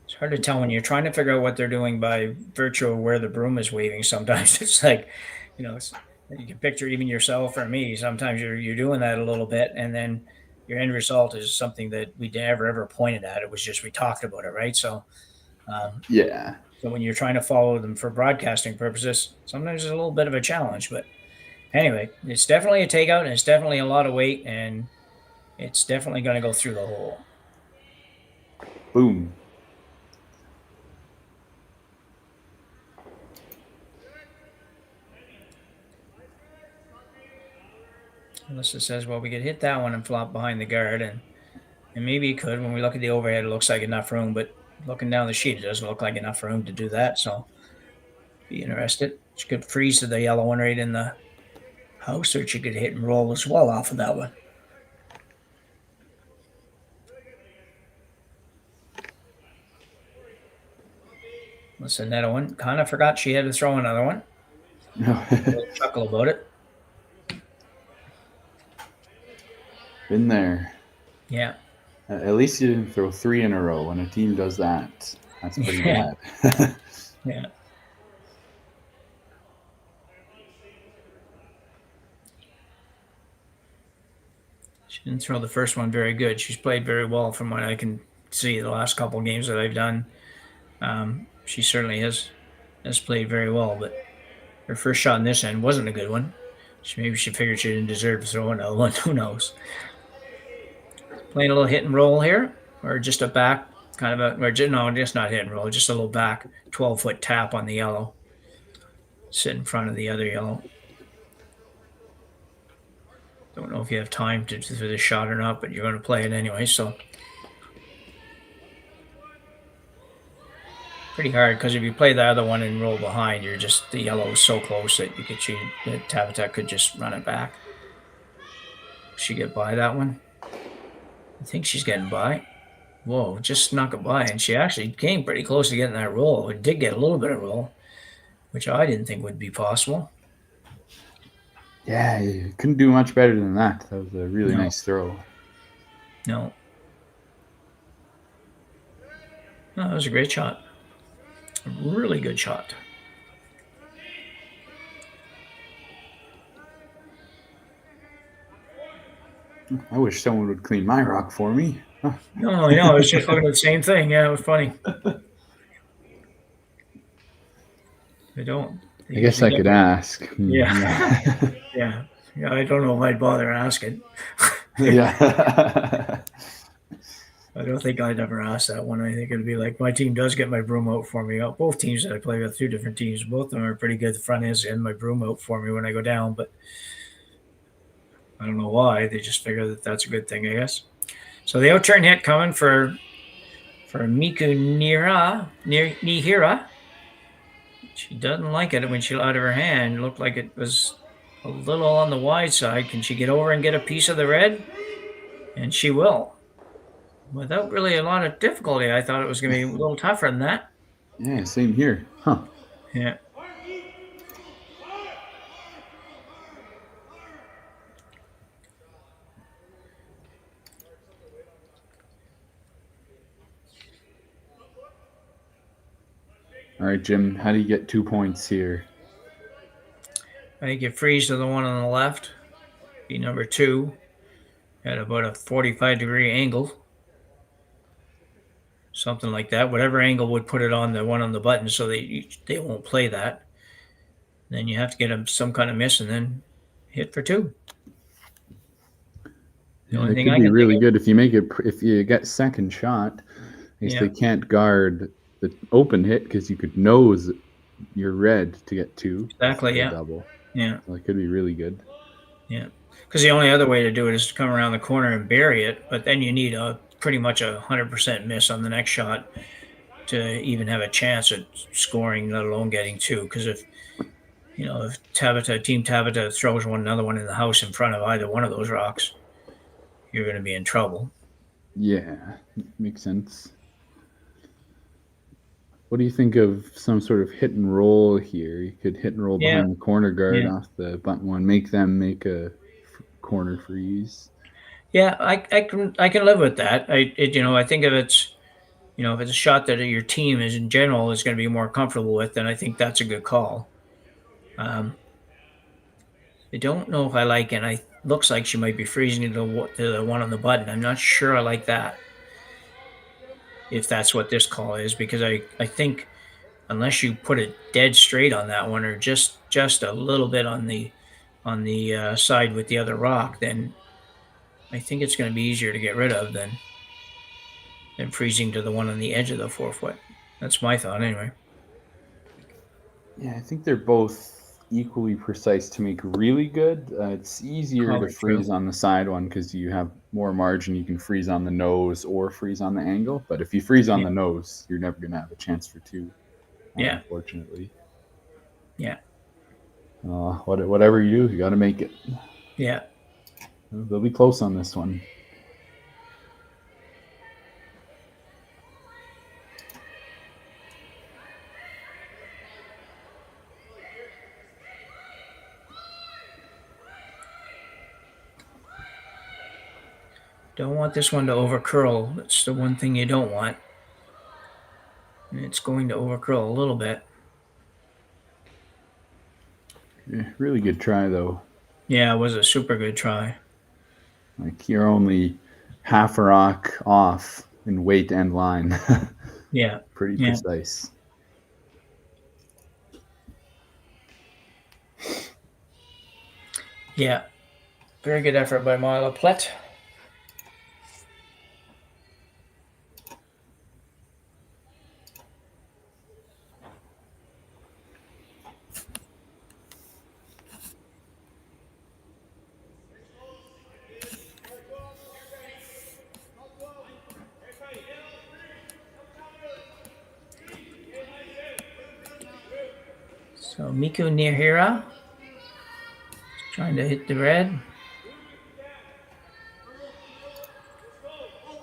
It's hard to tell when you're trying to figure out what they're doing by virtue of where the broom is waving. Sometimes it's like, you can picture even yourself or me. Sometimes you're doing that a little bit, and then your end result is something that we never ever pointed at. It was just we talked about it, right? So, yeah. So when you're trying to follow them for broadcasting purposes, sometimes it's a little bit of a challenge. But anyway, it's definitely a takeout, and it's definitely a lot of weight, and it's definitely going to go through the hole. Boom. Alyssa says, well, we could hit that one and flop behind the guard, and maybe it could. When we look at the overhead, it looks like enough room, but looking down the sheet, it doesn't look like enough room to do that, so be interested. She could freeze to the yellow one right in the house, or she could hit and roll as well off of that one. Listen, that one kind of forgot she had to throw another one. Chuckle about it. Been there. Yeah. At least you didn't throw 3 in a row. When a team does that, that's pretty bad. Yeah. She didn't throw the first one very good. She's played very well from what I can see the last couple of games that I've done. She certainly has played very well, but her first shot in this end wasn't a good one. Maybe she figured she didn't deserve to throw another one. Who knows? Playing a little hit and roll here, or just a back kind of no, just not hit and roll, just a little back 12-foot tap on the yellow. Sit in front of the other yellow. Don't know if you have time to do the shot or not, but you're going to play it anyway, so. Pretty hard, because if you play the other one and roll behind, the yellow is so close that that Tabata could just run it back. She get by that one? I think she's getting by. Whoa, just snuck it by, and she actually came pretty close to getting that roll. It did get a little bit of roll, which I didn't think would be possible. Yeah, you couldn't do much better than that. That was a really nice throw. No, that was a great shot. A really good shot. I wish someone would clean my rock for me. Huh. No, I was just looking at the same thing. Yeah, it was funny. I don't. I guess I could ask. Yeah. Yeah. I don't know if I'd bother asking. Yeah. I don't think I'd ever ask that one. I think it'd be like, my team does get my broom out for me. Both teams that I play with, 2 different teams, both of them are pretty good. The front ends and my broom out for me when I go down, but I don't know why. They just figure that that's a good thing, I guess. So the out-turn hit coming for Miku Nihira. She doesn't like it when she let out of her hand. It looked like it was a little on the wide side. Can she get over and get a piece of the red? And she will. Without really a lot of difficulty. I thought it was going to be a little tougher than that. Yeah, same here. Huh. Yeah. All right, Jim, how do you get 2 points here? I think you freeze to the one on the left, be number 2, at about a 45-degree angle. Something like that. Whatever angle would put it on the one on the button so they won't play that. Then you have to get some kind of miss and then hit for 2. The only It thing could I be can really think of, good if you make it. If you get second shot, I guess Yeah. they can't guard the open hit because you could nose your red to get 2. Exactly, instead of yeah. double. Yeah. So it could be really good. Yeah. Because the only other way to do it is to come around the corner and bury it, but then you need pretty much a 100% miss on the next shot to even have a chance at scoring, let alone getting 2. Because if Team Tabata throws another one in the house in front of either one of those rocks, you're going to be in trouble. Yeah, makes sense. What do you think of some sort of hit and roll here? You could hit and roll Yeah. behind the corner guard Yeah. off the button one, make them make a corner freeze. Yeah, I can live with that. I think if it's a shot that your team is in general is going to be more comfortable with, then I think that's a good call. I don't know if I like it. It looks like she might be freezing to the one on the button. I'm not sure I like that. If that's what this call is, because I think unless you put it dead straight on that one or just a little bit on the side with the other rock, then I think it's going to be easier to get rid of than freezing to the one on the edge of the 4-foot. That's my thought anyway. Yeah, I think they're both equally precise to make really good. It's easier Probably to freeze true. on the side one because you have more margin. You can freeze on the nose or freeze on the angle. But if you freeze on the nose, you're never going to have a chance for 2. Yeah. Unfortunately. Yeah. Whatever you do, you got to make it. Yeah. They'll be close on this one. Don't want this one to over curl. That's the one thing you don't want. And it's going to over curl a little bit. Yeah, really good try, though. Yeah, it was a super good try. Like, you're only half a rock off in weight and line. Yeah. Pretty precise. Yeah. Very good effort by Myla Plett. So Miku Nihira trying to hit the red.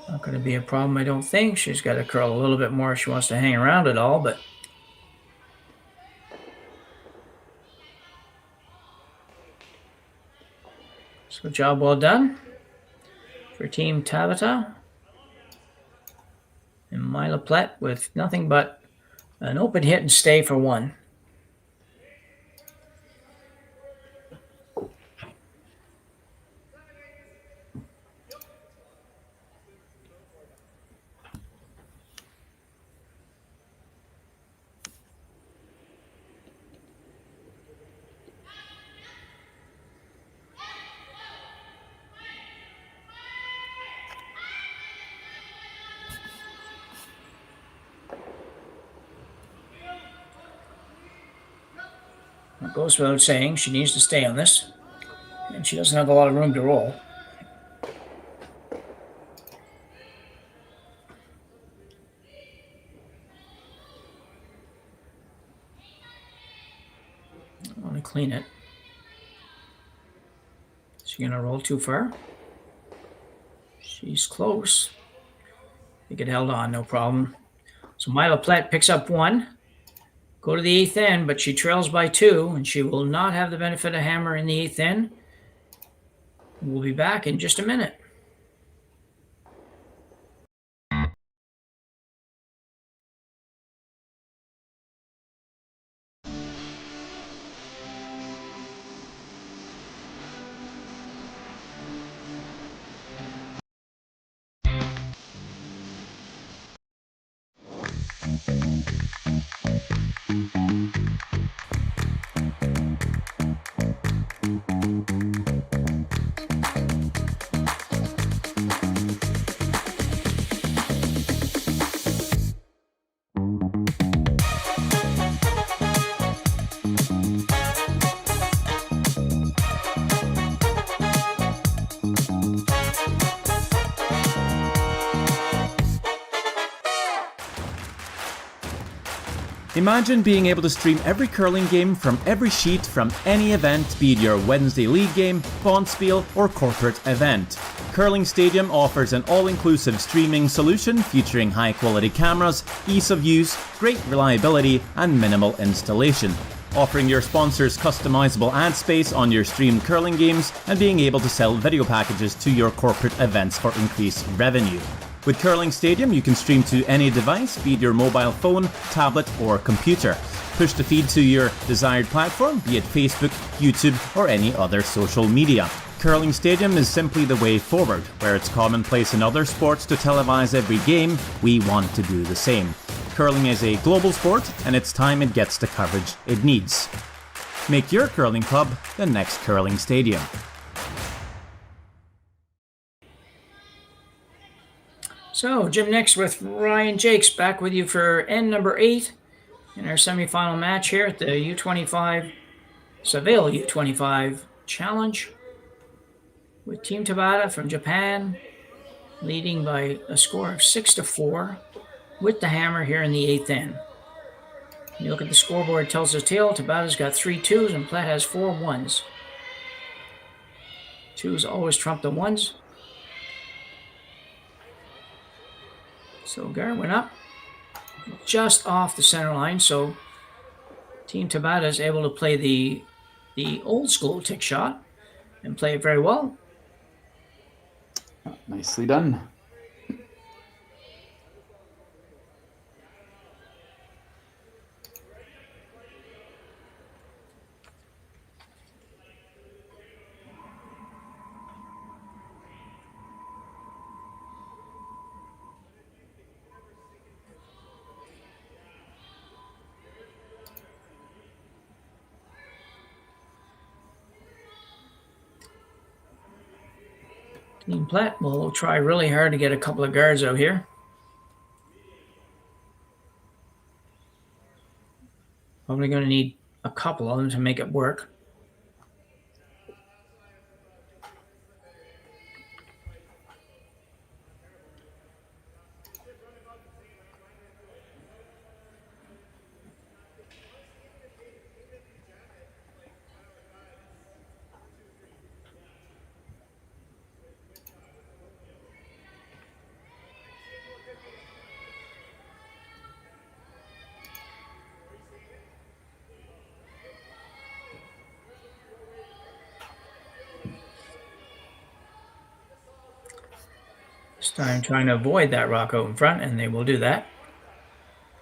Not going to be a problem, I don't think. She's got to curl a little bit more if she wants to hang around it all, but so job well done for Team Tabata. And Myla Plett with nothing but an open hit and stay for 1. It goes without saying, she needs to stay on this. And she doesn't have a lot of room to roll. I want to clean it. Is she going to roll too far? She's close. They get held on, no problem. So Myla Plett picks up 1. Go to the 8th end, but she trails by 2, and she will not have the benefit of hammer in the 8th end. We'll be back in just a minute. Imagine being able to stream every curling game from every sheet from any event, be it your Wednesday league game, bonspiel, or corporate event. Curling Stadium offers an all-inclusive streaming solution featuring high-quality cameras, ease of use, great reliability, and minimal installation. Offering your sponsors customizable ad space on your streamed curling games and being able to sell video packages to your corporate events for increased revenue. With Curling Stadium, you can stream to any device, be it your mobile phone, tablet, or computer. Push the feed to your desired platform, be it Facebook, YouTube, or any other social media. Curling Stadium is simply the way forward. Where it's commonplace in other sports to televise every game, we want to do the same. Curling is a global sport, and it's time it gets the coverage it needs. Make your curling club the next Curling Stadium. So, Jim next with Ryan Jakes, back with you for end number 8 in our semifinal match here at the U25, Saville U25 Challenge, with Team Tabata from Japan leading by a score of 6-4 with the hammer here in the 8th end. You look at the scoreboard, it tells the tale. Tabata's got 3 2s and Plett has 4 1s. 2s always trump the 1s. So guard went up just off the center line, so Team Tabata is able to play the old school tick shot and play it very well. Nicely done. Team Plett will try really hard to get a couple of guards out here. Probably going to need a couple of them to make it work. I'm trying to avoid that rock out in front, and they will do that.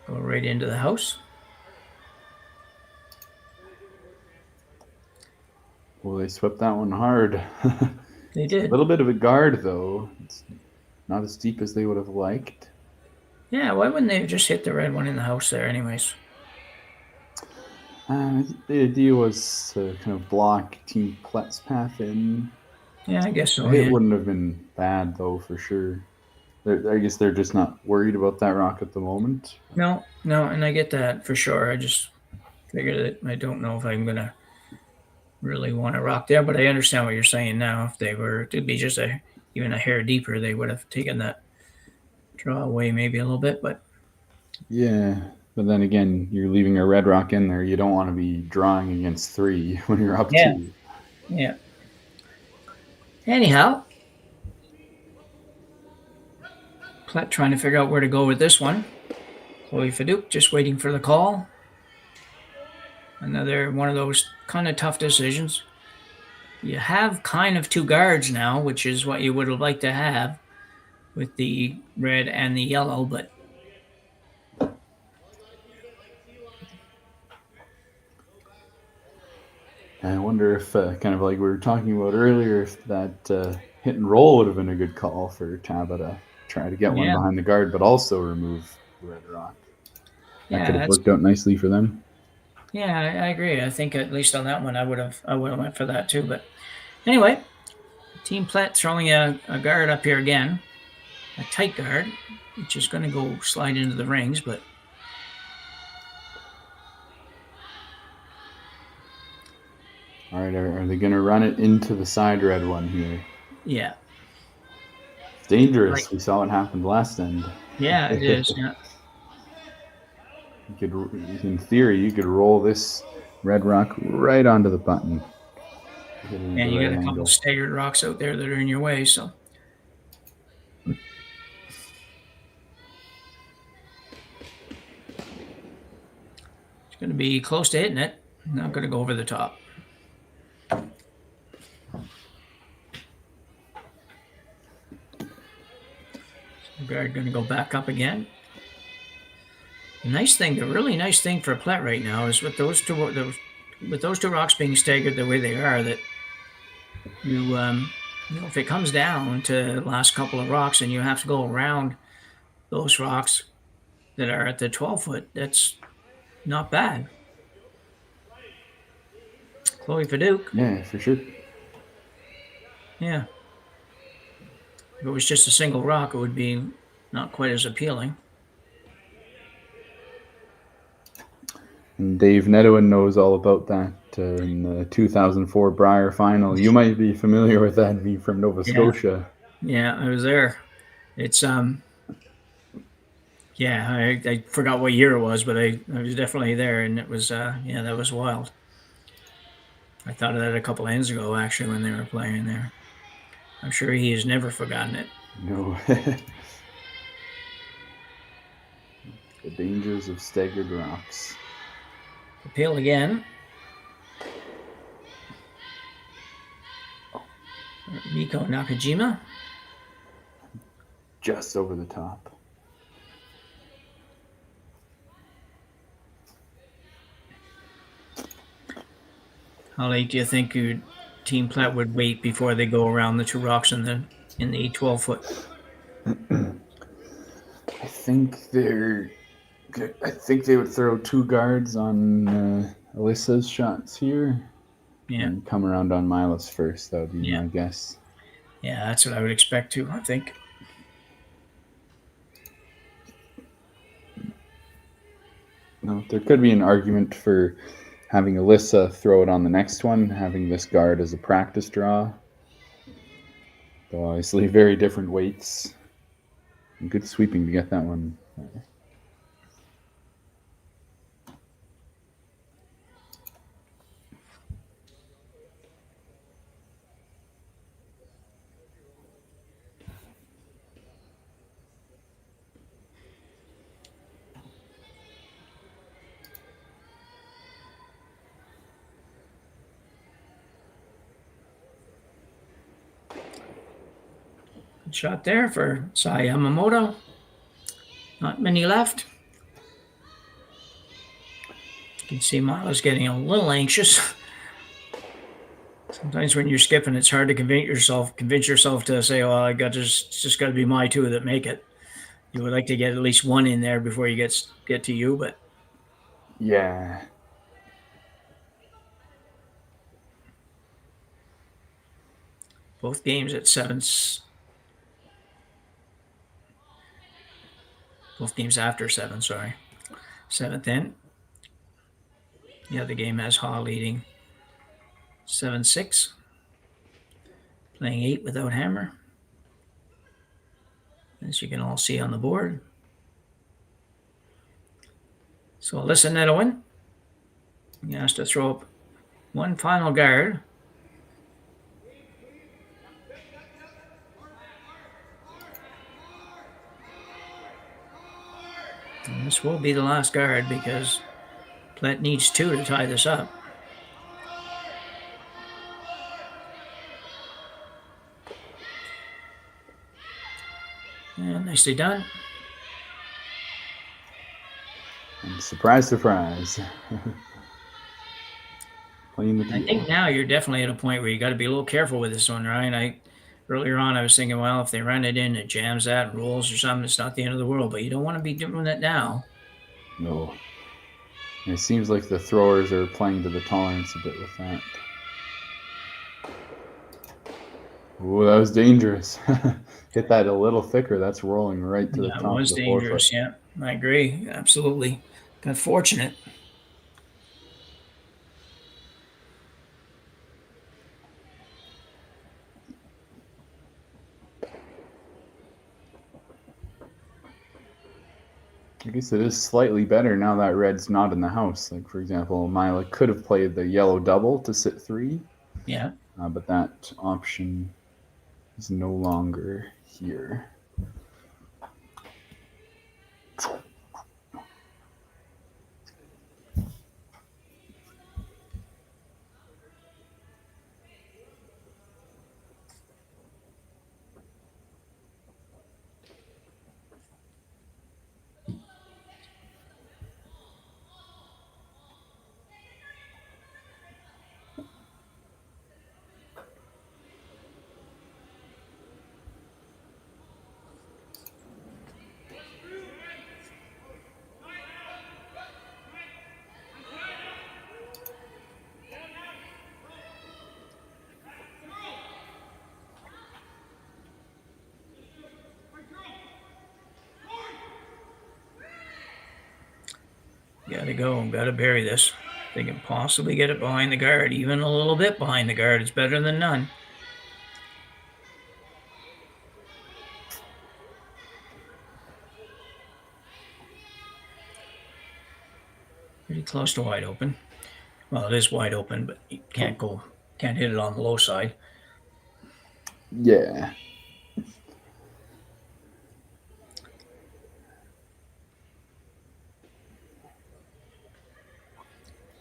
Go right into the house. Well, they swept that one hard. They did. A little bit of a guard, though. It's not as deep as they would have liked. Yeah, why wouldn't they have just hit the red one in the house there anyways? The idea was to kind of block Team Plett's path in. Yeah, I guess so. It wouldn't have been bad, though, for sure. I guess they're just not worried about that rock at the moment. No, and I get that for sure. I just figured that I don't know if I'm going to really want to rock there, but I understand what you're saying now. If they were to be just even a hair deeper, they would have taken that draw away maybe a little bit. But yeah, but then again, you're leaving a red rock in there. You don't want to be drawing against 3 when you're up 2. Yeah. Anyhow, Plett trying to figure out where to go with this one. Chloe Fadouk just waiting for the call. Another one of those kind of tough decisions. You have kind of 2 guards now, which is what you would have liked to have with the red and the yellow, but I wonder if, kind of like we were talking about earlier, if that hit and roll would have been a good call for Tabata. Try to get one behind the guard, but also remove the red rock. That could have worked out nicely for them. Yeah, I agree. I think at least on that one, I would have went for that too. But anyway, Team Plett throwing a guard up here again, a tight guard, which is going to go slide into the rings, but. All right, are they going to run it into the side red one here? Yeah. It's dangerous. We saw what happened last end. Yeah, it is. Yeah. in theory, you could roll this red rock right onto the button. And you got a couple staggered rocks out there that are in your way, so. It's going to be close to hitting it. Not going to go over the top. Guard going to go back up again. The really nice thing for Plett right now is with those two rocks being staggered the way they are, that you if it comes down to the last couple of rocks and you have to go around those rocks that are at the 12-foot, that's not bad. Chloe Fadouk. Yeah, for sure. Yeah. If it was just a single rock, it would be not quite as appealing. And Dave Nedowin knows all about that in the 2004 Brier final. You might be familiar with that, being from Nova Scotia. Yeah, I was there. It's I forgot what year it was, but I was definitely there, and it was that was wild. I thought of that a couple ends ago, actually, when they were playing there. I'm sure he has never forgotten it. No. The dangers of staggered rocks. Appeal again. Miko Nakajima. Just over the top. How late do you think your Team Plett would wait before they go around the two rocks in the 12-foot? I think they would throw two guards on Alyssa's shots here. Yeah. And come around on Myla's first. That would be my guess. Yeah, that's what I would expect too, I think. No, there could be an argument for having Alyssa throw it on the next one, having this guard as a practice draw. Though obviously very different weights. And good sweeping to get that one. Good shot there for Sai Yamamoto. Not many left. You can see Myla's getting a little anxious. Sometimes when you're skipping, it's hard to convince yourself to say, "Oh, it's just got to be my two that make it." You would like to get at least one in there before you get to you, but yeah. Both games at both games after 7, sorry. 7th in. The other game has Ha leading 7-6. Playing 8 without hammer. As you can all see on the board. So Alyssa Nedowin. He has to throw up one final guard. And this will be the last guard because Plett needs 2 to tie this up. And nicely done. And surprise, surprise. Playing the I think now you're definitely at a point where you got to be a little careful with this one, Ryan. Earlier on, I was thinking, well, if they run it in, it jams that, rolls or something, it's not the end of the world. But you don't want to be doing that now. No. It seems like the throwers are playing to the tolerance a bit with that. Oh, that was dangerous. Hit that a little thicker. That's rolling right to the top of the 4-foot. That was dangerous, yeah. I agree. Absolutely. Got fortunate. I guess it is slightly better now that red's not in the house. Like, for example, Myla could have played the yellow double to sit 3. Yeah. But that option is no longer here. Gotta go. Gotta bury this. They can possibly get it behind the guard. Even a little bit behind the guard is better than none. Pretty close to wide open. Well, it is wide open, but you can't hit it on the low side. Yeah.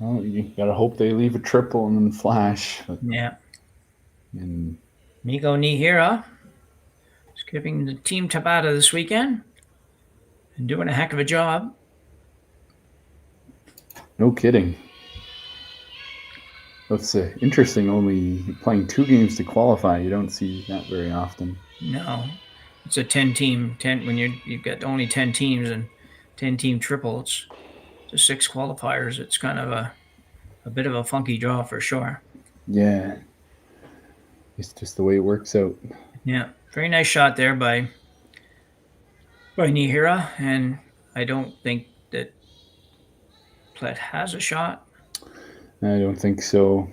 Well, you gotta hope they leave a triple and then flash. But, yeah. And Miko Nihira skipping the Team Tabata this weekend and doing a heck of a job. No kidding. That's interesting. Only playing 2 games to qualify. You don't see that very often. No, it's a 10-team. When you've got only 10 teams and 10-team triple. It's 6 qualifiers. It's kind of a bit of a funky draw for sure. Yeah, it's just the way it works out. Yeah, very nice shot there by Nihira, and I don't think that Plett has a shot. I don't think so.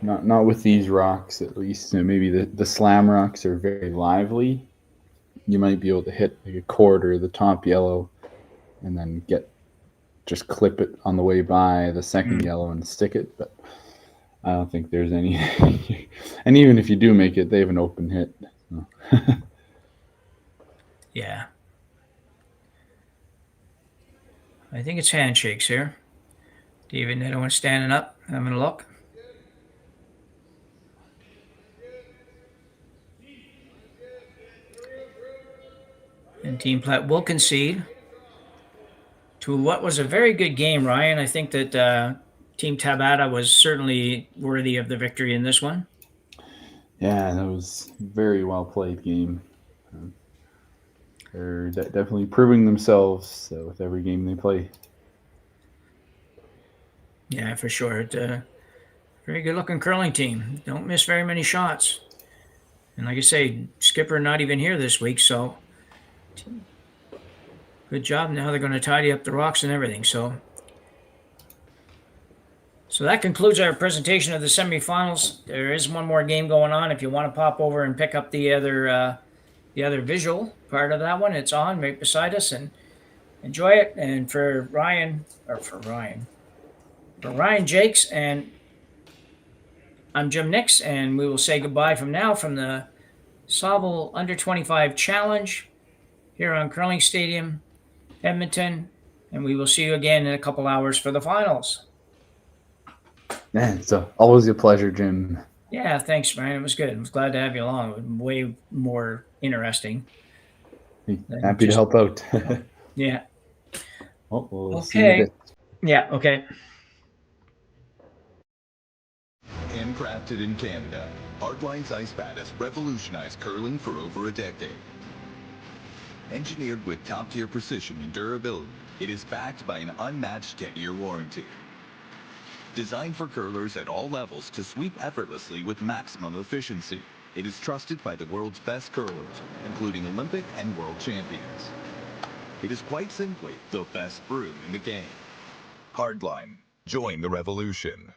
Not with these rocks, at least. Maybe the slam rocks are very lively. You might be able to hit like a quarter, the top yellow, and then just clip it on the way by the second yellow and stick it. But I don't think there's any. And even if you do make it, they have an open hit. So. Yeah. I think it's handshakes here. David Neto standing up, having a look. And Team Plett will concede to what was a very good game, Ryan. I think that Team Tabata was certainly worthy of the victory in this one. Yeah, that was a very well played game. They're definitely proving themselves with every game they play. Yeah, for sure. It's a very good-looking curling team. Don't miss very many shots. And like I say, Skipper not even here this week, so good job. Now they're going to tidy up the rocks and everything. So that concludes our presentation of the semifinals. There is one more game going on. If you want to pop over and pick up the other visual part of that one, it's on right beside us, and enjoy it. And for Ryan Jakes, and I'm Jim Nix, and we will say goodbye from the Saville Under-25 Challenge here on Curling Stadium, Edmonton, and we will see you again in a couple hours for the finals. Yeah, it's always a pleasure, Jim. Yeah, thanks, Ryan. It was good. I was glad to have you along. It was way more interesting. Happy to help out. Yeah. Well, we'll see you Okay. Yeah, okay. Handcrafted in Canada, Hardline's Ice Bat has revolutionized curling for over a decade. Engineered with top-tier precision and durability, it is backed by an unmatched 10-year warranty. Designed for curlers at all levels to sweep effortlessly with maximum efficiency, it is trusted by the world's best curlers, including Olympic and world champions. It is quite simply the best brew in the game. Hardline. Join the revolution.